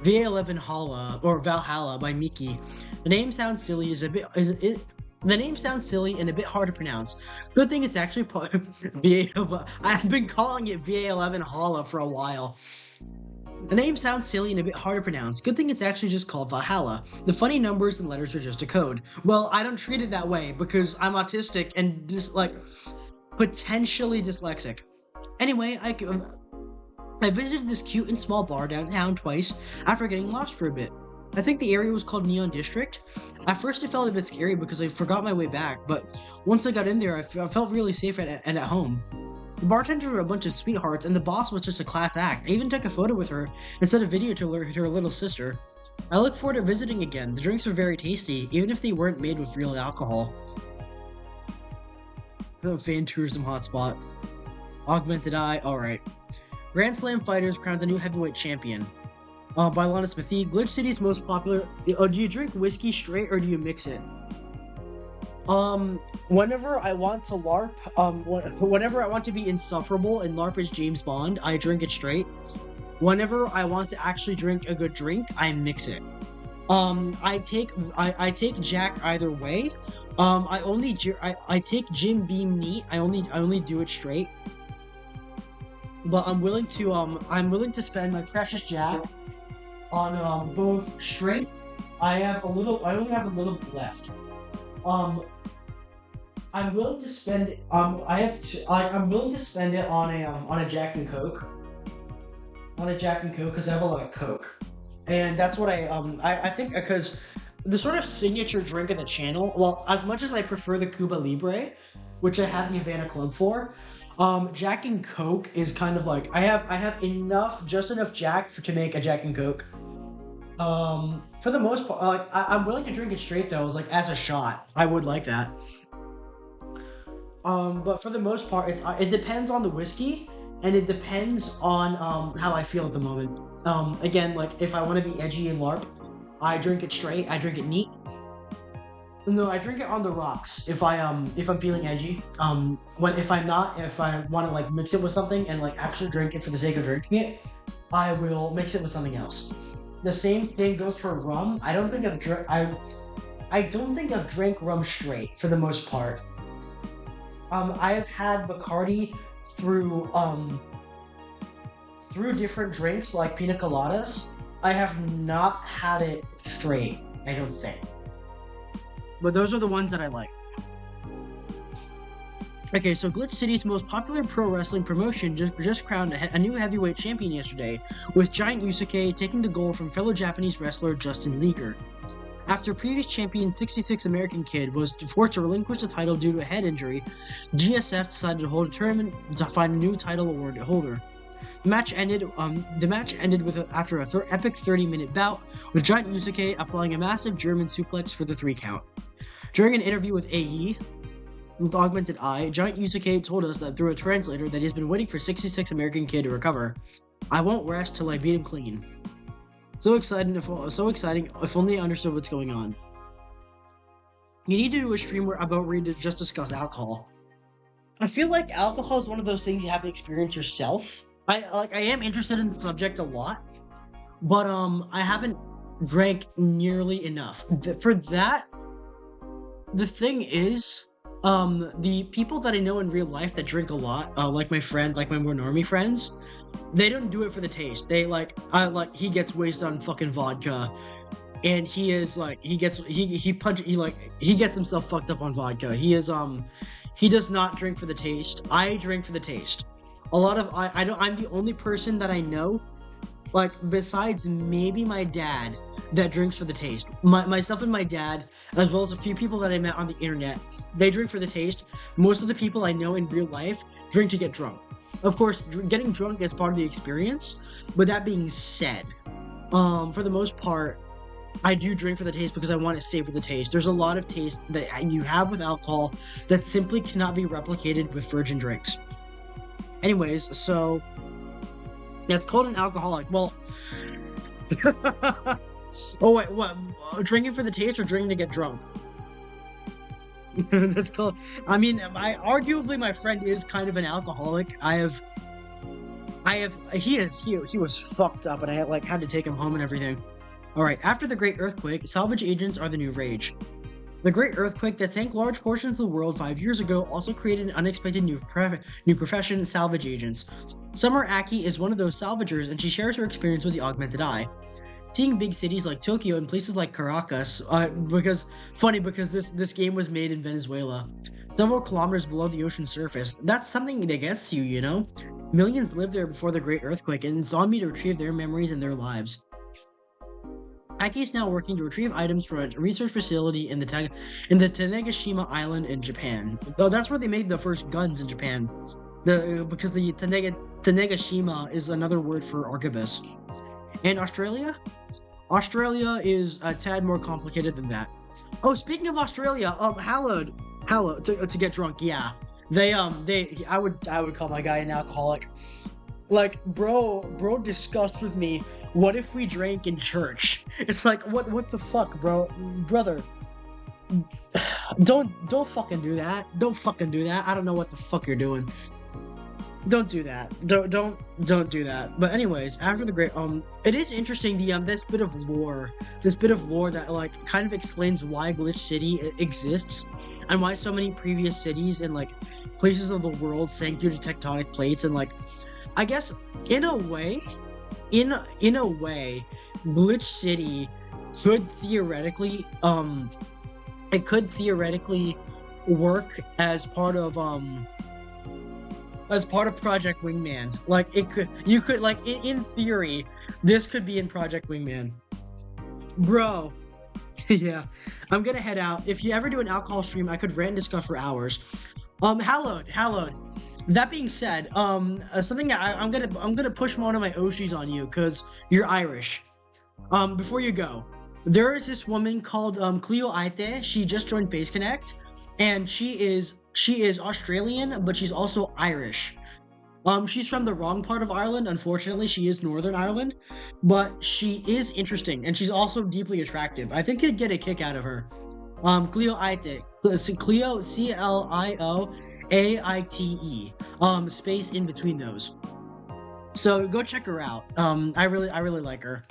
VA-11 Hala, or Valhalla by Miki. The name sounds silly the name sounds silly and a bit hard to pronounce. Good thing it's actually I've been calling it VA-11 Hala for a while. The name sounds silly and a bit hard to pronounce. Good thing it's actually just called Valhalla. The funny numbers and letters are just a code. Well, I don't treat it that way because I'm autistic and potentially dyslexic. Anyway, I visited this cute and small bar downtown twice after getting lost for a bit. I think the area was called Neon District. At first it felt a bit scary because I forgot my way back, but once I got in there I felt really safe and at home. The bartenders were a bunch of sweethearts, and the boss was just a class act. I even took a photo with her and sent a video to her little sister. I look forward to visiting again. The drinks were very tasty, even if they weren't made with real alcohol. Fan tourism hotspot. Augmented Eye, alright. Grand Slam Fighters crowns a new heavyweight champion. By Lana Smithy. Glitch City's most popular... do you drink whiskey straight or do you mix it? Whenever I want to LARP, whenever I want to be insufferable and LARP is James Bond, I drink it straight. Whenever I want to actually drink a good drink, I mix it. I take Jack either way. I take Jim Beam neat. I only do it straight. But I'm willing to spend my precious Jack both straight. I only have a little bit left. Um, I'm willing to spend it. I'm willing to spend it on a Jack and Coke. On a Jack and Coke because I have a lot of Coke, and that's what I think because the sort of signature drink of the channel. Well, as much as I prefer the Cuba Libre, which I have the Havana Club for, Jack and Coke is kind of like I have just enough Jack to make a Jack and Coke. For the most part, like I'm willing to drink it straight though, as a shot. I would like that. But for the most part, it depends on the whiskey, and it depends on how I feel at the moment. Again, like if I want to be edgy and LARP, I drink it straight. I drink it neat. No, I drink it on the rocks if I'm feeling edgy. If I'm not, if I want to like mix it with something and like actually drink it for the sake of drinking it, I will mix it with something else. The same thing goes for rum. I don't think I've drank rum straight for the most part. I have had Bacardi through different drinks like pina coladas. I have not had it straight, I don't think. But those are the ones that I like. Okay, so Glitch City's most popular pro wrestling promotion just crowned a new heavyweight champion yesterday, with Giant Yusuke taking the gold from fellow Japanese wrestler Justin Leaguer. After previous champion 66 American Kid was forced to relinquish the title due to a head injury, GSF decided to hold a tournament to find a new title award holder. The match ended after an epic 30-minute bout, with Giant Yusuke applying a massive German suplex for the 3 count. During an interview with AE, with Augmented Eye, Giant Yusuke told us that through a translator that he's been waiting for 66 American Kid to recover. I won't rest till I beat him clean. So exciting, if only I understood what's going on. You need to do a stream where you just discuss alcohol. I feel like alcohol is one of those things you have to experience yourself. I am interested in the subject a lot, but I haven't drank nearly enough. For that, the thing is, the people that I know in real life that drink a lot, like my more normie friends, they don't do it for the taste. They he gets wasted on fucking vodka, and he gets himself fucked up on vodka. He does not drink for the taste. I drink for the taste. I'm the only person that I know, like besides maybe my dad, that drinks for the taste. Myself and my dad, as well as a few people that I met on the internet, they drink for the taste. Most of the people I know in real life drink to get drunk. Of course, getting drunk is part of the experience, but that being said, for the most part, I do drink for the taste because I want to savor the taste. There's a lot of taste that you have with alcohol that simply cannot be replicated with virgin drinks. Anyways, so it's called an alcoholic. Well, oh wait, what? Drinking for the taste or drinking to get drunk? That's called. I mean, arguably my friend is kind of an alcoholic. He was fucked up, and I had to take him home and everything. All right, after the Great Earthquake, salvage agents are the new rage. The Great Earthquake that sank large portions of the world 5 years ago also created an unexpected new profession, salvage agents. Summer Aki is one of those salvagers, and she shares her experience with the Augmented Eye. Seeing big cities like Tokyo and places like Caracas, because this game was made in Venezuela, several kilometers below the ocean surface, that's something that gets you, you know? Millions lived there before the Great Earthquake, and it's on me to retrieve their memories and their lives. Aki is now working to retrieve items from a research facility in the Tanegashima Island in Japan. Though that's where they made the first guns in Japan. Because the Tanegashima is another word for arquebus. And Australia? Australia is a tad more complicated than that. Oh, speaking of Australia, Hallowed to get drunk, yeah. I would call my guy an alcoholic. Like, bro discussed with me, what if we drank in church? It's like, what the fuck, brother? Don't fucking do that. Don't fucking do that. I don't know what the fuck you're doing. Don't do that. Don't do that. But anyways, after the great it is interesting this bit of lore that kind of explains why Glitch City exists and why so many previous cities and places of the world sank due to tectonic plates, and I guess in a way Glitch City could theoretically it could theoretically work as part of Project Wingman. Like it could you could like in theory, this could be in Project Wingman. Bro, yeah. I'm gonna head out. If you ever do an alcohol stream, I could rant and discuss for hours. Hallowed. That being said, something that I'm gonna push one of my Oshis on you because you're Irish. Before you go, there is this woman called Cleo Aite. She just joined Face Connect, and she is Australian, but she's also Irish. She's from the wrong part of Ireland. Unfortunately, she is Northern Ireland, but she is interesting, and she's also deeply attractive. I think you'd get a kick out of her. Cleo Aite, Cleo Clioaite, space in between those. So go check her out. I really like her.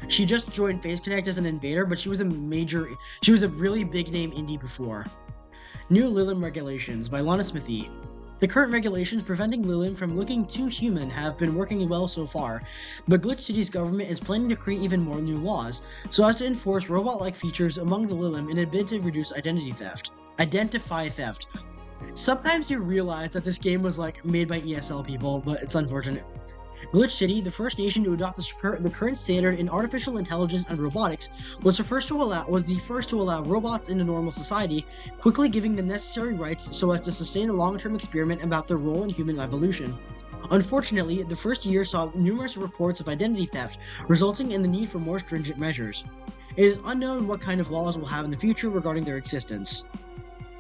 She just joined Face Connect as an invader, but she was a really big name indie before. New Lilim Regulations by Lana Smithy. The current regulations preventing Lilim from looking too human have been working well so far, but Glitch City's government is planning to create even more new laws, so as to enforce robot-like features among the Lilim in a bid to reduce identify theft. Sometimes you realize that this game was like made by ESL people, but it's unfortunate. Glitch City, the first nation to adopt the current standard in artificial intelligence and robotics, was the first to allow robots into normal society, quickly giving them necessary rights so as to sustain a long-term experiment about their role in human evolution. Unfortunately, the first year saw numerous reports of identity theft, resulting in the need for more stringent measures. It is unknown what kind of laws we'll have in the future regarding their existence.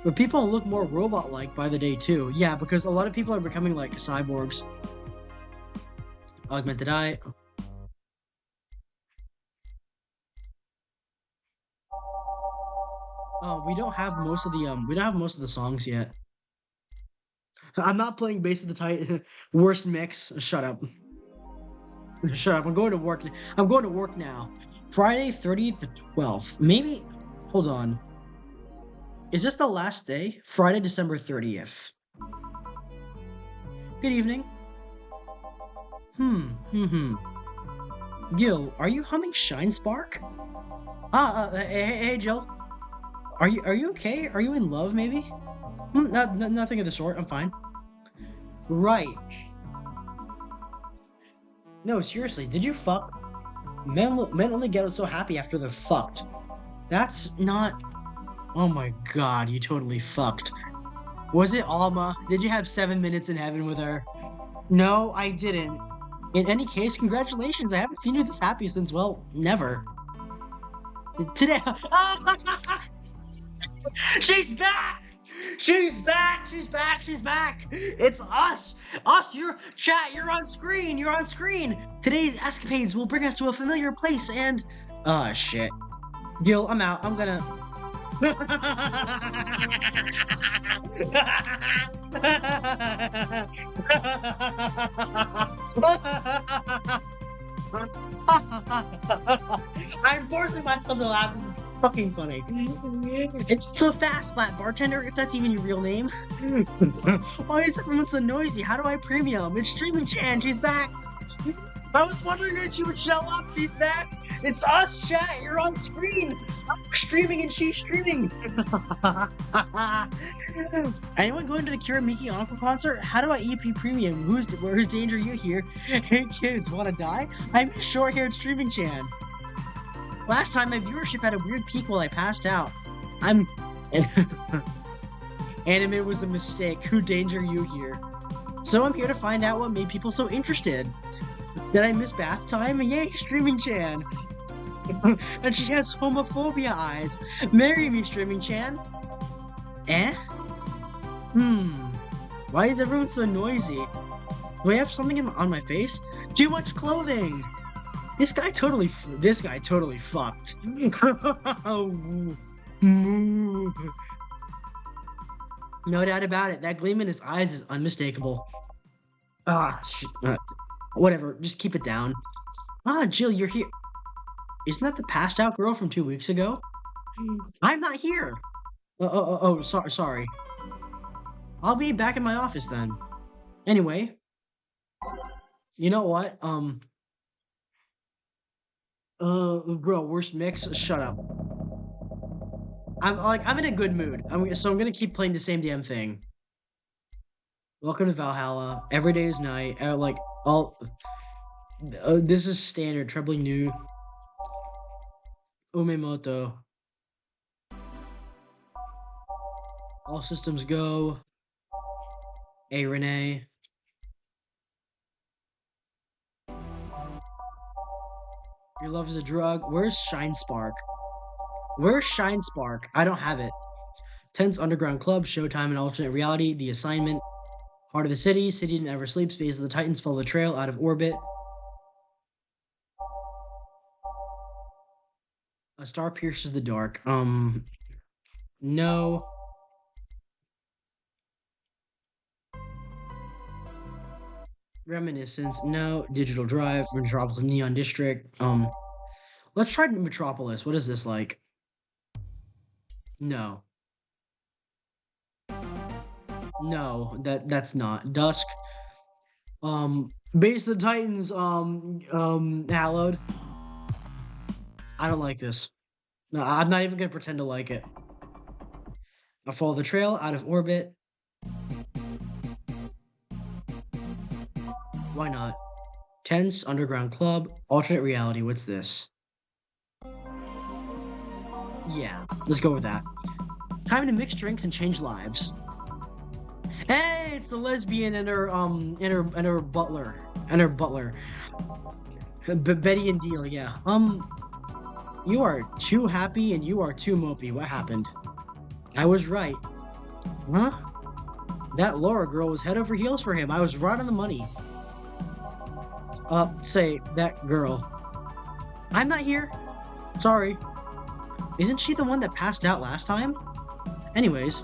But people look more robot-like by the day too. Yeah, because a lot of people are becoming like cyborgs. Augmented Eye. Oh, we don't have most of the songs yet. I'm not playing Base of the Titan. Worst mix. Shut up. Shut up. I'm going to work. I'm going to work now. Friday 30th to 12th. Maybe. Hold on. Is this the last day? Friday, December 30th. Good evening. Hmm. Gil, are you humming Shine Spark? Hey, Jill. Are you okay? Are you in love, maybe? Nothing of the sort. I'm fine. Right. No, seriously, did you fuck? Men only get so happy after they're fucked. That's not. Oh my god, you totally fucked. Was it Alma? Did you have 7 minutes in heaven with her? No, I didn't. In any case, congratulations. I haven't seen you this happy since, well, never. Today. She's back! She's back! She's back! She's back! It's us! Us! You're on screen! You're on screen! Today's escapades will bring us to a familiar place and. Ah, shit. Gil, I'm out. I'm gonna. I'm forcing myself to laugh. This is fucking funny. It's so fast, flat bartender, if that's even your real name. Why is everyone so noisy? How do I premium? It's Streaming Chan, she's back. I was wondering if she would show up. She's back. It's us, chat. You're on screen. I'm streaming and she's streaming. Anyone going to the Kira Miki Encore concert? How do I EP premium? Who's danger you here? Hey kids, wanna die? I miss short-haired Streaming Chan. Last time my viewership had a weird peak while I passed out. Anime was a mistake. Who danger you here? So I'm here to find out what made people so interested. Did I miss bath time? Yay, Streaming Chan! And she has homophobia eyes. Marry me, Streaming Chan. Eh? Why is everyone so noisy? Do I have something on my face? Too much clothing! This guy totally fucked. No doubt about it. That gleam in his eyes is unmistakable. Whatever. Just keep it down. Jill, you're here. Isn't that the passed out girl from 2 weeks ago? I'm not here. Sorry. I'll be back in my office then. Anyway, you know what? Bro, worst mix. Shut up. I'm in a good mood. I'm gonna keep playing the same damn thing. Welcome to Valhalla. Every day is night. All. This is standard. Trebly new. Umemoto. All systems go. A Renee. Your love is a drug. Where's Shine Spark? Where's Shine Spark? I don't have it. Tense Underground Club, Showtime and Alternate Reality, The Assignment, Heart of the City, City Never Sleeps, Base of the Titans, Follow the Trail, Out of Orbit. A Star Pierces the Dark. No. Reminiscence, no. Digital Drive, Metropolis Neon District. Let's try Metropolis. What is this like? No. No, that's not. Dusk. Base of the Titans, Hallowed. I don't like this. No, I'm not even gonna pretend to like it. I Follow the Trail, Out of Orbit. Why not? Tense, Underground Club, Alternate Reality. What's this? Yeah, let's go with that. Time to mix drinks and change lives. Hey, it's the lesbian and her butler. Betty and Deal, yeah. You are too happy and you are too mopey. What happened? I was right. Huh? That Laura girl was head over heels for him. I was right on the money. Say, that girl. I'm not here. Sorry. Isn't she the one that passed out last time? Anyways,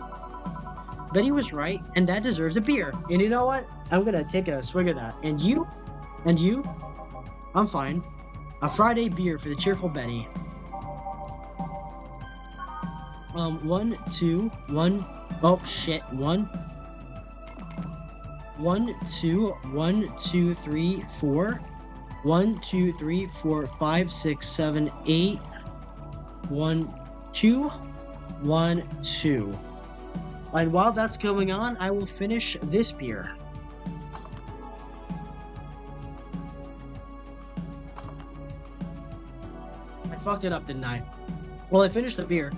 Betty was right, and that deserves a beer. And you know what? I'm gonna take a swig of that. And you? And you? I'm fine. A Friday beer for the cheerful Betty. 1, 2, 1. Oh, shit. 1. 1, 2, 1, 2, 3, 4. 1, 2, 3, 4, 5, 6, 7, 8. 1, 2, 1, 2. And while that's going on, I will finish this beer. I fucked it up, didn't I? Well, I finished the beer.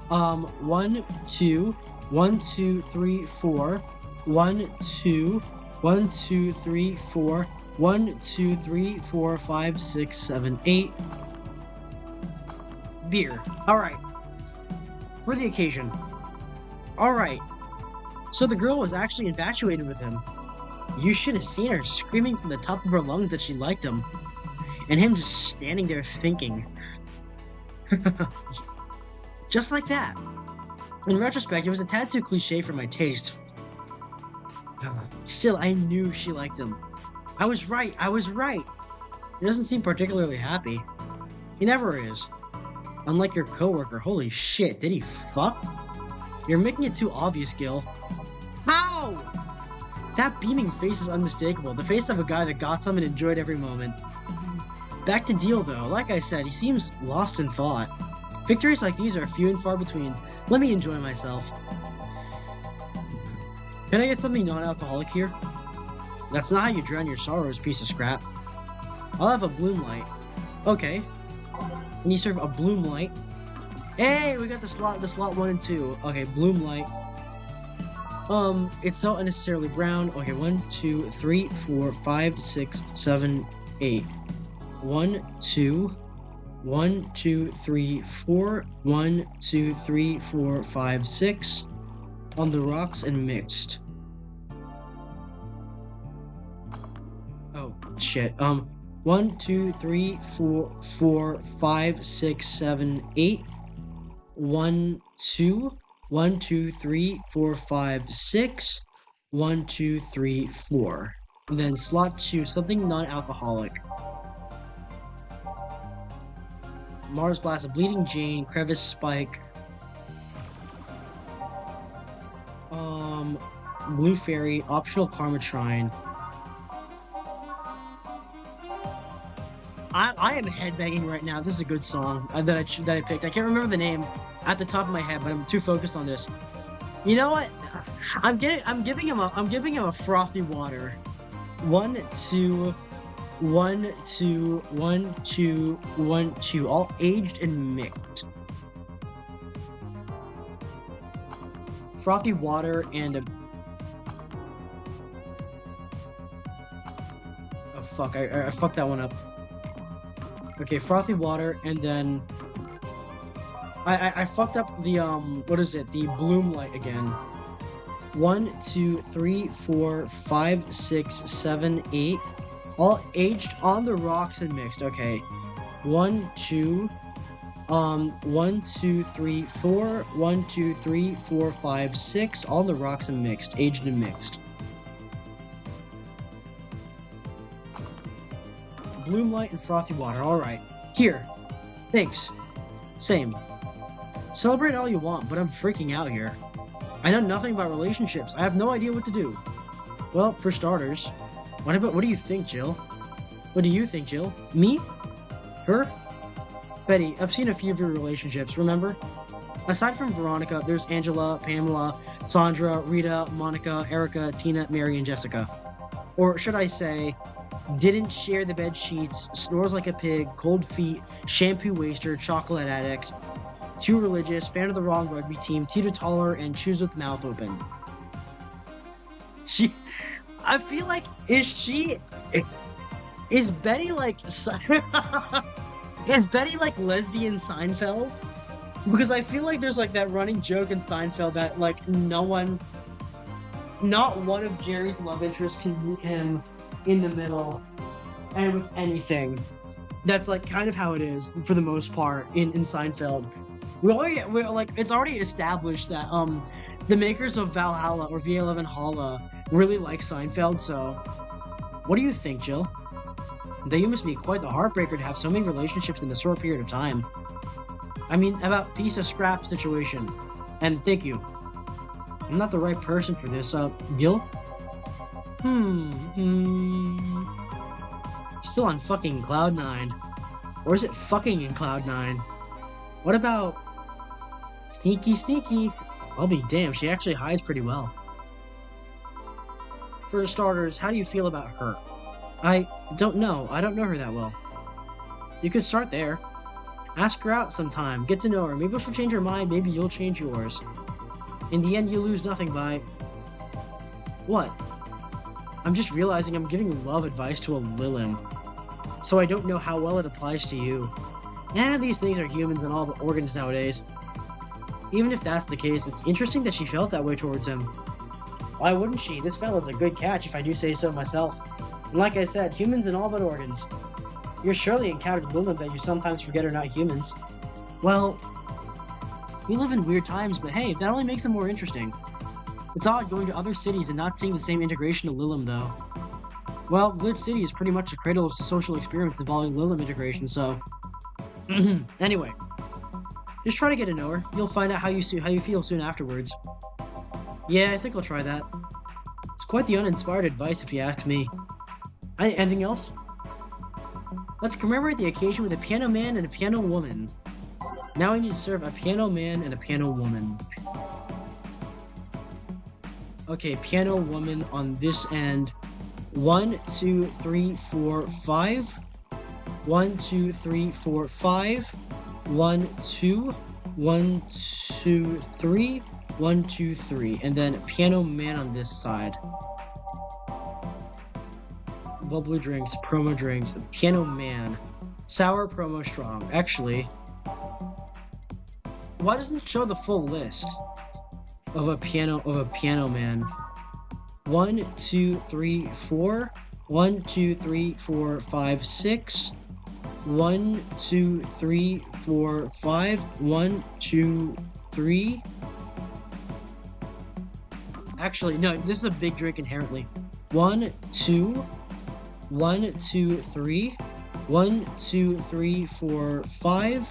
1, 2, 1, 2, 3, 4. 1, 2, 1, 2, 3, 4. 1, 2, 3, 4, 5, 6, 7, 8. Beer. Alright. For the occasion. Alright. So the girl was actually infatuated with him. You should have seen her screaming from the top of her lungs that she liked him. And him just standing there thinking. Just like that. In retrospect, it was a tad too cliche for my taste. Still, I knew she liked him. I was right. He doesn't seem particularly happy. He never is. Unlike your coworker. Holy shit, did he fuck? You're making it too obvious, Gil. How? That beaming face is unmistakable. The face of a guy that got some and enjoyed every moment. Back to Deal, though. Like I said, he seems lost in thought. Victories like these are few and far between. Let me enjoy myself. Can I get something non-alcoholic here? That's not how you drown your sorrows, piece of scrap. I'll have a Bloom Light. Okay. And you serve a Bloom Light. Hey, we got the slot 1 and 2. Okay, Bloom Light. It's so unnecessarily brown. Okay, 1, 2, 3, 4, 5, 6, 7, 8. 1, 2, 1, 2, 3, 4. 1, 2, 3, 4, 5, 6. On the rocks and mixed. Oh, shit. 1, 2, 3, 4, 5, 6, 7, 8. 1, 2. 1, 2, 3, 4, 5, 6. 1, 2, 3, 4. And then slot 2, something non-alcoholic. Mars Blast, a Bleeding Jane, Crevice Spike. Blue Fairy, optional Karma Trine. I I am headbanging right now. This is a good song that I picked. I can't remember the name at the top of my head, but I'm too focused on this. You know what? I'm giving him a frothy water. 1, 2, 1, 2, 1, 2, 1, 2, all aged and mixed. Frothy water and a... Oh fuck, I fucked that one up. Okay, frothy water, and then I fucked up the what is it? The bloom light again. 1, 2, 3, 4, 5, 6, 7, 8. All aged on the rocks and mixed. Okay. 1, 2, 1, 2, 3, 4, 1, 2, 3, 4, 5, 6. All on the rocks and mixed. Aged and mixed. Bloom light and frothy water. Alright. Here. Thanks. Same. Celebrate all you want, but I'm freaking out here. I know nothing about relationships. I have no idea what to do. Well, for starters, what do you think, Jill? What do you think, Jill? Me? Her? Betty, I've seen a few of your relationships, remember? Aside from Veronica, there's Angela, Pamela, Sandra, Rita, Monica, Erica, Tina, Mary, and Jessica. Or should I say, didn't share the bed sheets, snores like a pig, cold feet, shampoo waster, chocolate addict, too religious, fan of the wrong rugby team, teetotaler, and chews with mouth open. I feel like, is Betty like, is Betty like lesbian Seinfeld? Because I feel like there's like that running joke in Seinfeld that like not one of Jerry's love interests can meet him in the middle and with anything. That's like kind of how it is for the most part in Seinfeld. We're like, it's already established that the makers of Valhalla or VA-11 Holla really like Seinfeld, so what do you think, Jill? That you must be quite the heartbreaker to have so many relationships in a short period of time. I mean, about piece of scrap situation. And thank you. I'm not the right person for this, Jill? Still on fucking Cloud 9. Or is it fucking in Cloud 9? What about... Sneaky? I'll be damned, she actually hides pretty well. For starters, how do you feel about her? I don't know. I don't know her that well. You could start there. Ask her out sometime. Get to know her. Maybe she'll change her mind. Maybe you'll change yours. In the end, you lose nothing by... What? I'm just realizing I'm giving love advice to a Lilim. So I don't know how well it applies to you. These things are humans and all the organs nowadays. Even if that's the case, it's interesting that she felt that way towards him. Why wouldn't she? This fella's a good catch if I do say so myself. And like I said, humans and all but organs. You're surely encountered Lilim that you sometimes forget are not humans. Well, we live in weird times, but hey, that only makes them more interesting. It's odd going to other cities and not seeing the same integration of Lilim, though. Well, Glitch City is pretty much a cradle of social experiments involving Lilim integration, so... Anyway, just try to get to know her. You'll find out how you feel soon afterwards. Yeah, I think I'll try that. It's quite the uninspired advice if you ask me. Anything else? Let's commemorate the occasion with a piano man and a piano woman. Now I need to serve a piano man and a piano woman. Okay, piano woman on this end. 1, 2, 3, 4, 5. 1, 2, 3, 4, 5. 1, 2. 1, 2, 3. 1, 2, 3. And then piano man on this side. Bubbly drinks, promo drinks, piano man. Sour, promo, strong. Actually, why doesn't it show the full list of a piano man? 1, 2, 3, 4. 1, 2, 3, 4, 5, 6. 1, 2, 3, 4, 5. 1, 2, 3. Actually, no, this is a big drink inherently. 1, 2. 1, 2, 3. 1, 2, 3, 4, 5.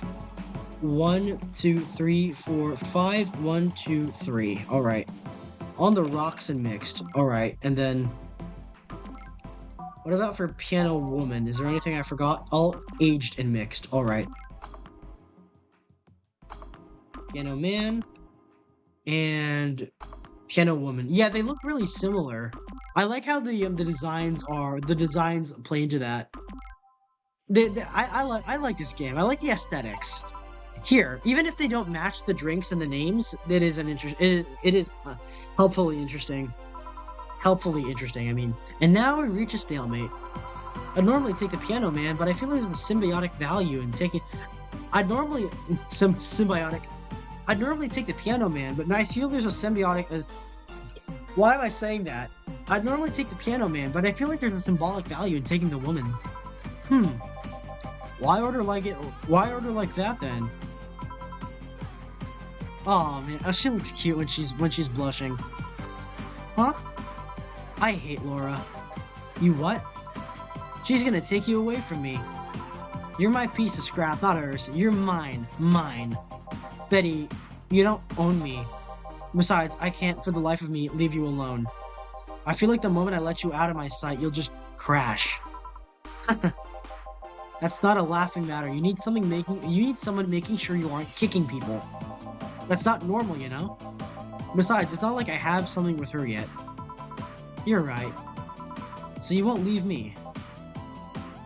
1, 2, 3, 4, 5. 1, 2, 3. Alright. On the rocks and mixed. Alright, and then... What about for piano woman? Is there anything I forgot? All aged and mixed. All right. Piano man and piano woman. Yeah, they look really similar. I like how the designs play into that. I like this game. I like the aesthetics. Here, even if they don't match the drinks and the names, it is helpfully interesting. Helpfully interesting, I mean. And now we reach a stalemate. I'd normally take the piano man, but I feel there's a symbiotic value in taking. I'd normally symbiotic. I'd normally take the piano man, but I feel there's a symbiotic. Why am I saying that? I'd normally take the piano man, but I feel like there's a symbolic value in taking the woman. Why order like it? Why order like that then? Oh man, she looks cute when she's blushing. Huh? I hate Laura. You what? She's gonna take you away from me. You're my piece of scrap, not hers. You're mine. Mine. Betty, you don't own me. Besides, I can't for the life of me leave you alone. I feel like the moment I let you out of my sight, you'll just crash. That's not a laughing matter. You need someone making sure you aren't kicking people. That's not normal, you know? Besides, it's not like I have something with her yet. You're right. So you won't leave me.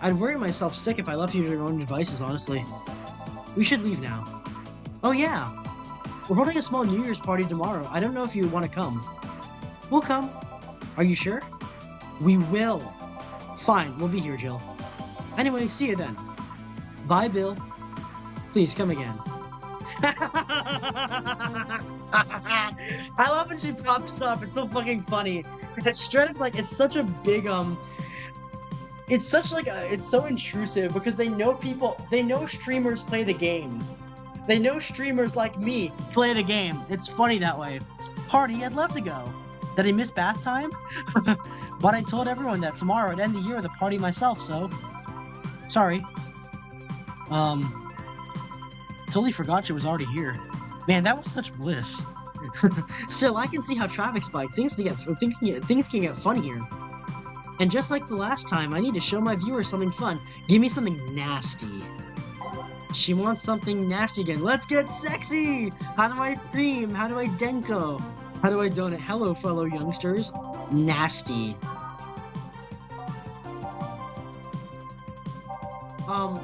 I'd worry myself sick if I left you to your own devices, honestly. We should leave now. Oh yeah! We're holding a small New Year's party tomorrow. I don't know if you want to come. We'll come. Are you sure? We will. Fine, we'll be here, Jill. Anyway, see you then. Bye, Bill. Please, come again. I love when she pops up. It's so fucking funny. It's straight up like, it's such a big, it's so intrusive because they know streamers play the game. They know streamers like me play the game. It's funny that way. Party, I'd love to go. Did I miss bath time? But I told everyone that tomorrow I'd end the year with a party myself, so... Sorry. Totally forgot she was already here. Man, that was such bliss. Still, I can see how traffic spiked. Things can get fun here. And just like the last time, I need to show my viewers something fun. Give me something nasty. She wants something nasty again. Let's get sexy! How do I cream? How do I denko? How do I donut? Hello, fellow youngsters. Nasty.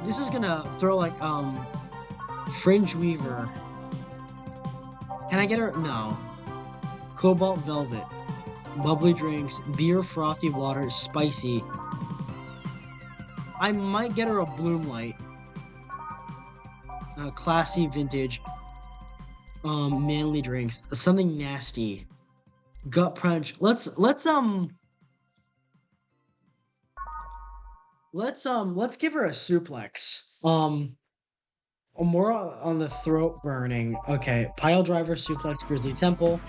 This is gonna throw like, Fringe Weaver. Can I get her? No. Cobalt Velvet. Bubbly drinks. Beer, frothy water, spicy. I might get her a Bloom Light. Classy vintage. Manly drinks. Something nasty. Gut punch. Let's give her a suplex. More on the throat burning. Okay, pile driver, suplex, grizzly temple.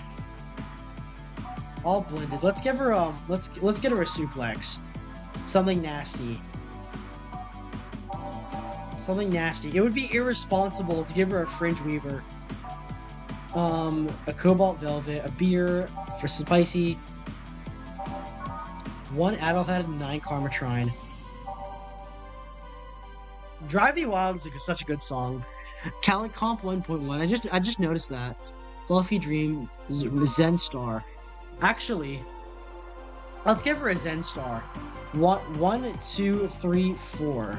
All blended. Let's give her let's get her a suplex. Something nasty. Something nasty. It would be irresponsible to give her a Fringe Weaver. A Cobalt Velvet, a beer for spicy. 1 Addlehead and 9 Karmatrine. Drive Me Wild is like such a good song. Calent Comp 1.1. I just noticed that. Fluffy Dream, Zen Star. Actually, let's give her a Zen Star. 1, 2, 3, 4.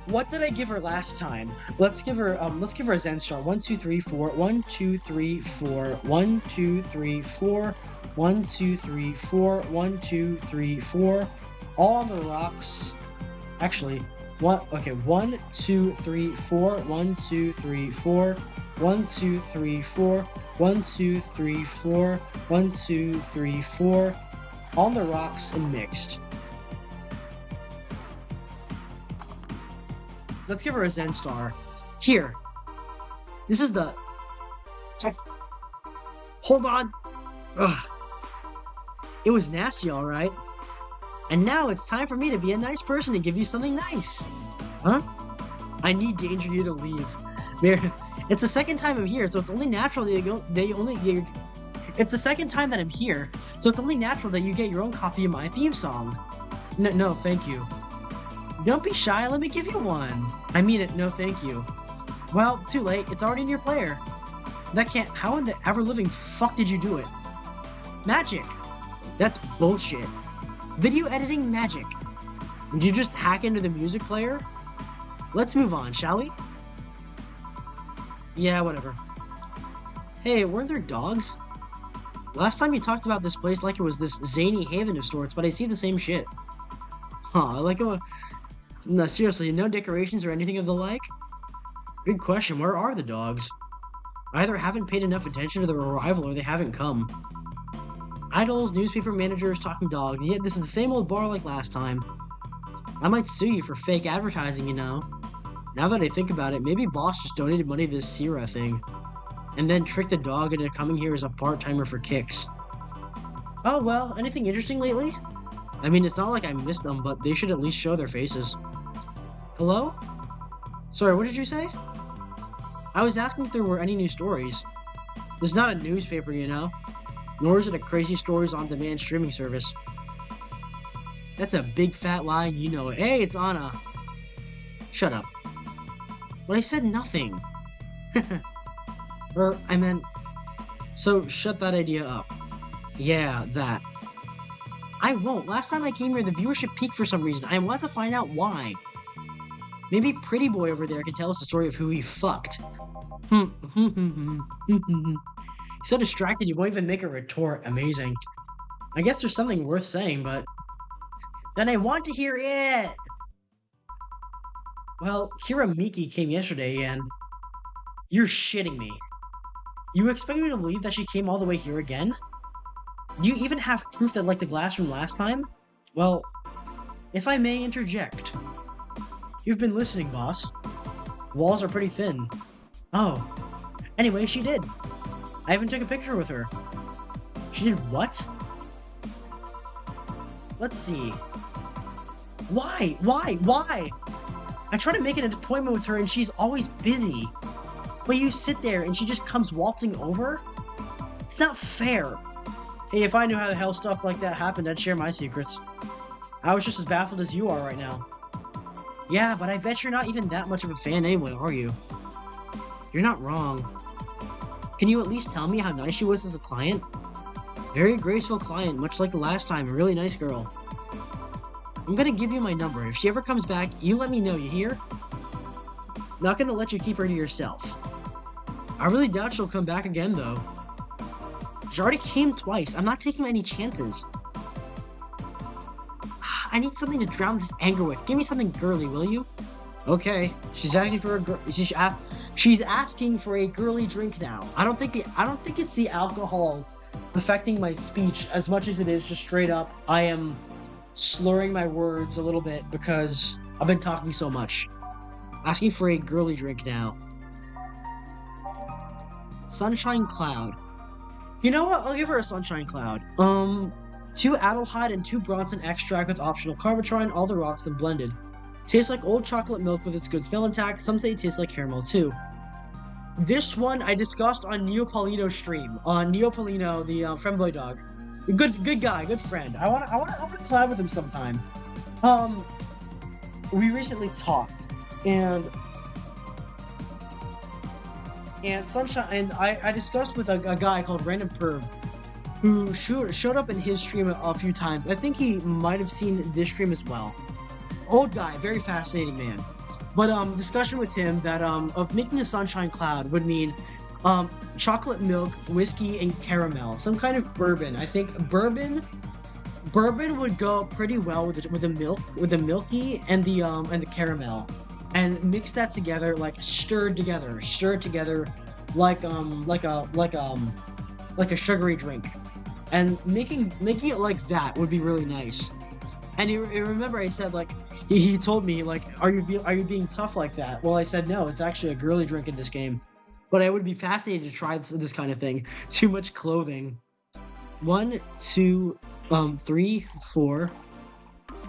What did I give her last time? Let's give her a Zen Star. 1, 2, 3, 4. 1, 2, 3, 4. 1, 2, 3, 4. 1, 2, 3, 4. 1, 2, 3, 4. All on the rocks. Actually, 1, 2, 3, 4. 1, 2, 3, 4. 1, 2, 3, 4. 1, 2, 3, 4. 1, 2, 3, 4. On the rocks and mixed. Let's give her a Zen Star. Here. This is the... Hold on. Ugh. It was nasty, alright. And now it's time for me to be a nice person and give you something nice. Huh? I need danger you to leave. It's the second time I'm here, so it's only natural that It's the second time that I'm here, so it's only natural that you get your own copy of my theme song. No, thank you. Don't be shy, let me give you one. I mean it, no thank you. Well, too late, it's already in your player. That can't, how in the ever-living fuck did you do it? Magic. That's bullshit. Video editing magic. Did you just hack into the music player? Let's move on, shall we? Yeah, whatever. Hey, weren't there dogs? Last time you talked about this place like it was this zany haven of sorts, but I see the same shit. Huh, like a... No, seriously, no decorations or anything of the like? Good question, where are the dogs? I either haven't paid enough attention to their arrival or they haven't come. Idols, newspaper managers, talking dogs, yet this is the same old bar like last time. I might sue you for fake advertising, you know. Now that I think about it, maybe boss just donated money to this Sierra thing. And then tricked the dog into coming here as a part-timer for kicks. Oh well, anything interesting lately? I mean, it's not like I missed them, but they should at least show their faces. Hello? Sorry, what did you say? I was asking if there were any new stories. This is not a newspaper, you know? Nor is it a crazy stories on demand streaming service. That's a big fat lie, you know it. Hey, it's Anna. Shut up. But I said nothing. I meant... So, shut that idea up. Yeah, that. I won't. Last time I came here, the viewership peaked for some reason. I want to find out why. Maybe Pretty Boy over there can tell us the story of who he fucked. So distracted you won't even make a retort. Amazing. I guess there's something worth saying, but... Then I want to hear it! Well, Kira Miki came yesterday, and... You're shitting me. You expect me to believe that she came all the way here again? Do you even have proof that like the glass from last time? Well, if I may interject. You've been listening, boss. Walls are pretty thin. Oh. Anyway, she did. I even took a picture with her. She did what? Let's see. Why? I try to make an appointment with her and she's always busy. But you sit there and she just comes waltzing over? It's not fair. Hey, if I knew how the hell stuff like that happened, I'd share my secrets. I was just as baffled as you are right now. Yeah, but I bet you're not even that much of a fan anyway, are you? You're not wrong. Can you at least tell me how nice she was as a client? Very graceful client, much like the last time, a really nice girl. I'm gonna give you my number. If she ever comes back, you let me know, you hear? Not gonna let you keep her to yourself. I really doubt she'll come back again, though. She already came twice. I'm not taking any chances. I need something to drown this anger with. Give me something girly, will you? Okay. She's asking for a she's asking for a girly drink now. I don't think it's the alcohol affecting my speech as much as it is just straight up. I am slurring my words a little bit because I've been talking so much. Asking for a girly drink now. Sunshine Cloud. You know what? I'll give her a Sunshine Cloud. 2 Adelhyde and 2 Bronson extract with optional Carbitron, all the rocks then blended. Tastes like old chocolate milk with its good smell intact. Some say it tastes like caramel too. This one I discussed on Neopolino's stream. On Neopolino, the femboy dog. Good guy, good friend. I wanna collab with him sometime. We recently talked, and Sunshine, and I discussed with a guy called Random Perv, who showed up in his stream a few times. I think he might have seen this stream as well. Old guy, very fascinating man. But discussion with him that of making a Sunshine Cloud would mean chocolate milk, whiskey, and caramel. Some kind of bourbon. I think bourbon would go pretty well with the milky and the caramel. And mix that together, like stir together like a sugary drink. And making it like that would be really nice. And you remember I said, like, he told me, like, are you being tough like that? Well, I said no, it's actually a girly drink in this game. But I would be fascinated to try this kind of thing. Too much clothing. 1, 2, 3, 4.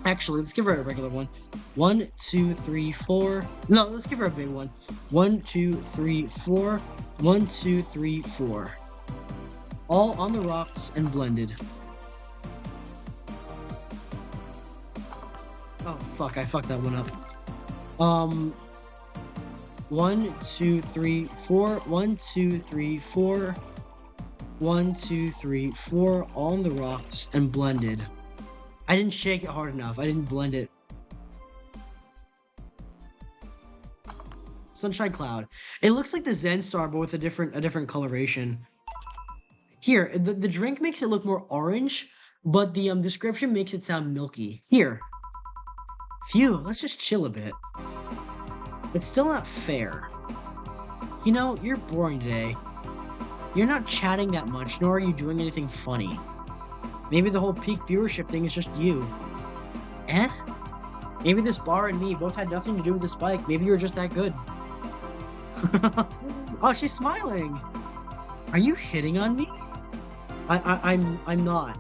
Actually, let's give her a regular one. 1, 2, 3, 4. No, let's give her a big one. 1, 2, 3, 4. 1, 2, 3, 4. All on the rocks and blended. Oh fuck, I fucked that one up. Um, one, two, three, four. One, two, three, four. One, two, three, four. All on the rocks and blended. I didn't shake it hard enough. I didn't blend it. Sunshine Cloud. It looks like the Zen Star, but with a different coloration. Here, the drink makes it look more orange, but the description makes it sound milky. Here. Phew, let's just chill a bit. It's still not fair. You know, you're boring today. You're not chatting that much, nor are you doing anything funny. Maybe the whole peak viewership thing is just you. Eh? Maybe this bar and me both had nothing to do with the spike. Maybe you're just that good. Oh, she's smiling. Are you hitting on me? I'm not.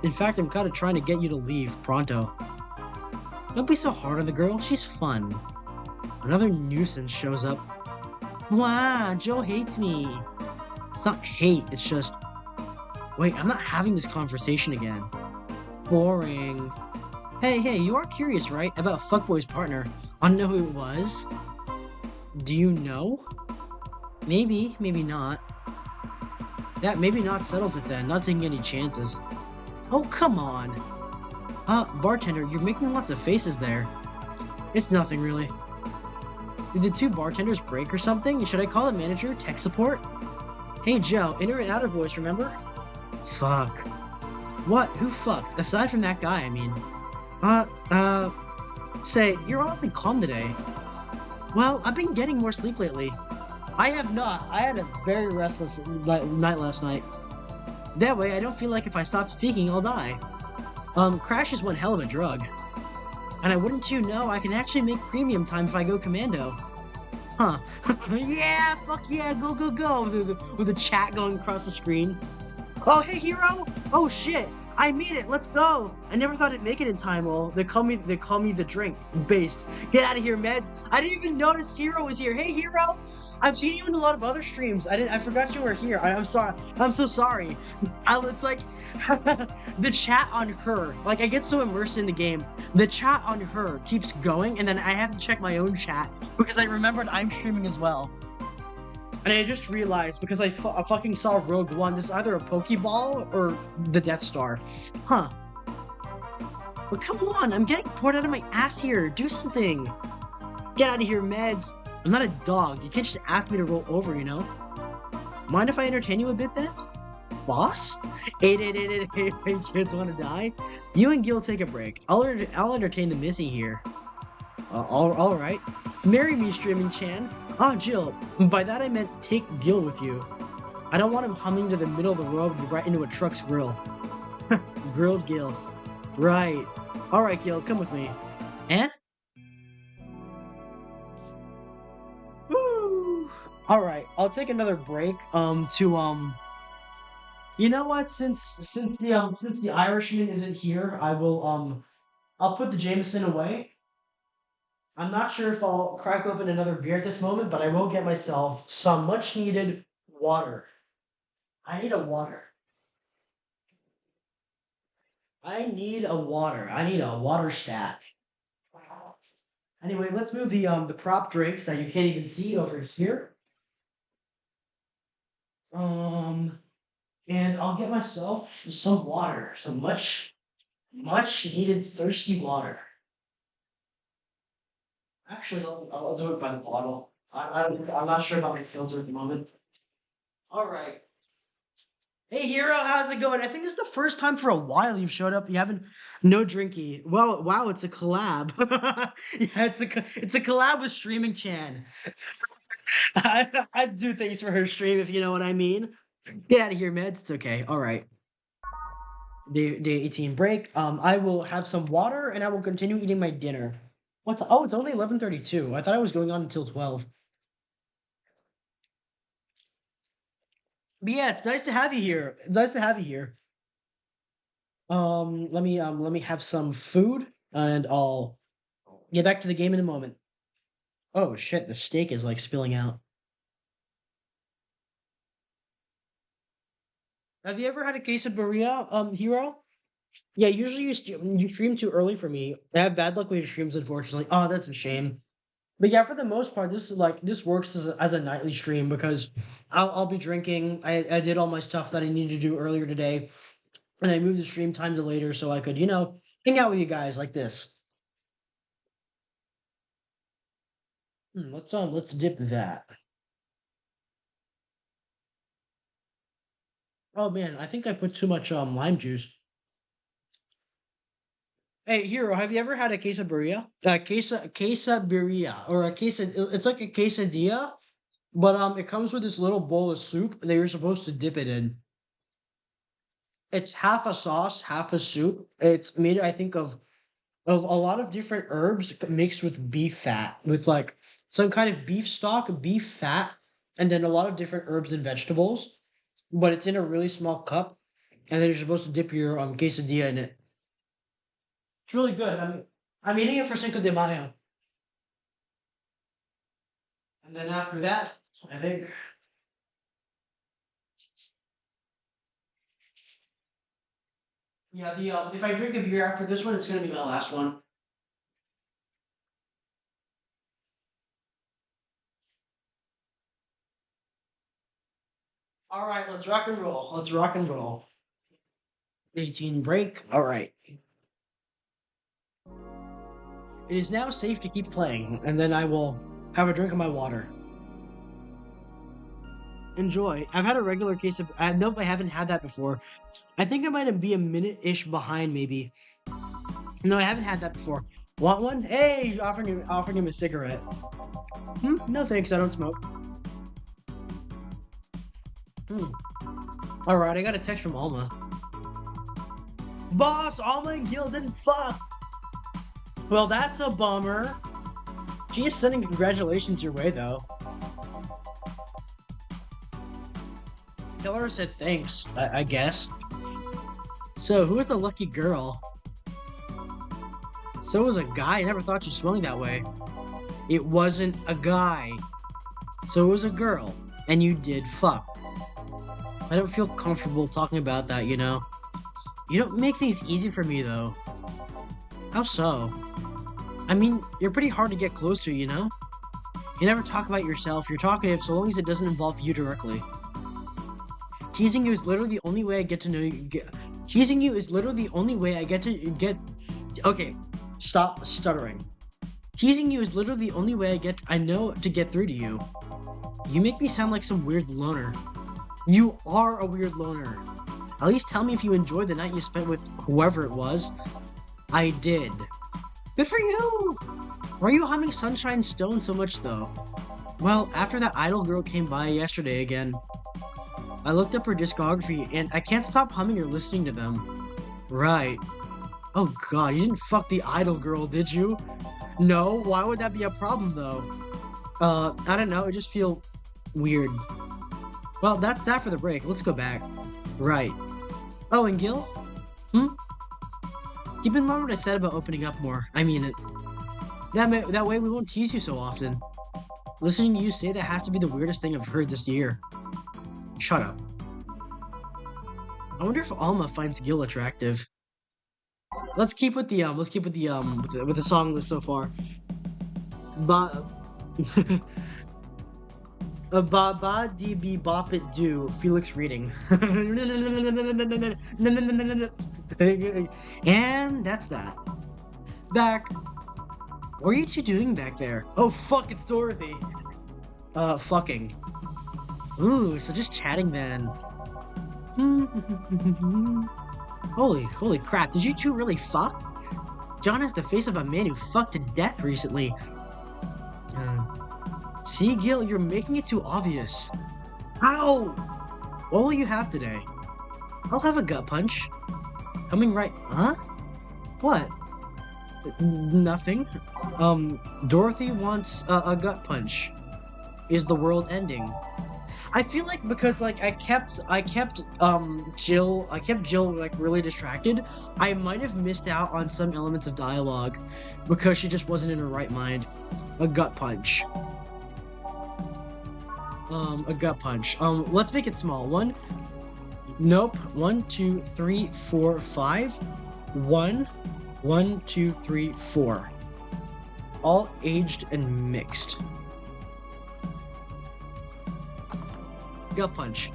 In fact, I'm kind of trying to get you to leave pronto. Don't be so hard on the girl. She's fun. Another nuisance shows up. Wow, Joe hates me. It's not hate. It's just. Wait, I'm not having this conversation again. Boring. Hey, you are curious, right? About Fuckboy's partner. Wanna know who it was? Do you know? Maybe, maybe not. That maybe not settles it then, not taking any chances. Oh, come on. Bartender, you're making lots of faces there. It's nothing really. Did the two bartenders break or something? Should I call the manager? Tech support? Hey Joe, inner and outer voice, remember? Fuck. What? Who fucked? Aside from that guy, I mean. Say, you're awfully calm today. Well, I've been getting more sleep lately. I have not. I had a very restless night last night. That way, I don't feel like if I stop speaking, I'll die. Crash is one hell of a drug. And I wouldn't you know, I can actually make premium time if I go commando. Huh. Yeah, fuck yeah, go, go, go, with the chat going across the screen. Oh, hey, hero! Oh, shit! I made it, let's go! I never thought I'd make it in time, well, they call me the drink, based. Get out of here, meds! I didn't even notice Hero was here. Hey, Hero! I've seen you in a lot of other streams. I forgot you were here. I'm sorry. I'm so sorry. It's like the chat on her. Like I get so immersed in the game, the chat on her keeps going, and then I have to check my own chat because I remembered I'm streaming as well. And I just realized because I fucking saw Rogue One. This is either a Pokeball or the Death Star. Huh. But come on, I'm getting poured out of my ass here. Do something. Get out of here, meds. I'm not a dog. You can't just ask me to roll over, you know? Mind if I entertain you a bit then? Boss? 8888 kids want to die? You and Gil take a break. I'll entertain the missy here. Alright. Marry me, streaming Chan. Oh, Jill. By that I meant take Gil with you. I don't want him humming to the middle of the road right into a truck's grill. Grilled Gil. Right. Alright, Gil, come with me. Eh? Alright, I'll take another break, you know what, since the Irishman isn't here, I'll put the Jameson away. I'm not sure if I'll crack open another beer at this moment, but I will get myself some much needed water. I need a water. I need a water. I need a water stat. Anyway, let's move the prop drinks that you can't even see over here. And I'll get myself some water, some much needed thirsty water. Actually, I'll do it by the bottle. I'm not sure about my filter at the moment. All right. Hey, Hero, how's it going? I think this is the first time for a while you've showed up. You haven't, no drinky. Well, wow, it's a collab. Yeah, it's a collab with Streaming Chan. I'd do things for her stream if you know what I mean. Get out of here, meds. It's okay. All right. Day 18 break. I will have some water and I will continue eating my dinner. Oh, it's only 11:32. I thought I was going on until 12. But yeah, it's nice to have you here. It's nice to have you here. Let me have some food and I'll get back to the game in a moment. Oh shit, the steak is like spilling out. Have you ever had a quesadilla, Hero? Yeah, usually you stream too early for me. I have bad luck with your streams, unfortunately. Oh, that's a shame. But yeah, for the most part, this is like this works as a nightly stream because I'll be drinking. I did all my stuff that I needed to do earlier today, and I moved the stream time to later so I could, hang out with you guys like this. Let's dip that. Oh man, I think I put too much lime juice. Hey, Hero, have you ever had a quesadilla? Quesadilla or a quesad? It's like a quesadilla, but it comes with this little bowl of soup that you're supposed to dip it in. It's half a sauce, half a soup. It's made, I think, of a lot of different herbs mixed with beef fat, with like some kind of beef stock, beef fat, and then a lot of different herbs and vegetables. But it's in a really small cup, and then you're supposed to dip your quesadilla in it. It's really good. I'm eating it for Cinco de Mayo, and then after that, I think yeah. The if I drink a beer after this one, it's gonna be my last one. All right, let's rock and roll. Let's rock and roll. 18 break. All right. It is now safe to keep playing, and then I will have a drink of my water. Enjoy. I've had a regular case of. Nope, I haven't had that before. I think I might be a minute-ish behind, maybe. No, I haven't had that before. Want one? Hey, offering him a cigarette. No thanks, I don't smoke. Alright, I got a text from Alma. Boss, Alma and Gil didn't fuck! Well, that's a bummer. She is sending congratulations your way, though. Killer said thanks, I guess. So, who was the lucky girl? So it was a guy. I never thought you swung that way. It wasn't a guy. So it was a girl. And you did fuck. I don't feel comfortable talking about that, you know? You don't make things easy for me, though. How so? I mean, you're pretty hard to get close to, you know? You never talk about yourself. You're talkative so long as it doesn't involve you directly. Teasing you is literally the only way I get to know you. Teasing you is literally the only way I get to get. Okay, stop stuttering. Teasing you is literally the only way I know to get through to you. You make me sound like some weird loner. You are a weird loner. At least tell me if you enjoyed the night you spent with whoever it was. I did. Good for you! Why are you humming Sunshine Stone so much though? Well, after that idol girl came by yesterday again. I looked up her discography, and I can't stop humming or listening to them. Right. Oh god, you didn't fuck the idol girl, did you? No, why would that be a problem, though? I don't know, I just feel weird. Well, that's that for the break. Let's go back. Right. Oh, and Gil? Keep in mind what I said about opening up more. I mean it. That way we won't tease you so often. Listening to you say that has to be the weirdest thing I've heard this year. Shut up. I wonder if Alma finds Gil attractive. Let's keep with the with the song list so far. Ba ba ba dee be bop it do Felix reading. And that's that. Back. What are you two doing back there? Oh fuck, it's Dorothy. Fucking. Ooh, so just chatting then. Holy crap, did you two really fuck? John has the face of a man who fucked to death recently. See, Gil, you're making it too obvious. Ow! What will you have today? I'll have a gut punch. Coming right... Huh? What? Nothing. Dorothy wants a gut punch. Is the world ending? I feel like because like I kept Jill like really distracted, I might have missed out on some elements of dialogue because she just wasn't in her right mind. A gut punch. A gut punch. Let's make it small. 1, Nope. 1, 2, 3, 4, 5. 1, 1, 2, 3, 4. All aged and mixed. Gut punch.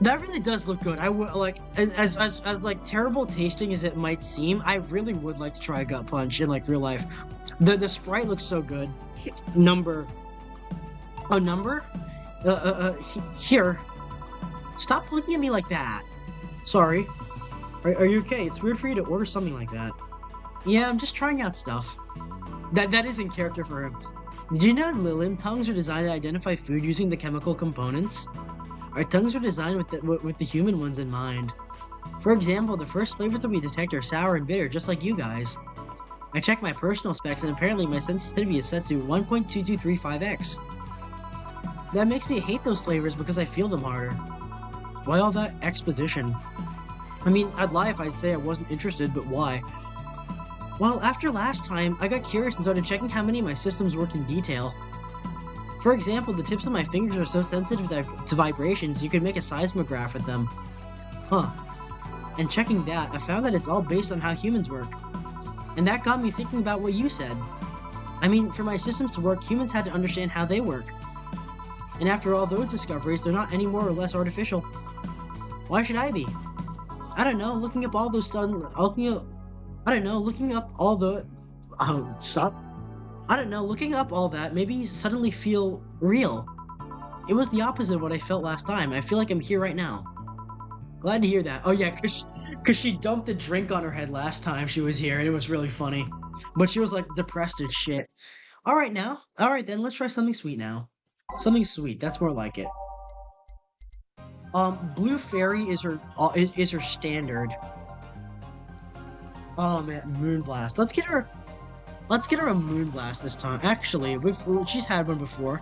That really does look good. I would like, as like terrible tasting as it might seem, I really would like to try a gut punch in like real life. The sprite looks so good. Number. Oh, number? Here. Stop looking at me like that. Sorry. Are you okay? It's weird for you to order something like that. Yeah, I'm just trying out stuff. That is in character for him. Did you know Lilim tongues are designed to identify food using the chemical components? Our tongues are designed with the human ones in mind. For example, the first flavors that we detect are sour and bitter, just like you guys. I checked my personal specs and apparently my sensitivity is set to 1.2235x. That makes me hate those flavors because I feel them harder. Why all that exposition? I mean, I'd lie if I'd say I wasn't interested, but why? Well, after last time, I got curious and started checking how many of my systems work in detail. For example, the tips of my fingers are so sensitive to vibrations, you could make a seismograph with them. Huh. And checking that, I found that it's all based on how humans work. And that got me thinking about what you said. I mean, for my systems to work, humans had to understand how they work. And after all those discoveries, they're not any more or less artificial. Why should I be? I don't know, looking up all those looking up all the... stop. I don't know, looking up all that made me suddenly feel real. It was the opposite of what I felt last time. I feel like I'm here right now. Glad to hear that. Oh yeah, cause she dumped a drink on her head last time she was here, and it was really funny. But she was like depressed as shit. Alright then, let's try something sweet now. Something sweet, that's more like it. Blue Fairy is her standard. Oh man, Moonblast. Let's get her a Moonblast this time. Actually, she's had one before.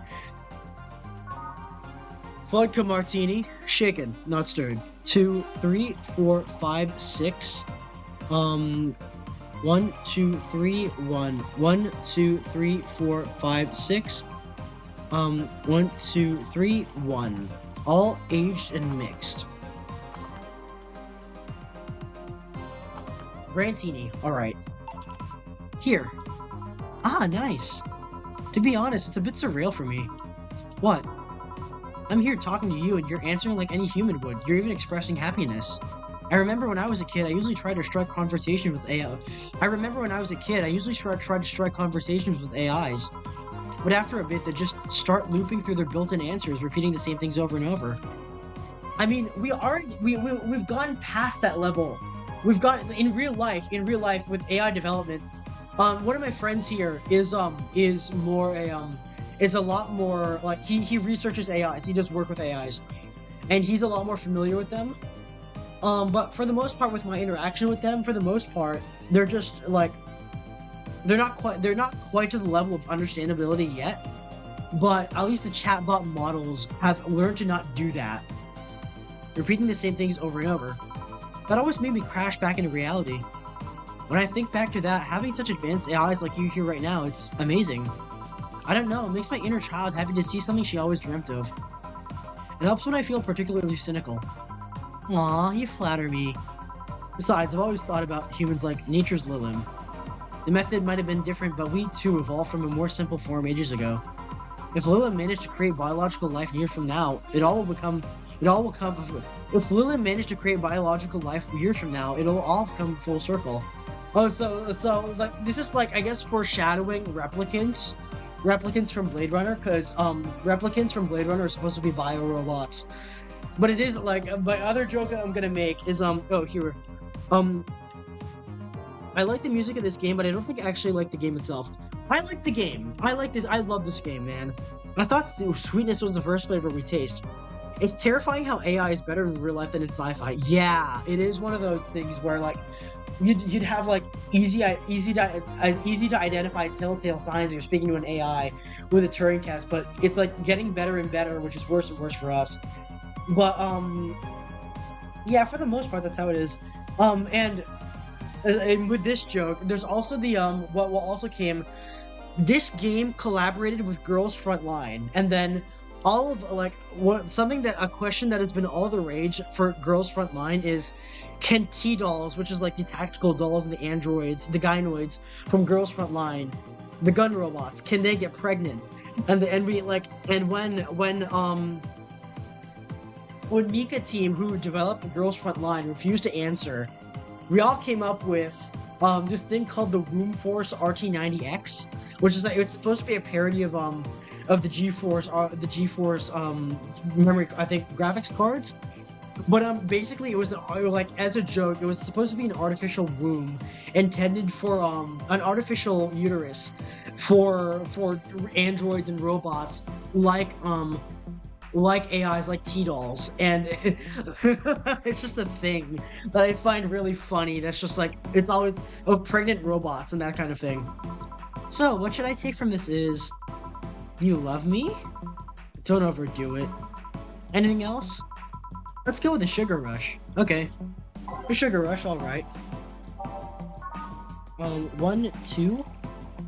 Vodka Martini, shaken, not stirred. 2, 3, 4, 5, 6. 1, 2, 3, 1. 1, 2, 3, 4, 5, 6. 1, 2, 3, 1. All aged and mixed. Brantini, alright. Here. Ah, nice. To be honest, it's a bit surreal for me. What? I'm here talking to you and you're answering like any human would. You're even expressing happiness. I remember when I was a kid, I usually tried to strike conversation with AI. Tried to strike conversations with AIs. But after a bit, they just start looping through their built-in answers, repeating the same things over and over. I mean, we've gone past that level. We've got in real life with AI development. One of my friends here is a lot more like he researches AIs. He does work with AIs, and he's a lot more familiar with them. But for the most part, with my interaction with them, for the most part, they're just like they're not quite to the level of understandability yet. But at least the chatbot models have learned to not do that, repeating the same things over and over. That always made me crash back into reality. When I think back to that, having such advanced AIs like you here right now, it's amazing. I don't know, it makes my inner child happy to see something she always dreamt of. It helps when I feel particularly cynical. Aw, you flatter me. Besides, I've always thought about humans like nature's Lilim. The method might have been different, but we too evolved from a more simple form ages ago. If Lilim managed to create biological life years from now, If Lilim managed to create biological life years from now, it'll all come full circle. Oh, so like this is like I guess foreshadowing replicants from Blade Runner, because replicants from Blade Runner are supposed to be biorobots. But it is like my other joke that I'm gonna make is I like the music of this game, but I don't think I actually like the game itself. I like the game. I love this game, man. I thought sweetness was the first flavor we taste. It's terrifying how AI is better in real life than in sci-fi. Yeah, it is one of those things where like you'd have like easy to identify telltale signs you're speaking to an AI with a Turing test, but it's like getting better and better, which is worse and worse for us. But yeah, for the most part, that's how it is. And with this joke, there's also the what also came. This game collaborated with Girls Frontline, and then all of like what something that a question that has been all the rage for Girls Frontline is, can T-dolls, which is like the tactical dolls and the androids, the gynoids from Girls Frontline, the gun robots, can they get pregnant? And we like, and when Mika team, who developed Girls Frontline, refused to answer, we all came up with this thing called the Womb Force RT90X, which is like, it's supposed to be a parody of the GeForce memory, I think, graphics cards. But basically it was like, as a joke, it was supposed to be an artificial womb intended for an artificial uterus for androids and robots like AIs, like T-dolls, and it's just a thing that I find really funny. That's just like, it's always of pregnant robots and that kind of thing. So what should I take from this is, you love me? Don't overdo it. Anything else? Let's go with the Sugar Rush. Okay. The Sugar Rush, alright. 1, 2,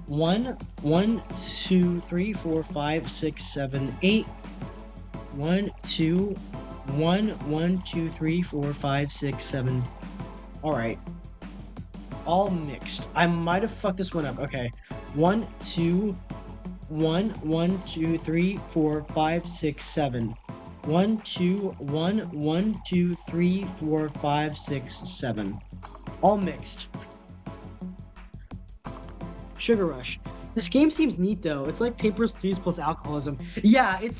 1, 1, 2, 3, 4, 5, 6, 7, 8. 1, 2, 1, 1, 2, 3, 4, 5, 6, 7. Alright. All mixed. I might have fucked this one up. Okay. 1, 2, 1, 1, 2, 3, 4, 5, 6, 7. 1, 2, 1, 1, 2, 3, 4, 5, 6, 7. All mixed. Sugar Rush. This game seems neat though. It's like Papers, Please plus alcoholism. Yeah, it's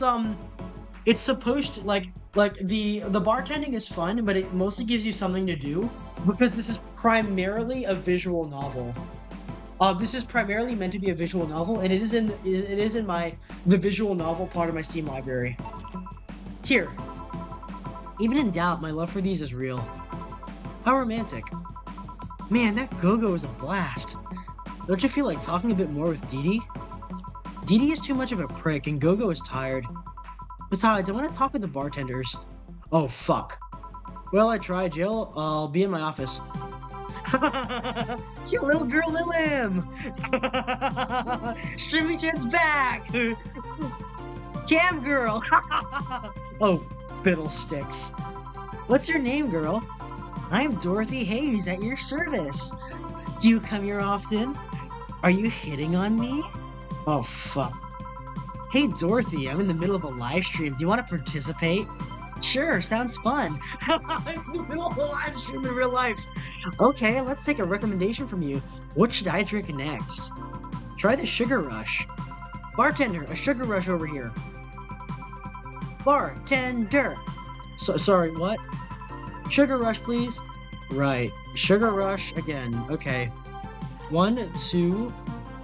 supposed to like the bartending is fun, but it mostly gives you something to do because this is primarily a visual novel. This is primarily meant to be a visual novel, and it is in the visual novel part of my Steam library. Here. Even in doubt, my love for these is real. How romantic. Man, that Go-Go is a blast. Don't you feel like talking a bit more with Dee Dee? Dee Dee is too much of a prick, and Go-Go is tired. Besides, I want to talk with the bartenders. Oh, fuck. Well, I tried, Jill. I'll be in my office. Cute little girl Lilim! Streaming Chat's back! Cam girl! Oh, fiddlesticks. What's your name, girl? I'm Dorothy Hayes at your service. Do you come here often? Are you hitting on me? Oh, fuck. Hey, Dorothy, I'm in the middle of a live stream. Do you want to participate? Sure, sounds fun. I'm in the middle of a live stream in real life. Okay, let's take a recommendation from you. What should I drink next? Try the Sugar Rush. Bartender, a Sugar Rush over here. Bartender. Sorry, what? Sugar Rush, please. Right. Sugar Rush again. Okay. 1, 2,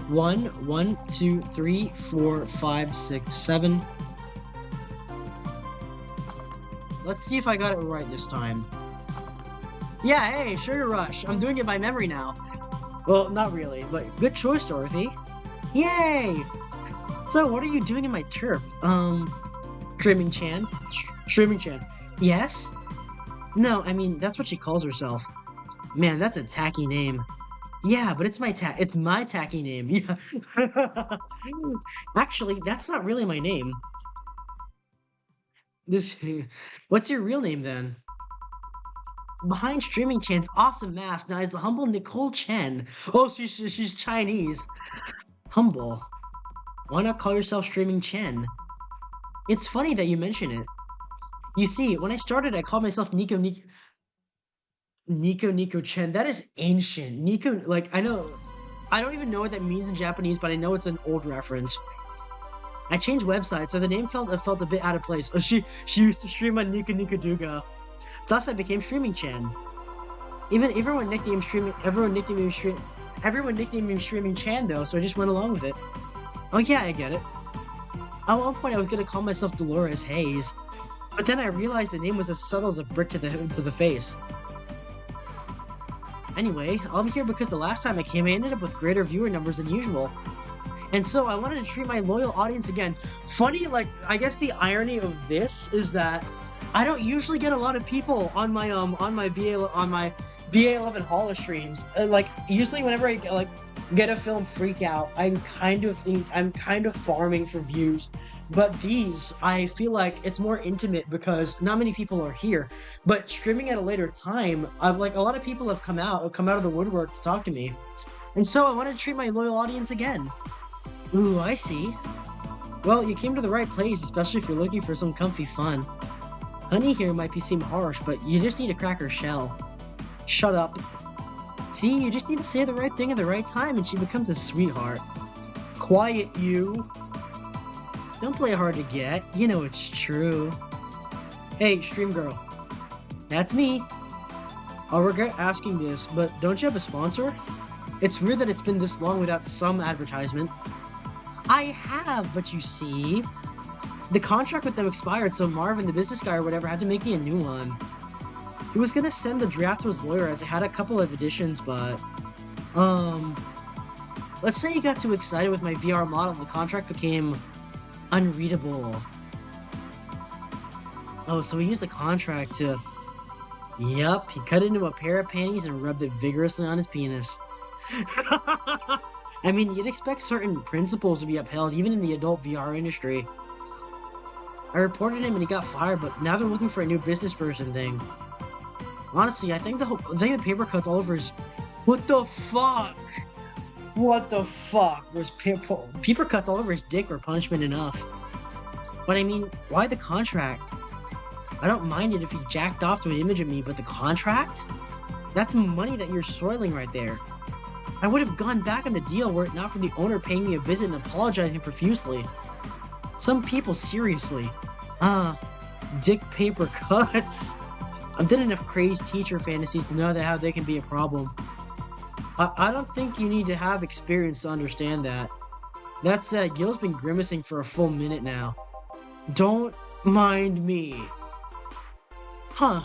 1, 1, 2, 3, 4, 5, 6, 7. Let's see if I got it right this time. Yeah, hey, Sugar Rush. I'm doing it by memory now. Well, not really, but good choice, Dorothy. Yay! So, what are you doing in my turf? Streaming Chan? Streaming Chan. Yes? No, I mean, that's what she calls herself. Man, that's a tacky name. Yeah, but it's my tacky name. Yeah. Actually, that's not really my name. What's your real name then? Behind Streaming Chan's awesome mask now is the humble Nicole Chen. Oh, she's Chinese. Humble. Why not call yourself Streaming Chen? It's funny that you mention it. You see, when I started, I called myself Nico Chen. That is ancient. Nico, like, I don't even know what that means in Japanese, but I know it's an old reference. I changed websites, so the name felt a bit out of place. Oh, she used to stream on Nika Duga. Thus, I became Streaming Chan. Everyone nicknamed me Streaming Chan though, so I just went along with it. Oh yeah, I get it. At one point, I was gonna call myself Dolores Hayes, but then I realized the name was as subtle as a brick to the face. Anyway, I'm here because the last time I came, I ended up with greater viewer numbers than usual. And so I wanted to treat my loyal audience again. Funny, like, I guess the irony of this is that I don't usually get a lot of people on my VA-11 Holo streams. Like, usually whenever I get a film freak out, I'm kind of farming for views But these, I feel like it's more intimate because not many people are here. But streaming at a later time, I've like a lot of people have come out of the woodwork to talk to me. And so I want to treat my loyal audience again. Ooh, I see. Well, you came to the right place, especially if you're looking for some comfy fun. Honey here might seem harsh, but you just need to crack her shell. Shut up. See, you just need to say the right thing at the right time and she becomes a sweetheart. Quiet, you. Don't play hard to get. You know it's true. Hey, stream girl. That's me. I'll regret asking this, but don't you have a sponsor? It's weird that it's been this long without some advertisement. I have, but you see, the contract with them expired, so Marvin, the business guy or whatever, had to make me a new one. He was gonna send the draft to his lawyer as it had a couple of editions, but, let's say he got too excited with my VR model, the contract became unreadable. Oh, so he used the contract to... Yup, he cut into a pair of panties and rubbed it vigorously on his penis. I mean, you'd expect certain principles to be upheld, even in the adult VR industry. I reported him and he got fired, but now they're looking for a new business person thing. Honestly, I think the paper cuts all over his... What the fuck? What the fuck? Was paper cuts all over his dick or punishment enough? But I mean, why the contract? I don't mind it if he jacked off to an image of me, but the contract? That's money that you're soiling right there. I would have gone back on the deal were it not for the owner paying me a visit and apologizing profusely. Some people, seriously. Dick paper cuts. I've done enough crazed teacher fantasies to know that how they can be a problem. I don't think you need to have experience to understand that. That said, Gil's been grimacing for a full minute now. Don't mind me. Huh.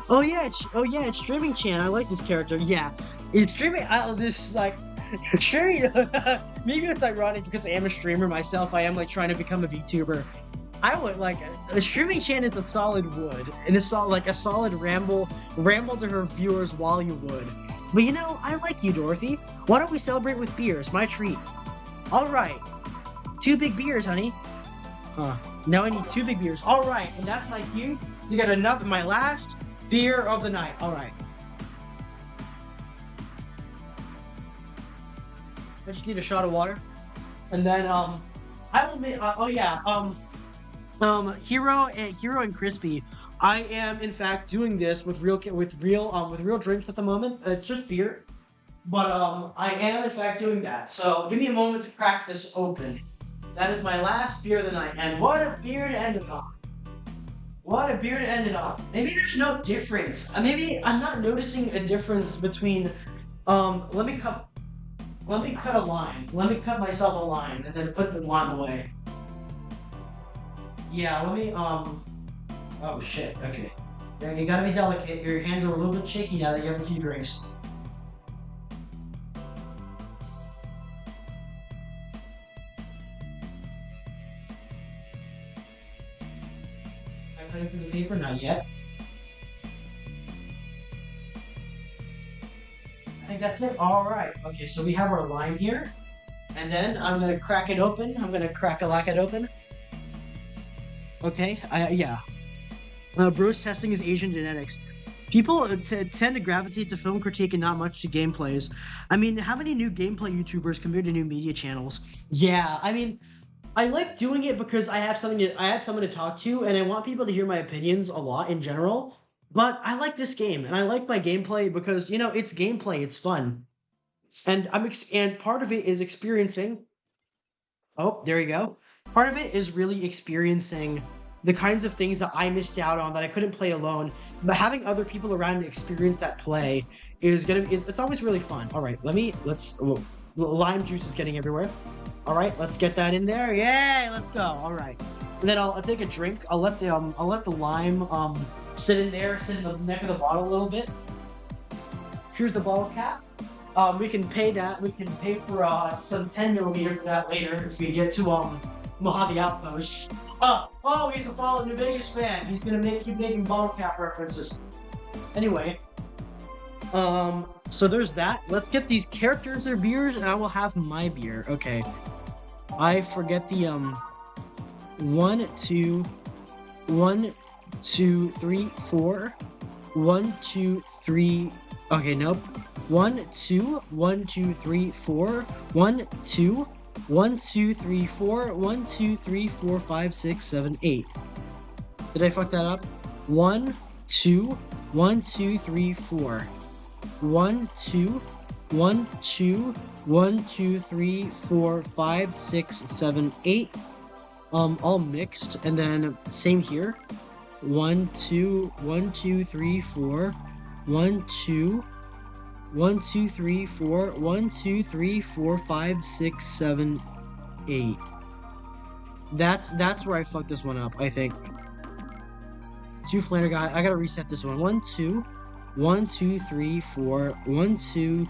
Oh yeah, it's Streaming Chan. I like this character. Yeah, it's Streaming. Streaming. Maybe it's ironic because I am a streamer myself. I am like trying to become a VTuber. I would like Streaming Chan is a solid wood, and it's a solid ramble to her viewers while you would. But you know, I like you, Dorothy. Why don't we celebrate with beers? My treat. All right, 2 big beers, honey. Now I need 2 big beers. All right, and that's my cue to get another my last beer of the night. All right. I just need a shot of water, and then I will make. Hero and Crispy. I am in fact doing this with real drinks at the moment. It's just beer, but I am in fact doing that. So give me a moment to crack this open. That is my last beer of the night, and what a beer to end it on. What a beer to end it on. Maybe there's no difference. Maybe I'm not noticing a difference between. Let me cut a line. Let me cut myself a line and then put the line away. Yeah, let me, oh shit, okay. Yeah, you gotta be delicate. Your hands are a little bit shaky now that you have a few drinks. I put it through the paper? Not yet. I think that's it. Alright. Okay, so we have our lime here. And then I'm gonna crack it open. I'm gonna crack-a-lack it open. Okay, yeah. Bruce testing his Asian genetics. People tend to gravitate to film critique and not much to gameplays. I mean, how many new gameplay YouTubers compared to new media channels? Yeah, I mean, I like doing it because I have someone to talk to, and I want people to hear my opinions a lot in general. But I like this game, and I like my gameplay because, you know, it's gameplay, it's fun. And and part of it is experiencing... Oh, there you go. Part of it is really experiencing the kinds of things that I missed out on that I couldn't play alone. But having other people around to experience that play it's always really fun. All right, lime juice is getting everywhere. All right, let's get that in there. Yay, let's go. All right, and then I'll take a drink. I'll let the lime sit in there, sit in the neck of the bottle a little bit. Here's the bottle cap. We can pay for some 10mm for that later if we get to Mojave Outpost. Oh, he's a Fallout New Vegas fan. He's gonna keep making bottle cap references. Anyway, so there's that. Let's get these characters their beers, and I will have my beer. Okay. I forget the 1 2 1 2 3 4 1 2 3. Okay, nope. 1 2 1 2 3 4 1 2 1 2 3 4 1 2 3 4 5 6 7 8. Did I fuck that up? 1 2 1 2 3 4 1 2 1 2 1 2 3 4 5 6 7 8. All mixed, and then same here. 1 2 1 2 3 4 1 2 1 2 3 4 1 2 3 4 5 6 7 8. That's where I fucked this one up, I think. 2 flanner guy. I gotta reset this one. 1 2 1 2 3 4 1 2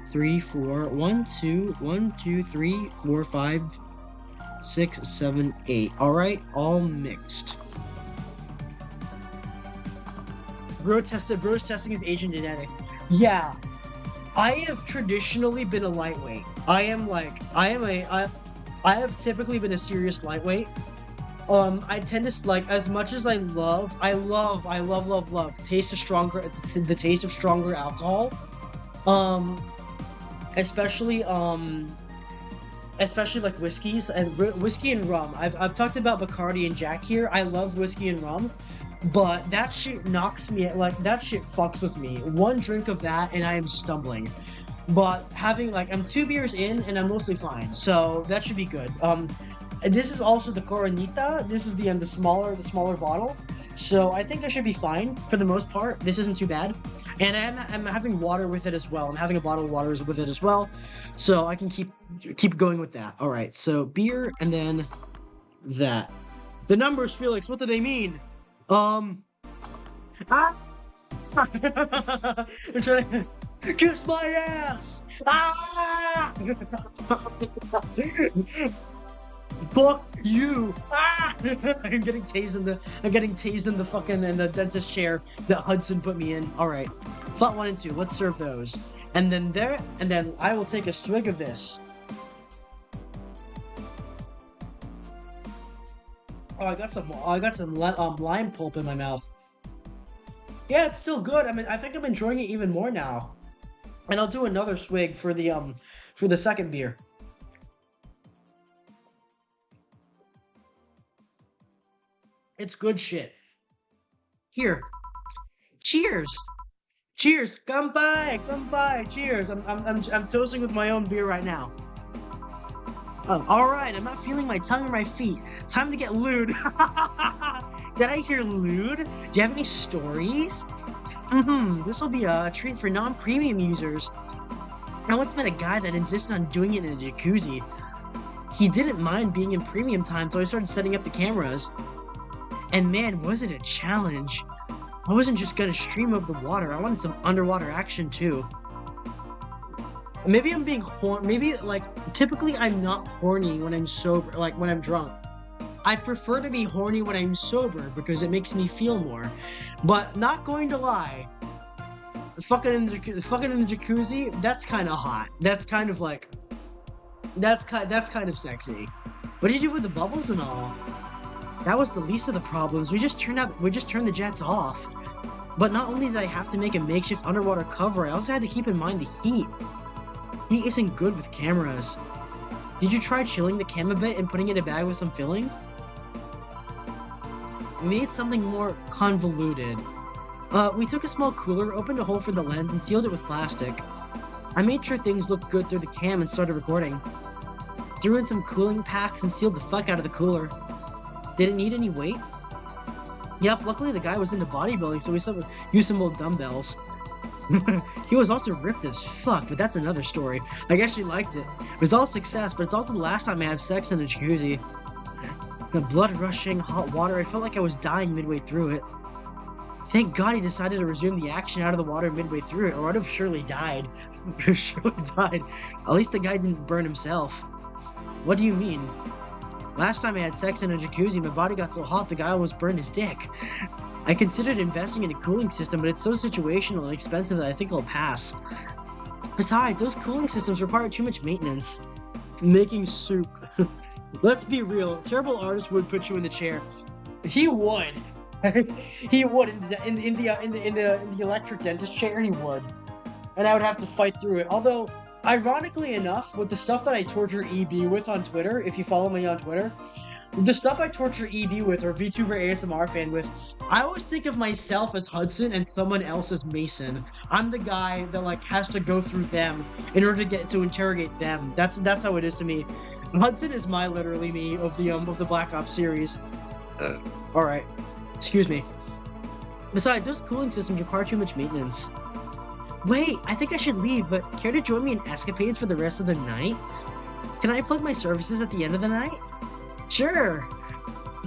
3 4 1 2 1 2 3 4 5 6 7 8. All right, all mixed. Bro's testing his Asian genetics. Yeah, I have traditionally been a lightweight. I have typically been a serious lightweight. I tend to like, as much as I love taste of the taste of stronger alcohol. Especially like whiskeys and whiskey and rum. I've talked about Bacardi and Jack here. I love whiskey and rum, but that shit knocks me, like, that shit fucks with me. One drink of that and I am stumbling. But having, like, I'm 2 beers in and I'm mostly fine, so that should be good. This is also the Coronita. This is the smaller bottle, so I think I should be fine for the most part. This isn't too bad, and I'm having water with it as well. I'm having a bottle of water with it as well, so I can keep going with that. All right, so beer and then that. The numbers, Felix. What do they mean? I'm trying to kiss my ass. Ah! Fuck you! Ah! I'm getting tased in the fucking dentist chair that Hudson put me in. All right, slot 1 and 2. Let's serve those, and then I will take a swig of this. Oh, I got some lime pulp in my mouth. Yeah, it's still good. I mean, I think I'm enjoying it even more now, and I'll do another swig for the second beer. It's good shit. Here. Cheers. Cheers. Kanpai. Cheers. I'm toasting with my own beer right now. Oh, all right. I'm not feeling my tongue or my feet. Time to get lewd. Did I hear lewd? Do you have any stories? This will be a treat for non-premium users. I once met a guy that insisted on doing it in a jacuzzi. He didn't mind being in premium time, so I started setting up the cameras. And man, was it a challenge. I wasn't just gonna stream over the water, I wanted some underwater action too. Maybe I'm being maybe, like, typically I'm not horny when I'm sober, like when I'm drunk. I prefer to be horny when I'm sober because it makes me feel more. But not going to lie, fucking in the jacuzzi, that's kind of hot. That's kind of like, that's kind of sexy. What did you do with the bubbles and all? That was the least of the problems. We just turned the jets off. But not only did I have to make a makeshift underwater cover, I also had to keep in mind the heat. Heat isn't good with cameras. Did you try chilling the cam a bit and putting it in a bag with some filling? We made something more convoluted. We took a small cooler, opened a hole for the lens, and sealed it with plastic. I made sure things looked good through the cam and started recording. Threw in some cooling packs and sealed the fuck out of the cooler. Did it need any weight? Yep, luckily the guy was into bodybuilding, so we used some old dumbbells. He was also ripped as fuck, but that's another story. I guess she liked it. It was all success, but it's also the last time I had sex in a jacuzzi. The blood rushing, hot water, I felt like I was dying midway through it. Thank God he decided to resume the action out of the water midway through it, or I'd have surely died. At least the guy didn't burn himself. What do you mean? Last time I had sex in a jacuzzi, my body got so hot the guy almost burned his dick. I considered investing in a cooling system, but it's so situational and expensive that I think I'll pass. Besides, those cooling systems require too much maintenance. Making soup. Let's be real. Terrible artist would put you in the chair. He would. He would in the electric dentist chair. He would, and I would have to fight through it. Although, ironically enough, with the stuff that I torture EB with on Twitter, if you follow me on Twitter, the stuff I torture EB with or VTuber ASMR fan with, I always think of myself as Hudson and someone else as Mason. I'm the guy that like has to go through them in order to get to interrogate them. That's how it is to me. Hudson is my literally me of the Black Ops series. All right, excuse me. Besides, those cooling systems require too much maintenance. Wait, I think I should leave, but care to join me in escapades for the rest of the night? Can I plug my services at the end of the night? Sure.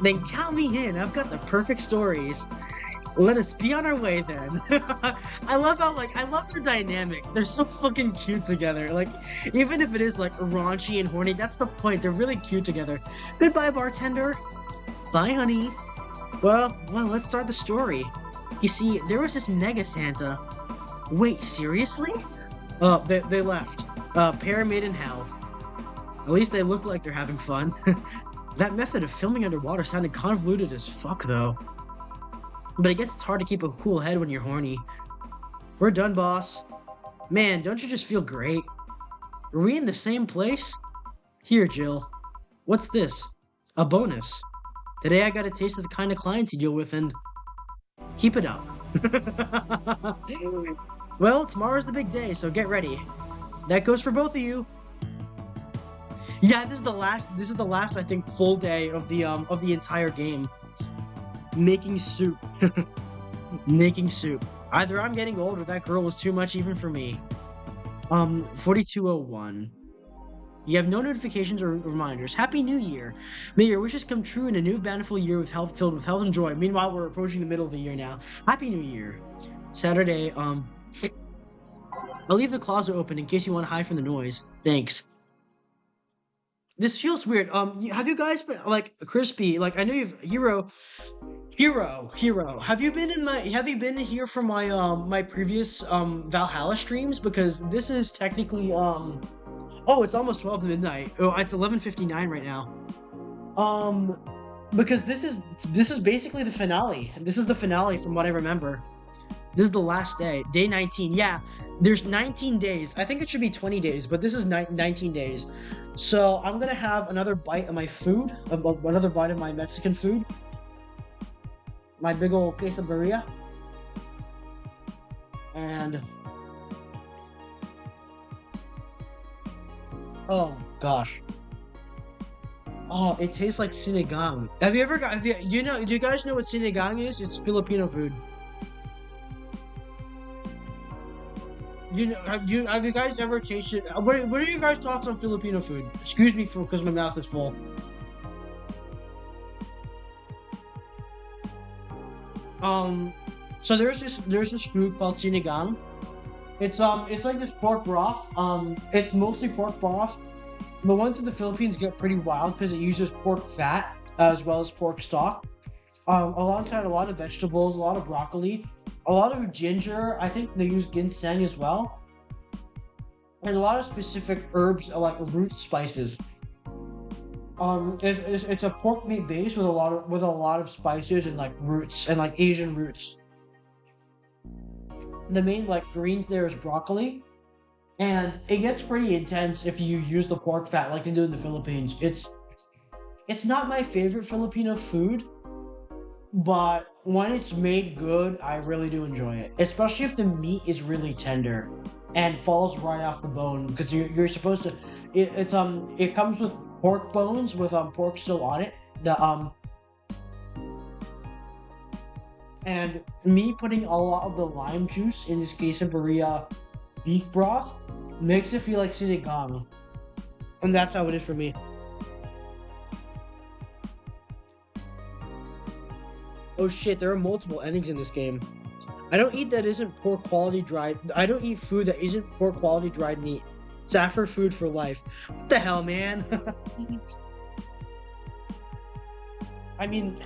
Then count me in. I've got the perfect stories. Let us be on our way then. I love their dynamic. They're so fucking cute together. Like, even if it is like raunchy and horny, that's the point. They're really cute together. Goodbye, bartender. Bye, honey. Well, let's start the story. You see, there was this mega Santa. Wait, seriously? They left. Pair made in hell. At least they look like they're having fun. That method of filming underwater sounded convoluted as fuck, though. But I guess it's hard to keep a cool head when you're horny. We're done, boss. Man, don't you just feel great? Are we in the same place? Here, Jill. What's this? A bonus. Today I got a taste of the kind of clients you deal with and... keep it up. Well, tomorrow's the big day, so get ready. That goes for both of you. Yeah, this is the last I think full day of the entire game. Making soup. Making soup. Either I'm getting old or that girl was too much even for me. 4201. You have no notifications or reminders. Happy New Year. May your wishes come true in a new bountiful year filled with health and joy. Meanwhile, we're approaching the middle of the year now. Happy New Year. Saturday, I'll leave the closet open in case you want to hide from the noise. Thanks. This feels weird. Have you guys been, like, Crispy, like, I know you've, Hero, have you been in here for my, my previous, Valhalla streams? Because this is technically, oh, it's almost 12 midnight. Oh, it's 11:59 right now. Because this is basically the finale. This is the finale from what I remember. This is the last day. Day 19. Yeah, there's 19 days. I think it should be 20 days, but this is 19 days. So I'm gonna have another bite of my food, another bite of my Mexican food. My big old quesadilla. And... oh, gosh. Oh, it tastes like sinigang. Do you guys know what sinigang is? It's Filipino food. Have you guys ever tasted? What are you guys' thoughts on Filipino food? Excuse me because my mouth is full. So there's this food called sinigang. It's like this pork broth. It's mostly pork broth. The ones in the Philippines get pretty wild because it uses pork fat as well as pork stock. Alongside a lot of vegetables, a lot of broccoli, a lot of ginger. I think they use ginseng as well, and a lot of specific herbs like root spices. It's a pork meat base with a lot of spices and like roots and like Asian roots. The main like greens there is broccoli, and it gets pretty intense if you use the pork fat like they do in the Philippines. It's not my favorite Filipino food, but when it's made good, I really do enjoy it. Especially if the meat is really tender and falls right off the bone, because you're supposed to. It comes with pork bones with pork still on it. And me putting a lot of the lime juice in this quesadilla beef broth makes it feel like sinigang, and that's how it is for me. Oh shit, there are multiple endings in this game. I don't eat food that isn't poor quality dried meat. Saffron food for life. What the hell, man? I mean,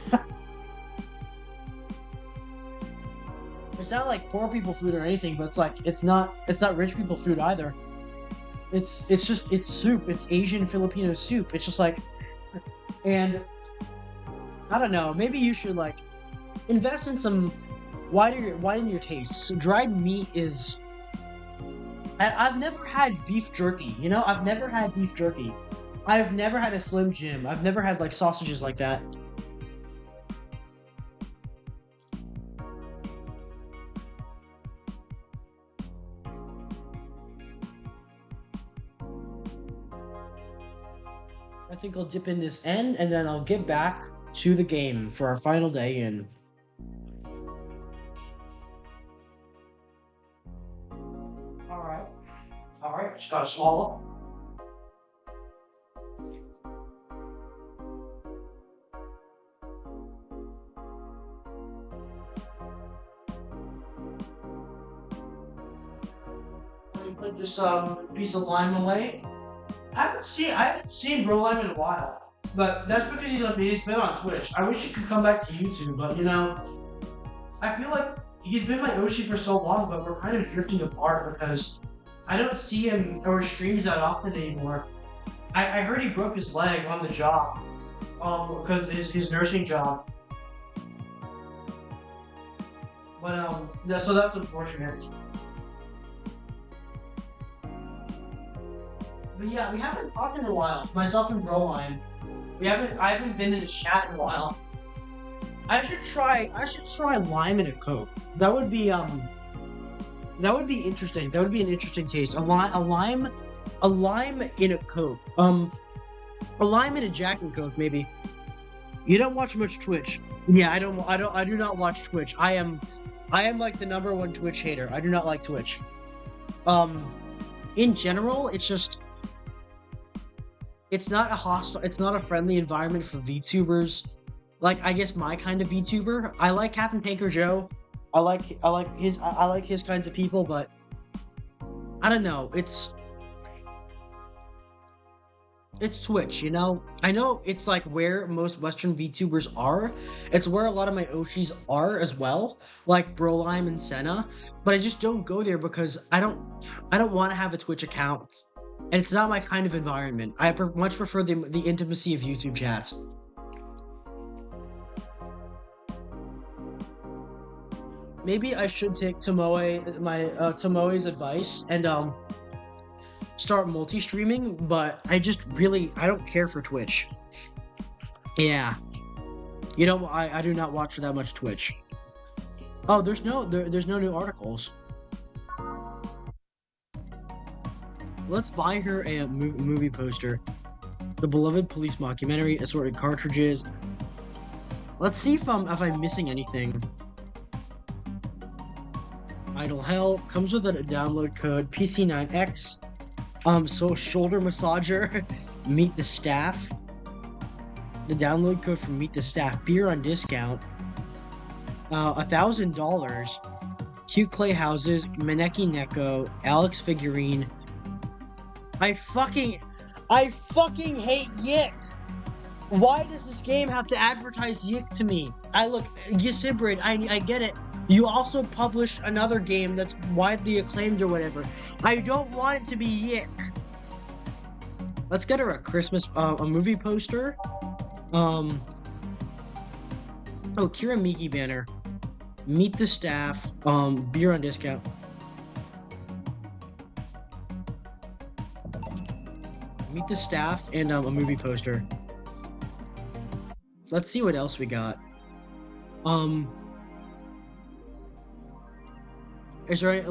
it's not like poor people food or anything, but it's not rich people food either. It's soup. It's Asian Filipino soup. It's just like And I don't know, maybe you should like invest in some widen your tastes. Dried meat is. I've never had beef jerky. You know, I've never had beef jerky. I've never had a Slim Jim. I've never had like sausages like that. I think I'll dip in this end and then I'll get back to the game for our final day in. Alright. Alright, just gotta swallow. Let me put this piece of lime away. I haven't seen Bro Lime in a while. But that's because he's been on Twitch. I wish he could come back to YouTube, but you know, I feel like he's been my Oshi for so long, but we're kind of drifting apart because I don't see him or streams that often anymore. I heard he broke his leg on the job, because his nursing job. But so that's unfortunate. But yeah, we haven't talked in a while. Myself and Broline. I haven't been in a chat in a while. I should try lime in a Coke. That would be interesting. That would be an interesting taste. A lime in a Coke. A lime in a Jack and Coke, maybe. You don't watch much Twitch. Yeah, I do not watch Twitch. I am like the #1 Twitch hater. I do not like Twitch. In general, it's not a friendly environment for VTubers. Like, I guess my kind of VTuber. I like Captain Tanker Joe. I like his kinds of people, but I don't know. It's Twitch, you know? I know it's like where most Western VTubers are. It's where a lot of my Oshis are as well, like Brolime and Senna. But I just don't go there because I don't want to have a Twitch account, and it's not my kind of environment. I much prefer the intimacy of YouTube chats. Maybe I should take Tomoe's advice and start multi-streaming, but I don't care for Twitch. Yeah. You know, I do not watch that much Twitch. Oh, there's no new articles. Let's buy her a movie poster. The Beloved Police Mockumentary, assorted cartridges. Let's see if I'm missing anything. Idle Hell comes with a download code PC9X. So shoulder massager, Meet the Staff. The download code for Meet the Staff, beer on discount. $1,000. Cute clay houses, Maneki Neko, Alex figurine. I fucking hate Yick. Why does this game have to advertise Yick to me? Ysibrid, I get it. You also published another game that's widely acclaimed or whatever. I don't want it to be Yick. Let's get her a movie poster. Kira Miki banner. Meet the Staff, beer on discount. Meet the Staff and a movie poster. Let's see what else we got. Is there any,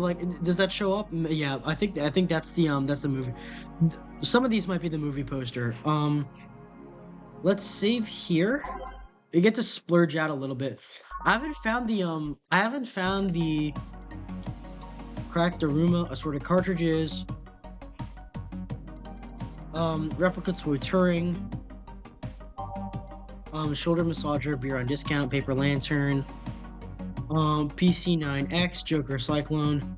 does that show up? Yeah, I think that's the movie. Some of these might be the movie poster. Let's save here. You get to splurge out a little bit. I haven't found the cracked Daruma assorted cartridges. Replica toy Turing. Shoulder massager, beer on discount, paper lantern. PC9X, Joker Cyclone.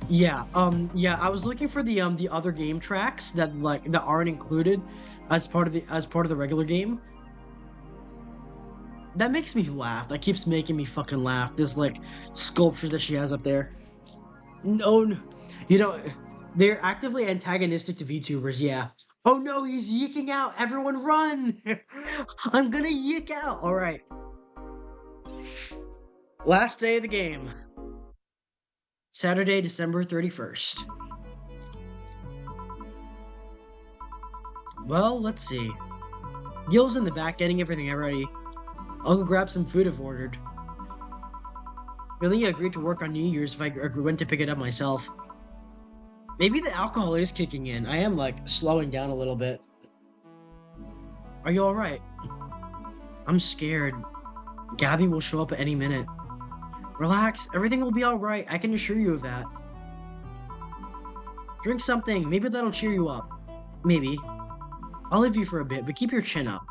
Yeah, I was looking for the other game tracks that aren't included as part of the regular game. That makes me laugh. That keeps making me fucking laugh. This sculpture that she has up there. No, you know, they're actively antagonistic to VTubers. Yeah, Oh no, he's yeeking out. Everyone run. I'm gonna yeek out. All right. Last day of the game. Saturday, December 31st. Well, let's see. Gil's in the back getting everything ready. I'll go grab some food I've ordered. Really agreed to work on New Year's if I went to pick it up myself. Maybe the alcohol is kicking in. I am, like, slowing down a little bit. Are you alright? I'm scared. Gabby will show up at any minute. Relax, everything will be alright. I can assure you of that. Drink something. Maybe that'll cheer you up. Maybe. I'll leave you for a bit, but keep your chin up.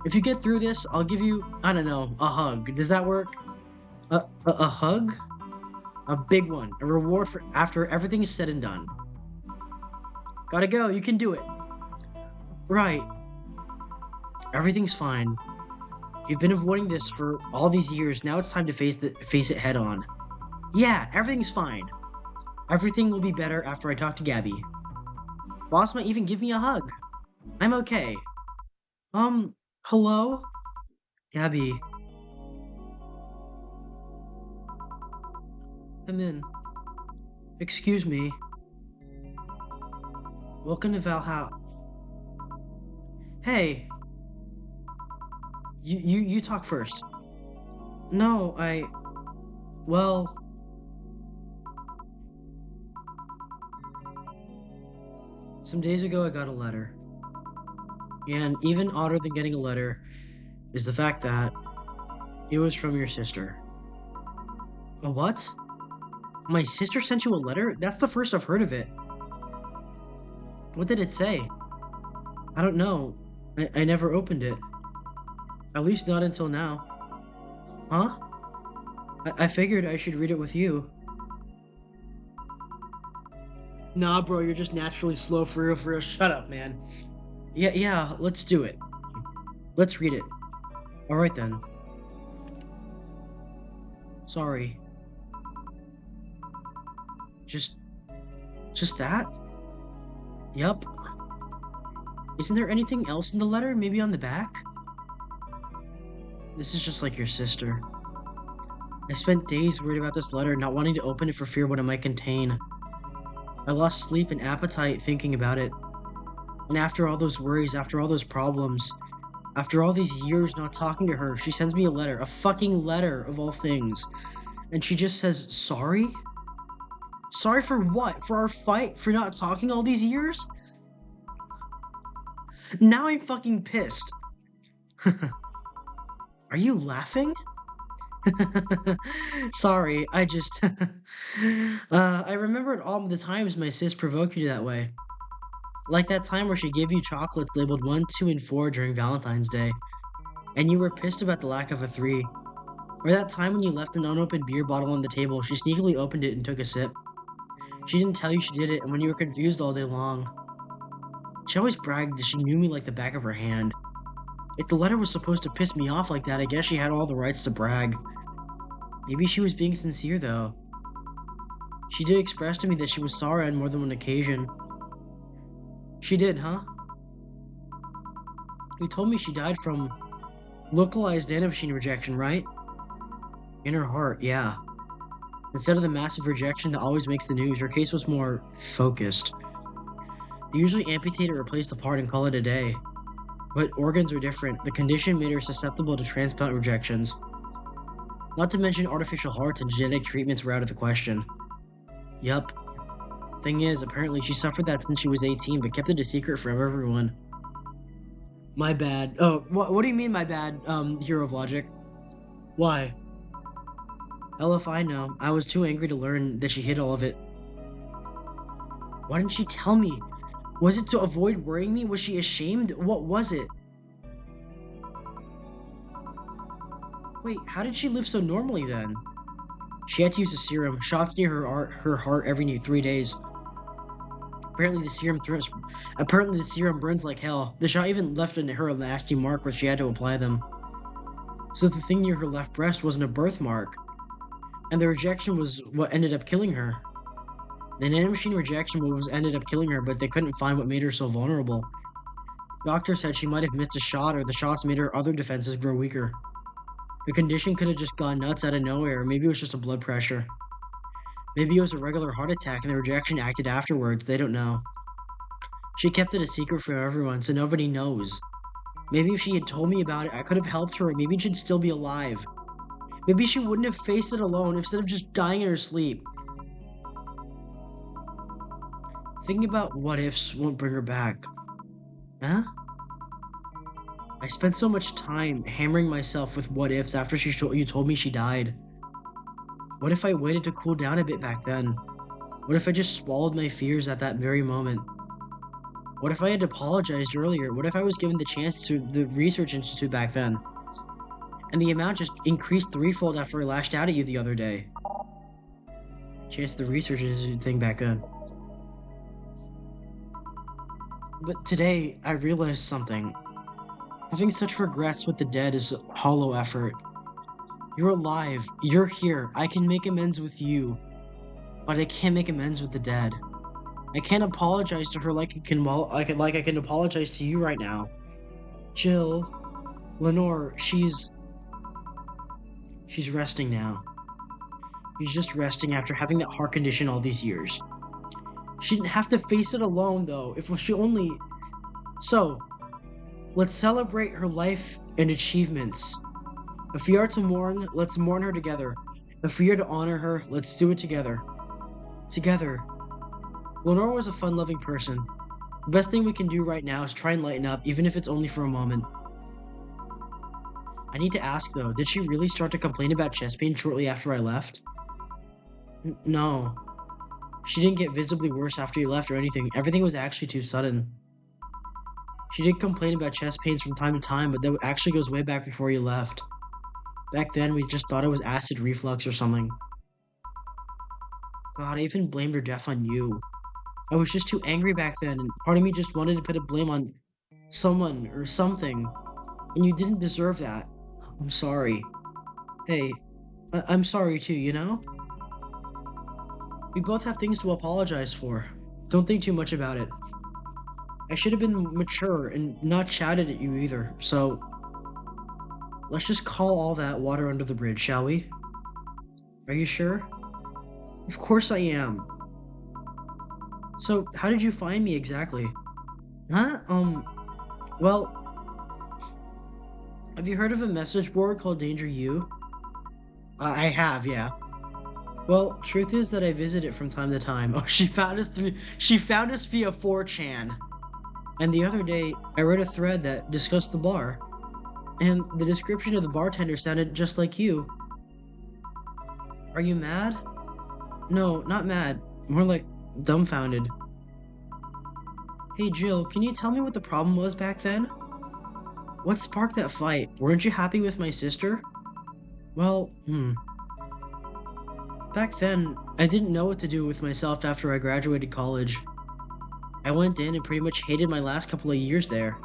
If you get through this, I'll give you, I don't know, a hug. Does that work? A hug? A big one. A reward for after everything's said and done. Gotta go. You can do it. Right. Everything's fine. You've been avoiding this for all these years. Now it's time to face it head on. Yeah, everything's fine. Everything will be better after I talk to Gabby. Boss might even give me a hug. I'm okay. Hello? Gabby. Come in. Excuse me. Welcome to Valhalla. Hey. You talk first. No, well... Some days ago I got a letter. And even odder than getting a letter is the fact that it was from your sister. A what? My sister sent you a letter? That's the first I've heard of it. What did it say? I don't know. I never opened it. At least not until now. Huh? I figured I should read it with you. Nah, bro, you're just naturally slow for real, for real. Shut up, man. Yeah, let's do it. Let's read it. Alright then. Sorry. Just that? Yup. Isn't there anything else in the letter? Maybe on the back? This is just like your sister. I spent days worried about this letter, not wanting to open it for fear what it might contain. I lost sleep and appetite thinking about it. And after all those worries, after all those problems, after all these years not talking to her, she sends me a letter. A fucking letter, of all things. And she just says, sorry? Sorry for what? For our fight? For not talking all these years? Now I'm fucking pissed. Are you laughing? Sorry, I just... I remembered all the times my sis provoked you that way. Like that time where she gave you chocolates labeled 1, 2, and 4 during Valentine's Day, and you were pissed about the lack of a 3. Or that time when you left an unopened beer bottle on the table, she sneakily opened it and took a sip. She didn't tell you she did it, and when you were confused all day long. She always bragged that she knew me like the back of her hand. If the letter was supposed to piss me off like that, I guess she had all the rights to brag. Maybe she was being sincere, though. She did express to me that she was sorry on more than one occasion. She did, huh? You told me she died from localized nanomachine rejection, right? In her heart, yeah. Instead of the massive rejection that always makes the news, her case was more focused. They usually amputate or replace the part and call it a day. But organs are different. The condition made her susceptible to transplant rejections. Not to mention artificial hearts and genetic treatments were out of the question. Yup. Thing is, apparently she suffered that since she was 18, but kept it a secret from everyone. My bad. Oh, what do you mean my bad, Hero of Logic? Why? Hell if I know. I was too angry to learn that she hid all of it. Why didn't she tell me? Was it to avoid worrying me? Was she ashamed? What was it? Wait, how did she live so normally then? She had to use a serum, shots near her heart every 3 days. Apparently the serum burns like hell. The shot even left in her a nasty mark where she had to apply them. So the thing near her left breast wasn't a birthmark, and the rejection was what ended up killing her. The nanomachine rejection moves ended up killing her, but they couldn't find what made her so vulnerable. Doctors said she might have missed a shot, or the shots made her other defenses grow weaker. The condition could have just gone nuts out of nowhere, or maybe it was just a blood pressure. Maybe it was a regular heart attack and the rejection acted afterwards, they don't know. She kept it a secret from everyone, so nobody knows. Maybe if she had told me about it, I could have helped her, maybe she'd still be alive. Maybe she wouldn't have faced it alone instead of just dying in her sleep. Thinking about what ifs won't bring her back. Huh? I spent so much time hammering myself with what ifs after you told me she died. What if I waited to cool down a bit back then? What if I just swallowed my fears at that very moment? What if I had apologized earlier? What if I was given the chance to the research institute back then? And the amount just increased threefold after I lashed out at you the other day. Chance the research institute thing back then. But today, I realized something. Having such regrets with the dead is a hollow effort. You're alive, you're here, I can make amends with you. But I can't make amends with the dead. I can't apologize to her like I can apologize to you right now. Jill, Lenore, she's resting now. She's just resting after having that heart condition all these years. She didn't have to face it alone, though, if she only... So, let's celebrate her life and achievements. If we are to mourn, let's mourn her together. If we are to honor her, let's do it together. Together. Lenore was a fun-loving person. The best thing we can do right now is try and lighten up, even if it's only for a moment. I need to ask, though, did she really start to complain about chest pain shortly after I left? No. She didn't get visibly worse after you left or anything. Everything was actually too sudden. She did complain about chest pains from time to time, but that actually goes way back before you left. Back then, we just thought it was acid reflux or something. God, I even blamed her death on you. I was just too angry back then, and part of me just wanted to put a blame on someone or something. And you didn't deserve that. I'm sorry. Hey, I'm sorry too, you know? We both have things to apologize for. Don't think too much about it. I should have been mature and not shouted at you either, so... Let's just call all that water under the bridge, shall we? Are you sure? Of course I am. So, how did you find me exactly? Huh? Well... Have you heard of a message board called Danger U? I have, yeah. Well, truth is that I visit it from time to time. Oh, she found us via 4chan. And the other day, I read a thread that discussed the bar. And the description of the bartender sounded just like you. Are you mad? No, not mad. More like dumbfounded. Hey Jill, can you tell me what the problem was back then? What sparked that fight? Weren't you happy with my sister? Well, Back then, I didn't know what to do with myself after I graduated college. I went in and pretty much hated my last couple of years there.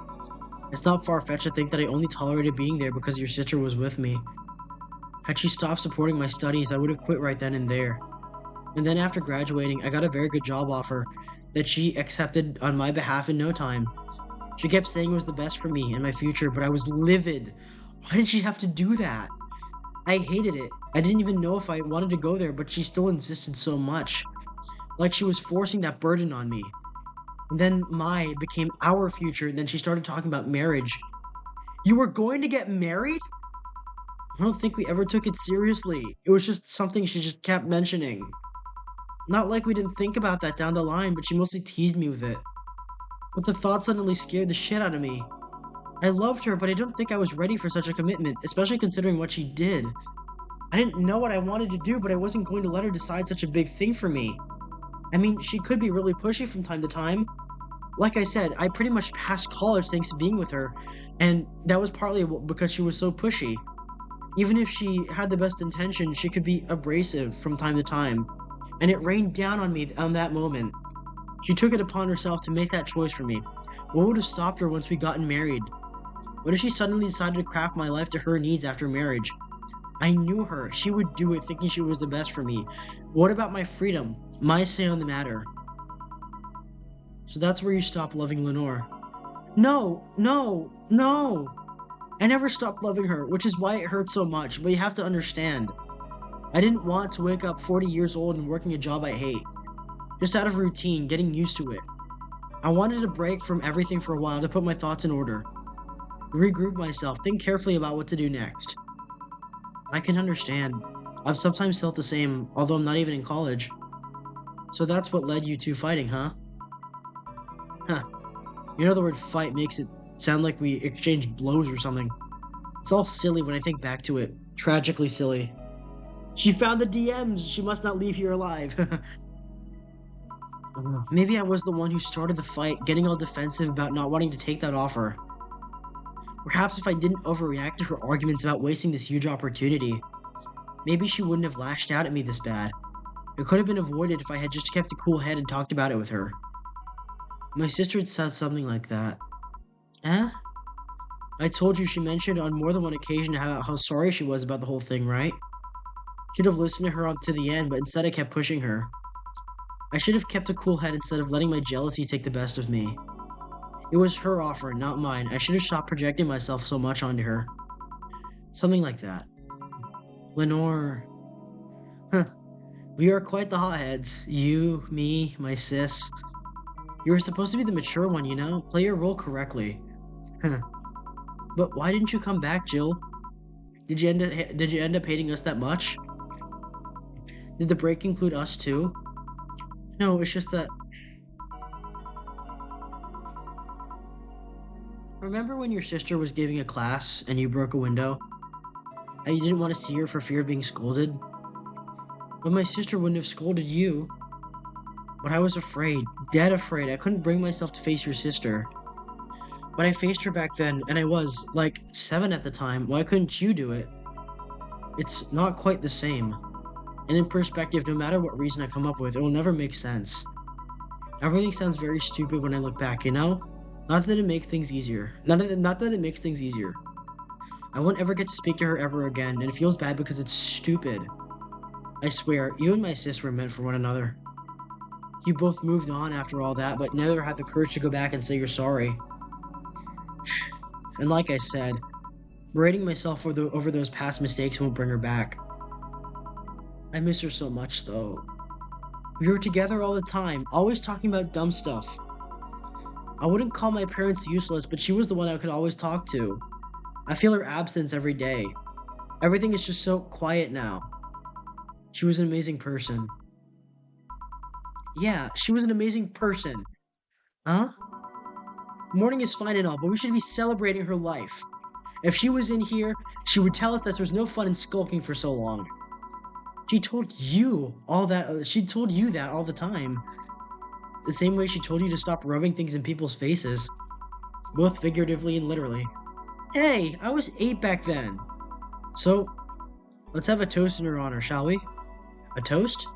It's not far-fetched to think that I only tolerated being there because your sister was with me. Had she stopped supporting my studies, I would have quit right then and there. And then after graduating, I got a very good job offer that she accepted on my behalf in no time. She kept saying it was the best for me and my future, but I was livid. Why did she have to do that? I hated it. I didn't even know if I wanted to go there, but she still insisted so much. Like she was forcing that burden on me. And then my became our future, and then she started talking about marriage. You were going to get married? I don't think we ever took it seriously. It was just something she just kept mentioning. Not like we didn't think about that down the line, but she mostly teased me with it. But the thought suddenly scared the shit out of me. I loved her, but I don't think I was ready for such a commitment, especially considering what she did. I didn't know what I wanted to do, but I wasn't going to let her decide such a big thing for me. I mean, she could be really pushy from time to time. Like I said, I pretty much passed college thanks to being with her, and that was partly because she was so pushy. Even if she had the best intention, she could be abrasive from time to time, and it rained down on me on that moment. She took it upon herself to make that choice for me. What would have stopped her once we gotten married? What if she suddenly decided to craft my life to her needs after marriage? I knew her. She would do it thinking she was the best for me. What about my freedom? my say on the matter. So that's where you stop loving Lenore. No, no, no! I never stopped loving her, which is why it hurts so much, but you have to understand. I didn't want to wake up 40 years old and working a job I hate. Just out of routine, getting used to it. I wanted a break from everything for a while to put my thoughts in order. Regroup myself, think carefully about what to do next. I can understand. I've sometimes felt the same, although I'm not even in college. So that's what led you to fighting, huh? Huh. You know the word fight makes it sound like we exchanged blows or something. It's all silly when I think back to it. Tragically silly. She found the DMs! She must not leave here alive. Maybe I was the one who started the fight, getting all defensive about not wanting to take that offer. Perhaps if I didn't overreact to her arguments about wasting this huge opportunity, maybe she wouldn't have lashed out at me this bad. It could have been avoided if I had just kept a cool head and talked about it with her. My sister had said something like that. Eh? I told you she mentioned on more than one occasion how sorry she was about the whole thing, right? Should have listened to her up to the end, but instead I kept pushing her. I should have kept a cool head instead of letting my jealousy take the best of me. It was her offer, not mine. I should have stopped projecting myself so much onto her. Something like that. Lenore. Huh. We are quite the hotheads. You, me, my sis. You were supposed to be the mature one, you know? Play your role correctly. Huh. But why didn't you come back, Jill? Did you end up hating us that much? Did the break include us too? No, it's just that... Remember when your sister was giving a class and you broke a window? And you didn't want to see her for fear of being scolded? But my sister wouldn't have scolded you. But I was afraid, dead afraid. I couldn't bring myself to face your sister. But I faced her back then, and I was, like, 7 at the time. Why couldn't you do it? It's not quite the same. And in perspective, no matter what reason I come up with, it will never make sense. Everything sounds very stupid when I look back, you know? Not that it makes things easier. Not that it makes things easier. I won't ever get to speak to her ever again, and it feels bad because it's stupid. I swear, you and my sis were meant for one another. You both moved on after all that, but neither had the courage to go back and say you're sorry. And like I said, berating myself over those past mistakes won't bring her back. I miss her so much, though. We were together all the time, always talking about dumb stuff. I wouldn't call my parents useless, but she was the one I could always talk to. I feel her absence every day. Everything is just so quiet now. She was an amazing person. Yeah, she was an amazing person. Huh? Mourning is fine and all, but we should be celebrating her life. If she was in here, she would tell us that there's no fun in skulking for so long. She told you all that. She told you that all the time. The same way she told you to stop rubbing things in people's faces. Both figuratively and literally. Hey, I was 8 back then. So, let's have a toast in her honor, shall we? A toast?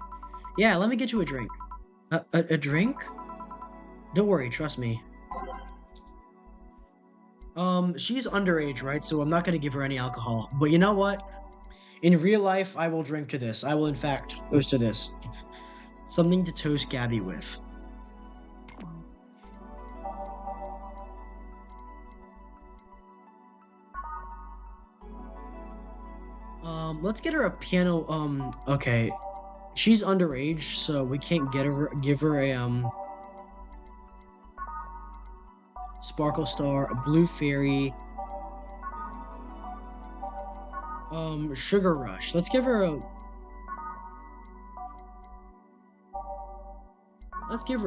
Yeah, let me get you a drink. A drink? Don't worry, trust me. She's underage, right? So I'm not gonna give her any alcohol. But you know what? In real life, I will drink to this. I will, in fact, toast to this. Something to toast Gabby with. Let's get her a piano, okay. She's underage, so we can't give her a, Sparkle Star, a Blue Fairy, Sugar Rush. Let's give her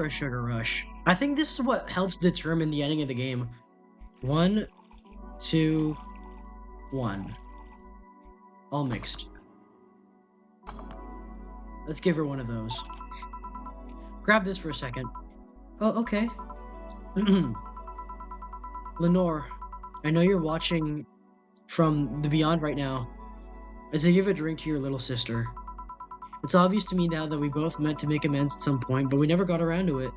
a Sugar Rush. I think this is what helps determine the ending of the game. 1, 2, 1. All mixed. Let's give her one of those. Grab this for a second. Oh, okay. Lenore, I know you're watching from the beyond right now, as I give a drink to your little sister. It's obvious to me now that we both meant to make amends at some point, but we never got around to it.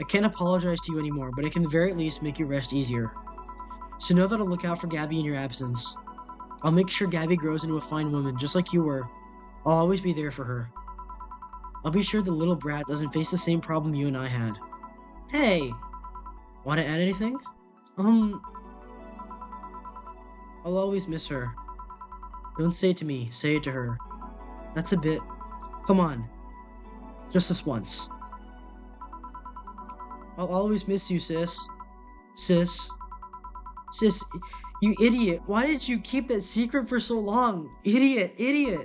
I can't apologize to you anymore, but I can at the very least make your rest easier. So know that I'll look out for Gabby in your absence. I'll make sure Gabby grows into a fine woman, just like you were. I'll always be there for her. I'll be sure the little brat doesn't face the same problem you and I had. Hey! Want to add anything? Um, I'll always miss her. Don't say it to me, say it to her. That's a bit... Come on. Just this once. I'll always miss you, sis. Sis. Sis, you idiot. Why did you keep that secret for so long? Idiot, idiot.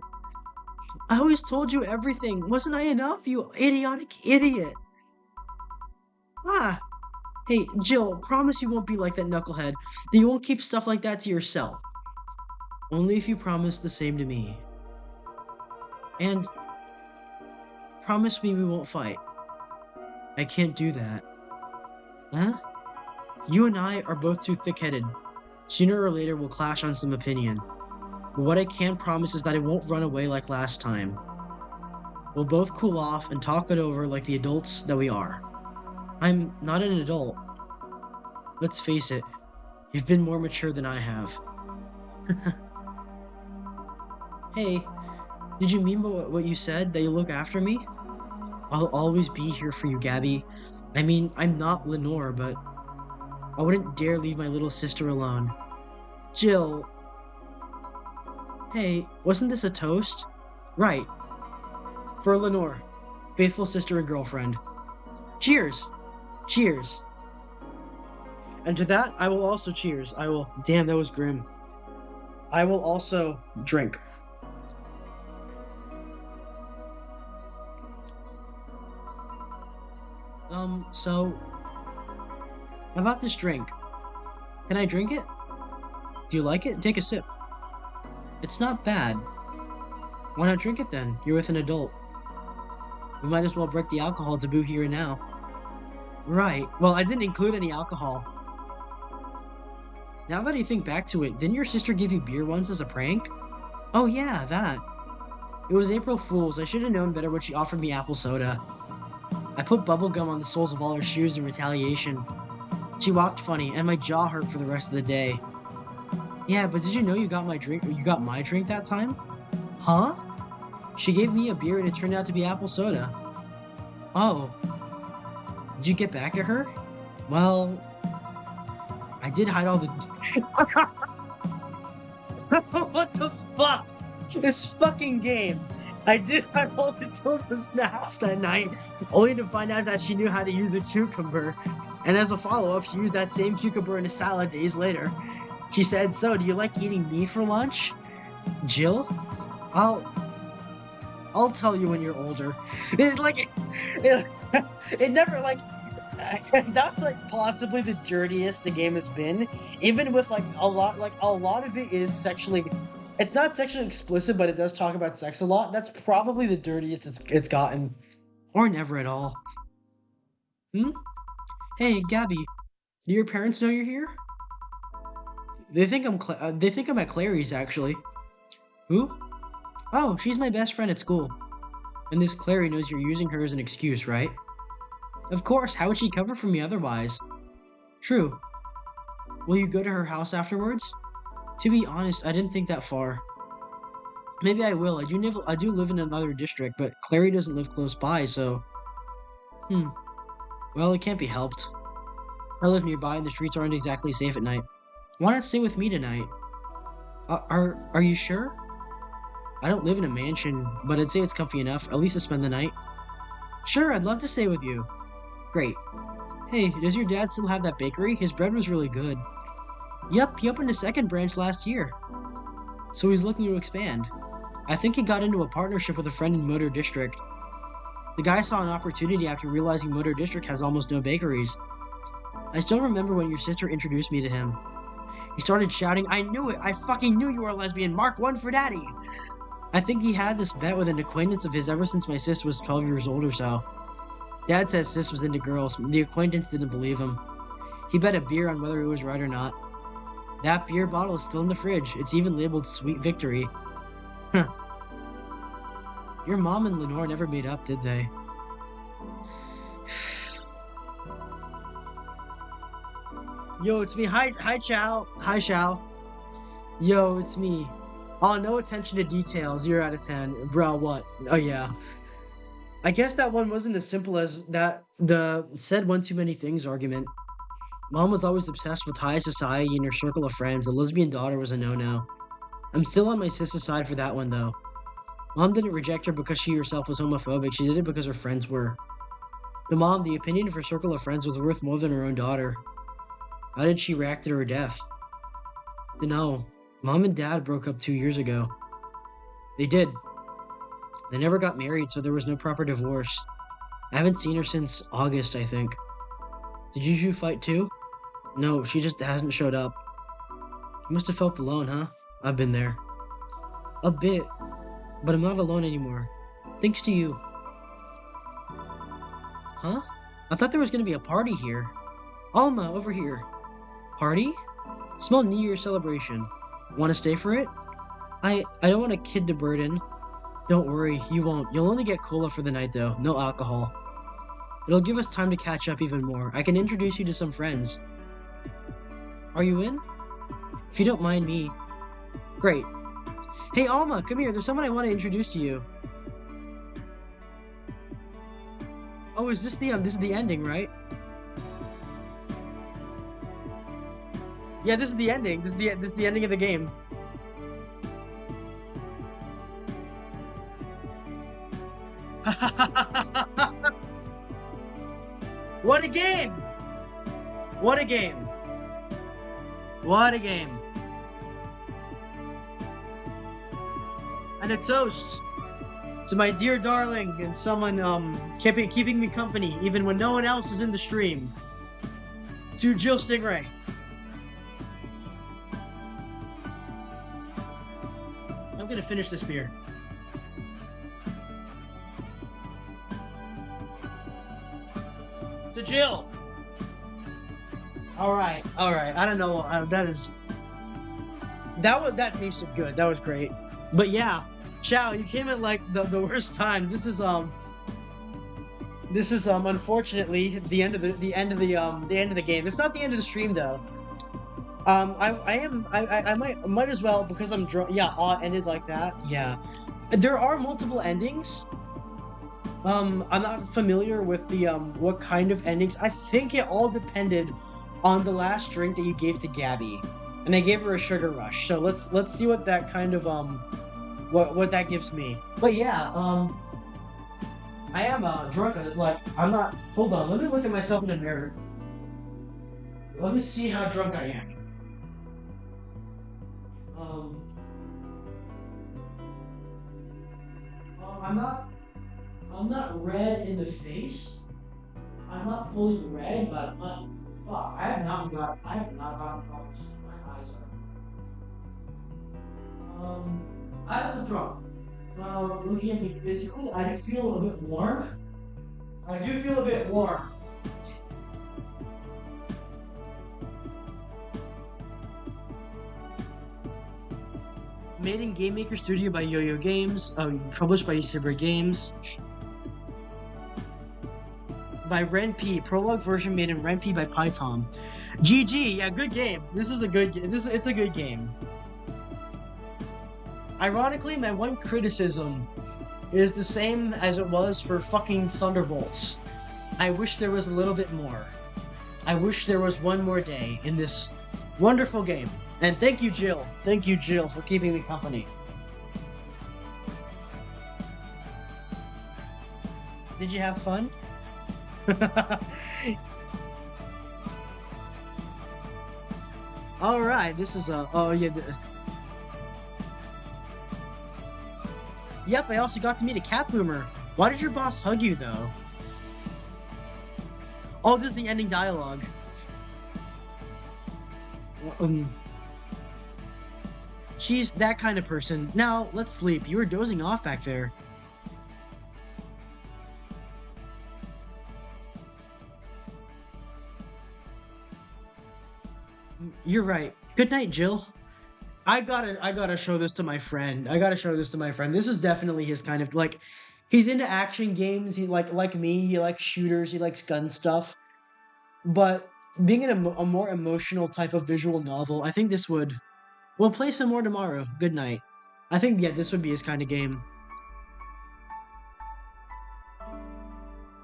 I always told you everything. Wasn't I enough, you idiotic idiot? Ah. Hey, Jill, promise you won't be like that knucklehead. That you won't keep stuff like that to yourself. Only if you promise the same to me. And promise me we won't fight. I can't do that. Huh? You and I are both too thick-headed. Sooner or later we'll clash on some opinion. But what I can promise is that I won't run away like last time. We'll both cool off and talk it over like the adults that we are. I'm not an adult. Let's face it, you've been more mature than I have. Hey, did you mean what you said, that you look after me? I'll always be here for you, Gabby. I mean, I'm not Lenore, but I wouldn't dare leave my little sister alone. Jill. Hey, wasn't this a toast? Right. For Lenore, faithful sister and girlfriend. Cheers! Cheers! And to that, I will also cheers. Damn, that was grim. I will also drink. So... about this drink. Can I drink it? Do you like it? Take a sip. It's not bad. Why not drink it then? You're with an adult. We might as well break the alcohol taboo here and now. Right. Well, I didn't include any alcohol. Now that I think back to it, didn't your sister give you beer once as a prank? Oh yeah, that. It was April Fool's. I should have known better when she offered me apple soda. I put bubblegum on the soles of all her shoes in retaliation. She walked funny, and my jaw hurt for the rest of the day. Yeah, but did you know you got my drink that time? Huh? She gave me a beer and it turned out to be apple soda. Oh. Did you get back at her? Well... I did hide all the... What the fuck? This fucking game. I did hide all the Tilda snaps that night, only to find out that she knew how to use a cucumber. And as a follow-up, she used that same cucumber in a salad days later. She said, "So, do you like eating me for lunch?" Jill? I'll tell you when you're older. It never, like... That's, like, possibly the dirtiest the game has been. Even with, like, a lot of it is sexually... It's not sexually explicit, but it does talk about sex a lot. That's probably the dirtiest it's gotten. Or never at all. Hey, Gabby. Do your parents know you're here? They think I'm at Clary's, actually. Who? Oh, she's my best friend at school. And this Clary knows you're using her as an excuse, right? Of course, how would she cover for me otherwise? True. Will you go to her house afterwards? To be honest, I didn't think that far. Maybe I will. I do live in another district, but Clary doesn't live close by, so... Well, it can't be helped. I live nearby and the streets aren't exactly safe at night. Why not stay with me tonight? Are you sure? I don't live in a mansion, but I'd say it's comfy enough, at least to spend the night. Sure, I'd love to stay with you. Great. Hey, does your dad still have that bakery? His bread was really good. Yup, he opened a second branch last year. So he's looking to expand. I think he got into a partnership with a friend in Motor District. The guy saw an opportunity after realizing Motor District has almost no bakeries. I still remember when your sister introduced me to him. He started shouting, "I knew it! I fucking knew you were a lesbian! Mark 1 for daddy!" I think he had this bet with an acquaintance of his ever since my sis was 12 years old or so. Dad says sis was into girls. The acquaintance didn't believe him. He bet a beer on whether it was right or not. That beer bottle is still in the fridge. It's even labeled Sweet Victory. Huh. Your mom and Lenore never made up, did they? Yo, it's me. Hi, Chow. Hi, Chow. Yo, it's me. Oh, no attention to detail. 0 out of 10. Bro, what? Oh, yeah. I guess that one wasn't as simple as that the said one too many things argument. Mom was always obsessed with high society and her circle of friends. A lesbian daughter was a no-no. I'm still on my sister's side for that one though. Mom didn't reject her because she herself was homophobic. She did it because her friends were. To Mom, the opinion of her circle of friends was worth more than her own daughter. How did she react to her death? No. Mom and Dad broke up 2 years ago. They did. They never got married, so there was no proper divorce. I haven't seen her since August, I think. Did you two fight too? No, she just hasn't showed up. You must have felt alone, huh? I've been there. A bit, but I'm not alone anymore. Thanks to you. Huh? I thought there was gonna be a party here. Alma, over here. Party? Small New Year celebration. Wanna stay for it? I don't want a kid to burden. Don't worry, you won't. You'll only get cola for the night though, no alcohol. It'll give us time to catch up even more. I can introduce you to some friends. Are you in? If you don't mind me. Great. Hey Alma, come here, there's someone I want to introduce to you. Oh, is this this is the ending, right? Yeah, this is the ending. This is the ending of the game. What a game! What a game! What a game! And a toast to my dear darling and someone keeping me company even when no one else is in the stream. To Jill Stingray. I'm gonna finish this beer. To Jill. All right. I don't know. That tasted good. That was great. But yeah, Chow, you came at like the worst time. This is unfortunately the end of the end of the game. It's not the end of the stream though. I might as well because I'm drunk. Yeah, ended like that. Yeah, there are multiple endings. I'm not familiar with the what kind of endings. I think it all depended on the last drink that you gave to Gabby, and I gave her a sugar rush. So let's see what that kind of what that gives me. But yeah, I am drunk. Like I'm not. Hold on. Let me look at myself in the mirror. Let me see how drunk I am. I'm not red in the face. I'm not fully red, but I have not gotten problems. My eyes are. I was drunk. Looking at me physically, I feel a bit warm. I do feel a bit warm. Made in Game Maker Studio by Yo-Yo Games, published by Saber Games. By Ren P, prologue version made in Ren P by PyTom. GG, yeah, good game. This is a good game. It's a good game. Ironically, my one criticism is the same as it was for fucking Thunderbolts. I wish there was a little bit more. I wish there was one more day in this wonderful game. And thank you, Jill. Thank you, Jill, for keeping me company. Did you have fun? All right, this is oh yeah. Yep, I also got to meet a cat boomer. Why did your boss hug you though? Oh, this is the ending dialogue. She's that kind of person. Now, let's sleep. You were dozing off back there. You're right. Good night, Jill. I gotta show this to my friend. This is definitely his kind of like. He's into action games. He like me. He likes shooters. He likes gun stuff. But being in a more emotional type of visual novel, I think this would. We'll play some more tomorrow. Good night. I think yeah, this would be his kind of game.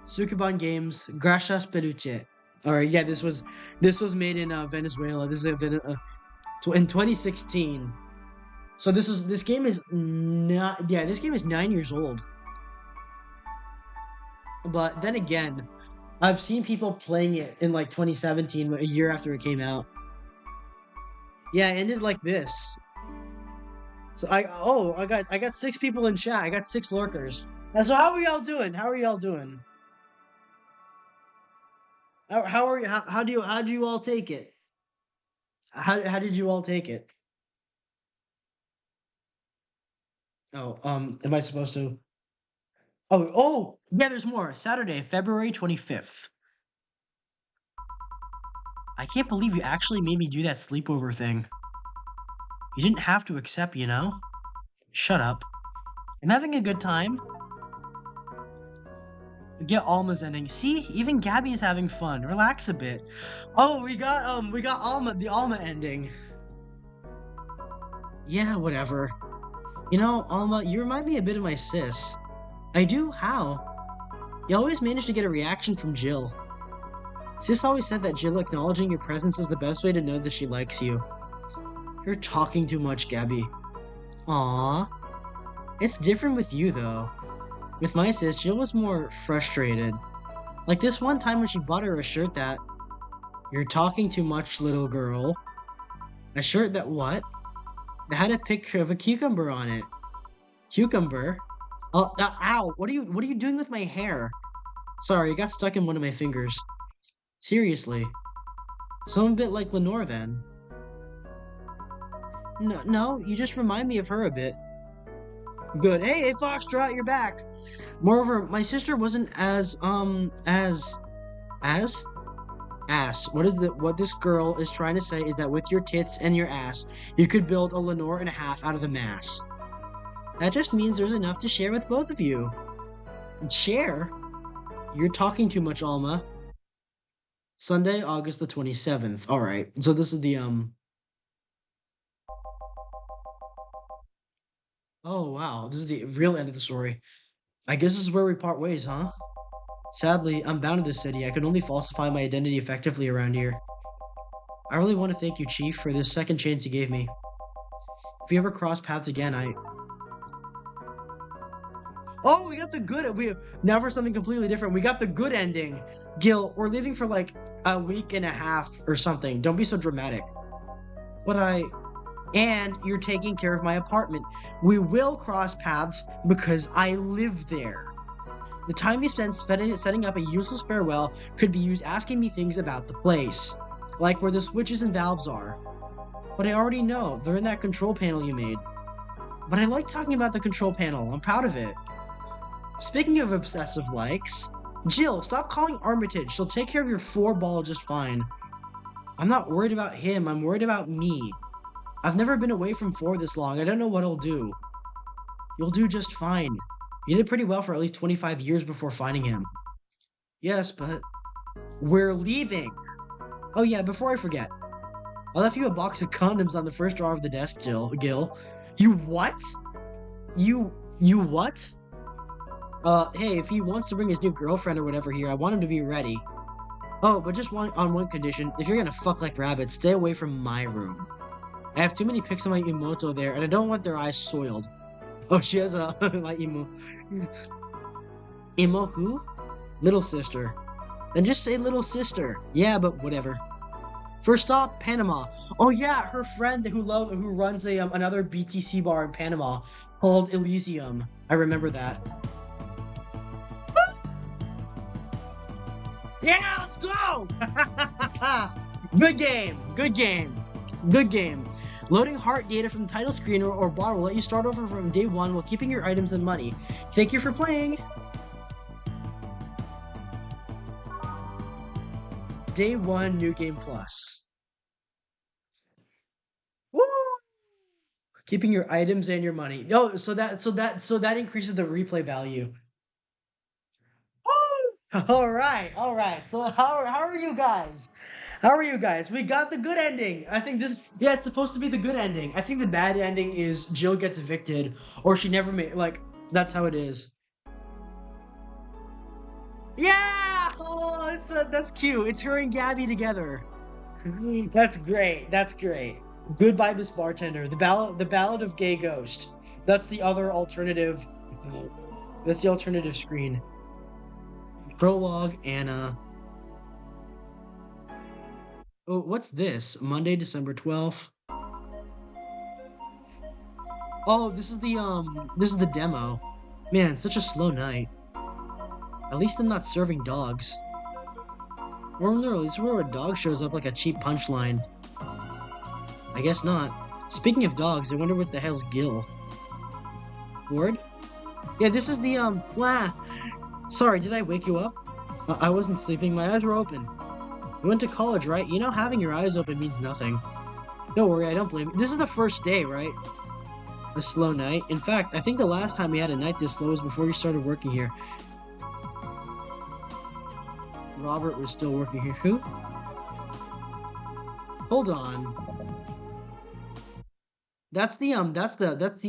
Sukuban Games, Gracias Peluche. All right, yeah, this was made in Venezuela. This is in 2016. So this game is not yeah, this game is 9 years old. But then again, I've seen people playing it in like 2017, a year after it came out. Yeah, it ended like this. So I got 6 people in chat. I got 6 lurkers. So how are y'all doing? How are y'all doing? How are you? How do you all take it? How did you all take it? Oh, am I supposed to? Yeah. There's more. Saturday, February 25th. I can't believe you actually made me do that sleepover thing. You didn't have to accept, you know. Shut up. I'm having a good time. Get Alma's ending. See, even Gabby is having fun. Relax a bit. Oh, we got Alma, the Alma ending. Yeah, whatever. You know, Alma, you remind me a bit of my sis. I do? How? You always manage to get a reaction from Jill. Sis always said that Jill acknowledging your presence is the best way to know that she likes you. You're talking too much, Gabby. Aww. It's different with you, though. With my sis, Jill was more frustrated. Like this one time when she bought her a shirt that... You're talking too much, little girl. A shirt that what? That had a picture of a cucumber on it. Cucumber? Oh, ow! What are you doing with my hair? Sorry, it got stuck in one of my fingers. Seriously. So I'm a bit like Lenore then. No, you just remind me of her a bit. Good. Hey, Foxtrot, you're back! Moreover, my sister wasn't as ass. What this girl is trying to say is that with your tits and your ass, you could build a Lenore and a half out of the mass. That just means there's enough to share with both of you. Share? You're talking too much, Alma. Sunday, August the 27th. Alright, so this is the, Oh, wow, this is the real end of the story. I guess this is where we part ways, huh? Sadly, I'm bound to this city. I can only falsify my identity effectively around here. I really want to thank you, Chief, for this second chance you gave me. If we ever cross paths again, Oh, we got the good. Now for something completely different. We got the good ending. Gil, we're leaving for like a week and a half or something. Don't be so dramatic. And you're taking care of my apartment. We will cross paths because I live there. The time you spend setting up a useless farewell could be used asking me things about the place. Like where the switches and valves are. But I already know. They're in that control panel you made. But I like talking about the control panel. I'm proud of it. Speaking of obsessive likes, Jill, stop calling Armitage. She'll take care of your 4-ball just fine. I'm not worried about him. I'm worried about me. I've never been away from 4 this long. I don't know what he'll do. You'll do just fine. You did pretty well for at least 25 years before finding him. Yes, but... We're leaving! Oh yeah, before I forget. I left you a box of condoms on the first drawer of the desk, Gil. You what? You what? Hey, if he wants to bring his new girlfriend or whatever here, I want him to be ready. Oh, but just on one condition. If you're gonna fuck like rabbits, stay away from my room. I have too many pics of my Emoto there, and I don't want their eyes soiled. Oh, she has a... my Emo... Emo who? Little sister. Then just say little sister. Yeah, but whatever. First stop, Panama. Oh yeah, her friend who runs another BTC bar in Panama called Elysium. I remember that. Yeah, let's go! Good game. Good game. Good game. Loading heart data from the title screen or bar will let you start over from day 1 while keeping your items and money. Thank you for playing! Day 1, New Game Plus. Woo! Keeping your items and your money. Oh, so that increases the replay value. All right. So how are you guys? How are you guys? We got the good ending. I think it's supposed to be the good ending. I think the bad ending is Jill gets evicted or she never made, like, that's how it is. Yeah! that's cute. It's her and Gabby together. That's great. That's great. Goodbye, Miss Bartender. The Ballad of Gay Ghost. That's the other alternative. That's the alternative screen. Prologue, Anna. Oh, what's this? Monday, December 12th. Oh, this is the demo. Man, such a slow night. At least I'm not serving dogs. Or no, this is where a dog shows up like a cheap punchline. I guess not. Speaking of dogs, I wonder what the hell's Gil. Ward? Yeah, this is the, Wah! Sorry, did I wake you up? I wasn't sleeping, my eyes were open. You went to college, right? You know having your eyes open means nothing. Don't worry, I don't blame you. This is the first day, right? A slow night. In fact, I think the last time we had a night this slow was before we started working here. Robert was still working here. Who? Hold on. That's the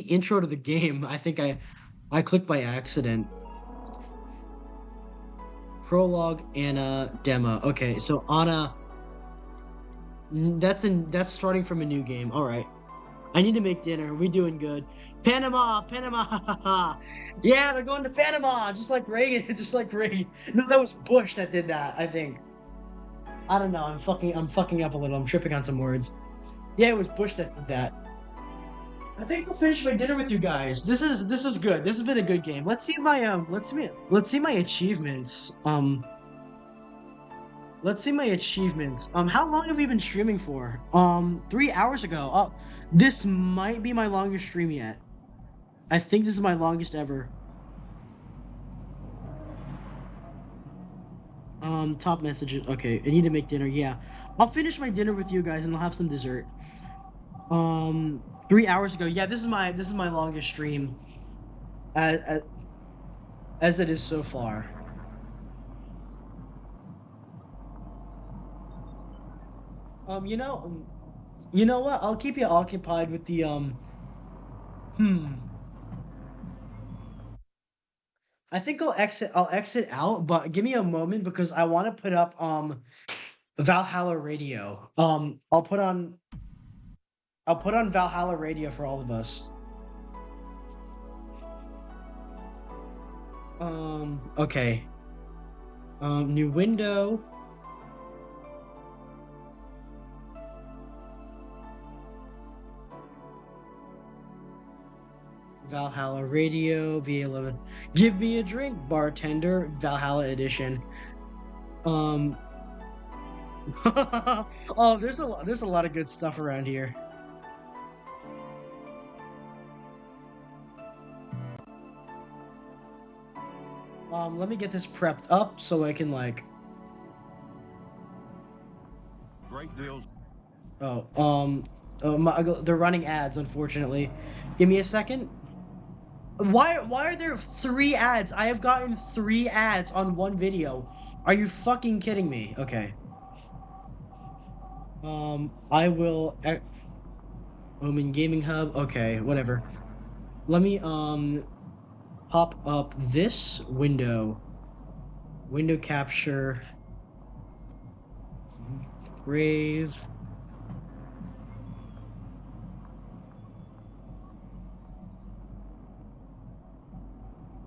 intro to the game. I think I clicked by accident. Prologue, Anna, demo. Okay, so Anna. That's starting from a new game. All right. I need to make dinner. We doing good. Panama, Panama. Yeah, they're going to Panama, just like Reagan, just like Reagan. No, that was Bush that did that. I think. I don't know. I'm fucking up a little. I'm tripping on some words. Yeah, it was Bush that did that. I think I'll finish my dinner with you guys. This is good. This has been a good game. Let's see my let's see my achievements. Let's see my achievements. How long have we been streaming for? 3 hours ago. Oh, this might be my longest stream yet. I think this is my longest ever. Top messages. Okay, I need to make dinner. Yeah, I'll finish my dinner with you guys and I'll have some dessert. 3 hours ago. Yeah, this is my longest stream, as it is so far. You know, you know what? I'll keep you occupied with the Hmm. I think I'll exit out, but give me a moment because I want to put up Valhalla Radio. I'll put on Valhalla Radio for all of us. Okay. New window. Valhalla Radio, VA-11. Give me a drink, bartender. Valhalla edition. Oh, there's a lot of good stuff around here. Let me get this prepped up so I can like. Great deals. Oh, they're running ads, unfortunately. Give me a second. Why are there 3 ads? I have gotten 3 ads on one video. Are you fucking kidding me? Okay. I will. Omen Gaming Hub. Okay, whatever. Let me pop up this window. Window capture. Grave.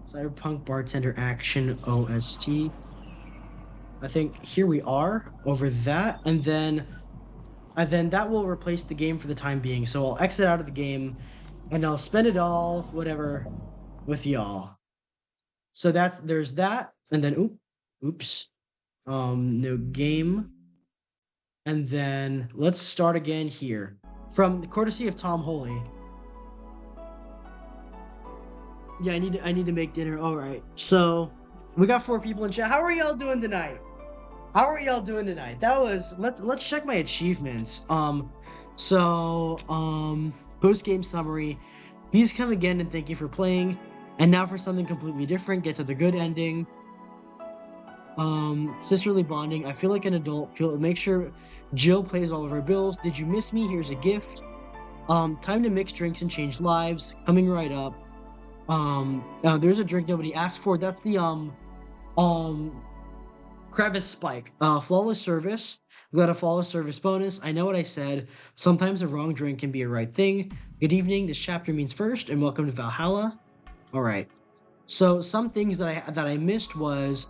Cyberpunk Bartender Action OST. I think here we are over that, and then that will replace the game for the time being. So I'll exit out of the game, and I'll spend it all, whatever, with y'all. So there's that, and then oops, no game, and then let's start again here from the courtesy of Tom Holy. Yeah, I need to make dinner. All right. So, we got 4 people in chat. How are y'all doing tonight? How are y'all doing tonight? That was let's check my achievements. Post game summary. Please come again and thank you for playing. And now for something completely different. Get to the good ending. Sisterly bonding. I feel like an adult. Make sure Jill pays all of her bills. Did you miss me? Here's a gift. Time to mix drinks and change lives. Coming right up. There's a drink nobody asked for. That's the Crevice Spike. Flawless service. We got a flawless service bonus. I know what I said. Sometimes a wrong drink can be a right thing. Good evening. This chapter means first, and welcome to Valhalla. All right. So some things that I missed was,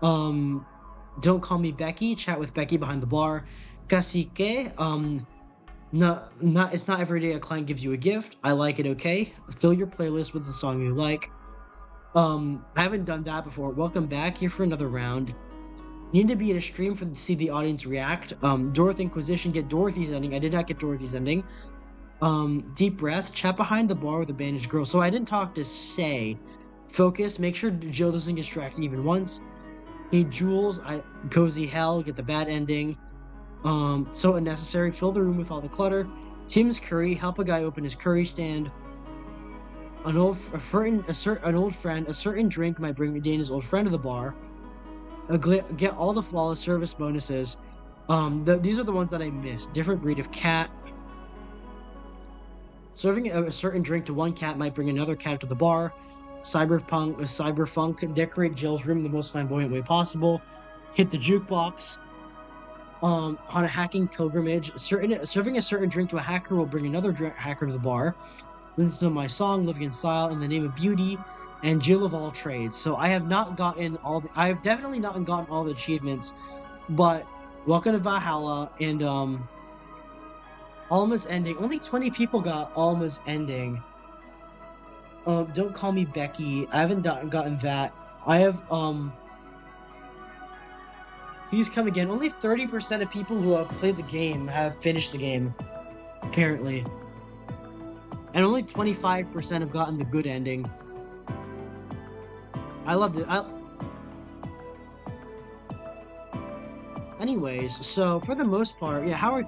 um, don't call me Becky. Chat with Becky behind the bar. Cacique. Not it's not every day a client gives you a gift. I like it. Okay. Fill your playlist with the song you like. I haven't done that before. Welcome back here for another round. Need to be in a stream to see the audience react. Dorothy Inquisition, get Dorothy's ending. I did not get Dorothy's ending. Deep breath. Chat behind the bar with a bandaged girl. So I didn't talk to Say. Focus. Make sure Jill doesn't get distracted even once. Hey Jules, cozy hell. Get the bad ending. So unnecessary. Fill the room with all the clutter. Tim's curry. Help a guy open his curry stand. An old friend. A certain drink might bring Dana's old friend to the bar. Get all the flawless service bonuses. These are the ones that I missed. Different breed of cat. Serving a certain drink to one cat might bring another cat to the bar. Cyberfunk. Decorate Jill's room in the most flamboyant way possible. Hit the jukebox. On a hacking pilgrimage. Serving a certain drink to a hacker will bring another hacker to the bar. Listen to my song, Living in Style, in the Name of Beauty, and Jill of all trades. So I have not gotten I've definitely not gotten all the achievements, but welcome to Valhalla, and Alma's ending. Only 20 people got Alma's ending. Don't call me Becky. I haven't gotten that. I have please come again. Only 30% of people who have played the game have finished the game, apparently. And only 25% have gotten the good ending. I loved it. Anyways, so for the most part, yeah,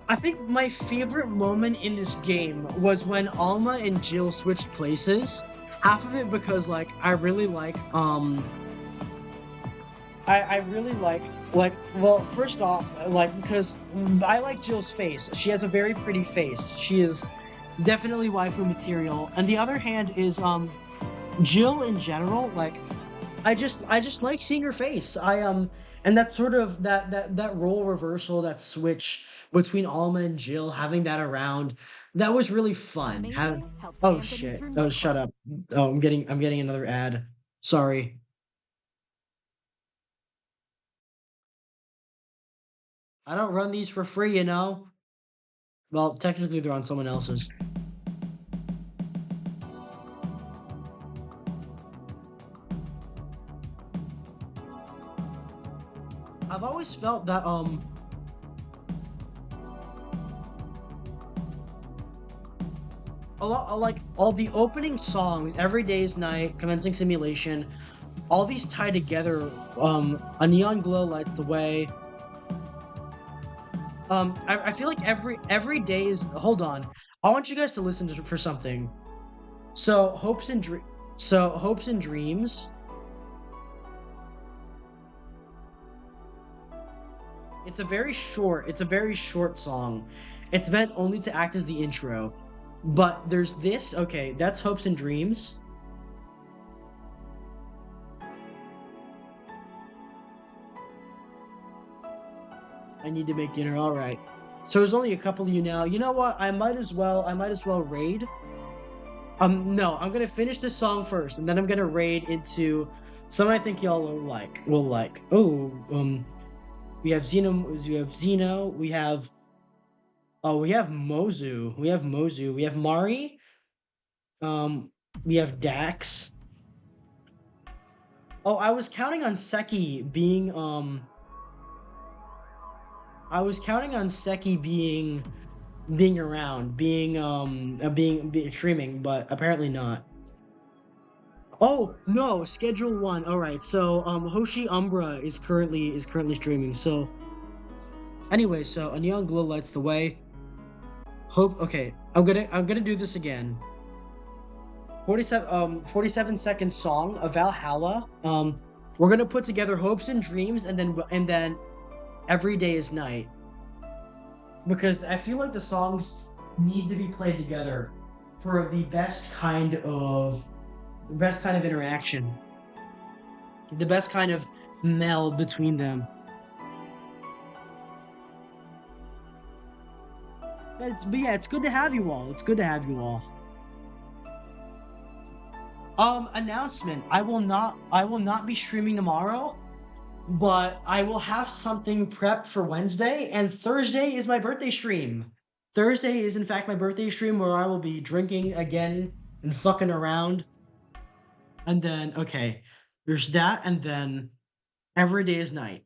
I think my favorite moment in this game was when Alma and Jill switched places. Half of it because, like, I really like, I really like, well, first off, like, because I like Jill's face. She has a very pretty face. She is definitely waifu material. And the other hand is, Jill in general, like, I just like seeing her face. And that sort of that role reversal, that switch between Alma and Jill, having that around, that was really fun. Oh shit! Oh, shut up! Oh, I'm getting another ad. Sorry. I don't run these for free, you know. Well, technically they're on someone else's. I've always felt that a lot, like, all the opening songs, Every Day's Night, Commencing Simulation, all these tie together. A neon glow lights the way. I feel like every day is. Hold on, I want you guys to listen for something. So hopes and dreams. It's a very short song. It's meant only to act as the intro. But there's this. Okay, that's Hopes and Dreams. I need to make dinner. All right. So there's only a couple of you now. You know what? I might as well raid. No, I'm gonna finish this song first, and then I'm gonna raid into some I think y'all will like. Oh, we have Zeno. We have. Oh, we have Mozu. We have Mari. We have Dax. Oh, I was counting on Seki being being around, being streaming, but apparently not. Oh no, schedule 1. All right, so Hoshi Umbra is currently streaming. So anyway, so a neon glow lights the way. Hope. Okay, I'm gonna do this again. 47-second song of Valhalla. We're gonna put together Hopes and Dreams, and then Every Day is Night, because I feel like the songs need to be played together for the best kind of interaction, the best kind of meld between them. But yeah, it's good to have you all. It's good to have you all. Announcement. I will not be streaming tomorrow, but I will have something prepped for Wednesday, and Thursday is my birthday stream. Thursday is in fact my birthday stream where I will be drinking again and fucking around. And then okay, there's that, and then every day is night.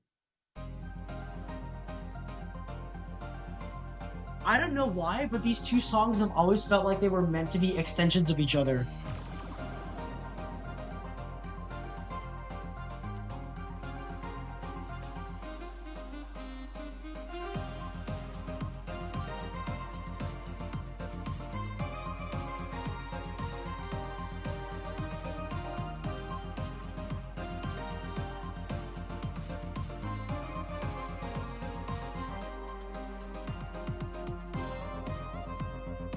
I don't know why, but these two songs have always felt like they were meant to be extensions of each other.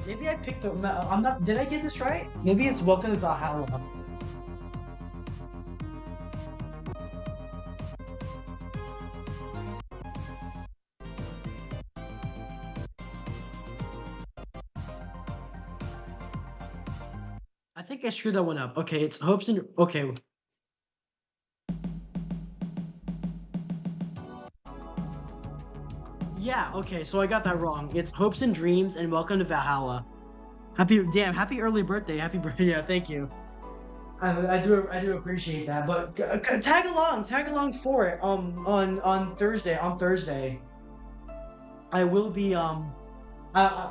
Maybe I picked the. I'm not. Did I get this right? Maybe it's Welcome to Valhalla. I think I screwed that one up. Okay, it's hopes and okay. Yeah, okay, so I got that wrong. It's hopes and dreams and welcome to Valhalla. Happy early birthday. Happy birthday. Yeah, thank you. I do appreciate that. But tag along for it. On Thursday, I will be I,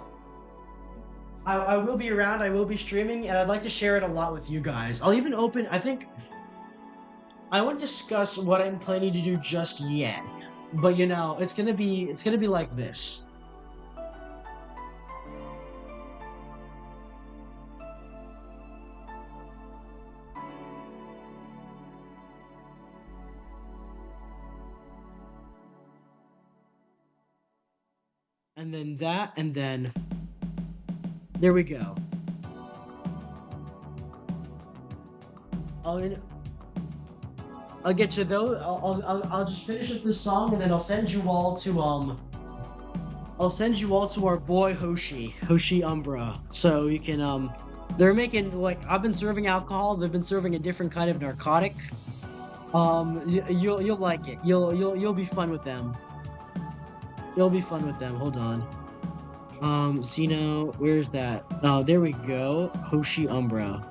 I will be around. I will be streaming, and I'd like to share it a lot with you guys. I'll even open. I think I won't discuss what I'm planning to do just yet, but it's gonna be like this. And then that, and then there we go. I'll I'll get you those. I'll just finish up this song, and then I'll send you all to our boy Hoshi Umbra, so you can they're making, like, I've been serving alcohol. They've been serving a different kind of narcotic. You'll like it. You'll be fun with them. You'll be fun with them. Hold on. Sino, where's that? Oh, there we go. Hoshi Umbra.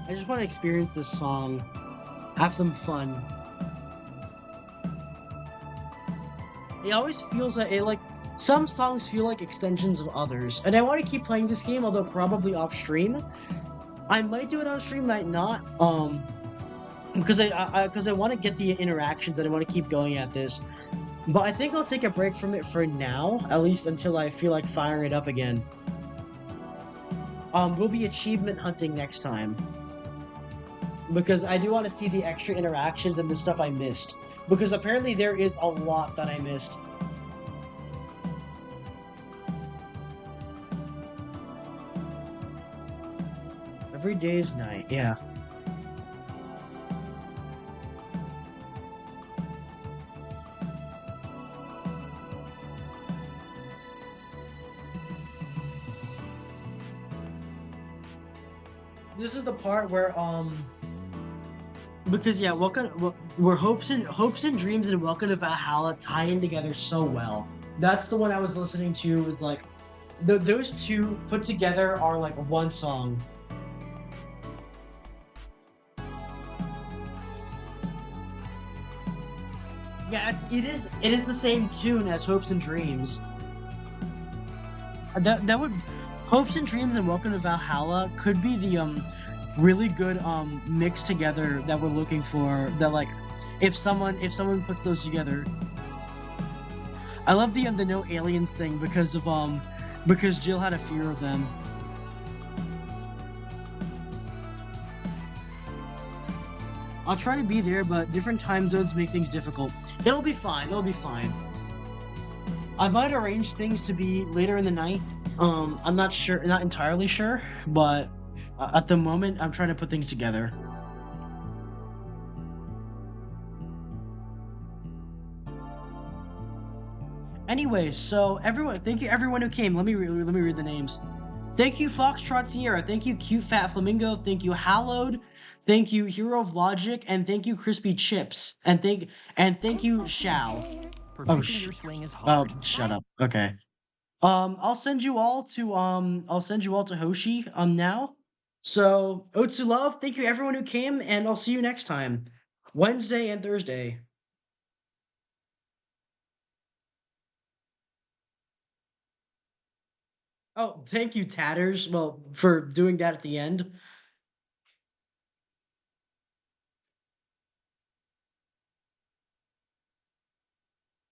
I just want to experience this song, have some fun. It always feels like some songs feel like extensions of others, and I want to keep playing this game, although probably off stream. I might do it on stream, might not. Because I want to get the interactions, and I want to keep going at this. But I think I'll take a break from it for now, at least until I feel like firing it up again. We'll be achievement hunting next time, because I do want to see the extra interactions and the stuff I missed. Because apparently there is a lot that I missed. Every day is night, yeah. This is the part where because yeah, where hopes and dreams and welcome to Valhalla tie in together so well. That's the one I was listening to. Was like those two put together are like one song. Yeah, it is the same tune as Hopes and Dreams. That would Hopes and Dreams and Welcome to Valhalla could be the really good mix together that we're looking for. That, like, if someone puts those together. I love the no aliens thing because Jill had a fear of them. I'll try to be there, but different time zones make things difficult. It'll be fine. It'll be fine. I might arrange things to be later in the night. I'm not sure, not entirely sure, but at the moment, I'm trying to put things together. Anyway, so everyone, thank you everyone who came. Let me read the names. Thank you Foxtrot Sierra. Thank you Cute Fat Flamingo. Thank you Hallowed. Thank you Hero of Logic, and thank you Crispy Chips. And thank you Shao. Oh shut up. Okay. I'll send you all to Hoshi now. So Otsu Love, thank you everyone who came, and I'll see you next time. Wednesday and Thursday. Oh, thank you, Tatters. Well, for doing that at the end.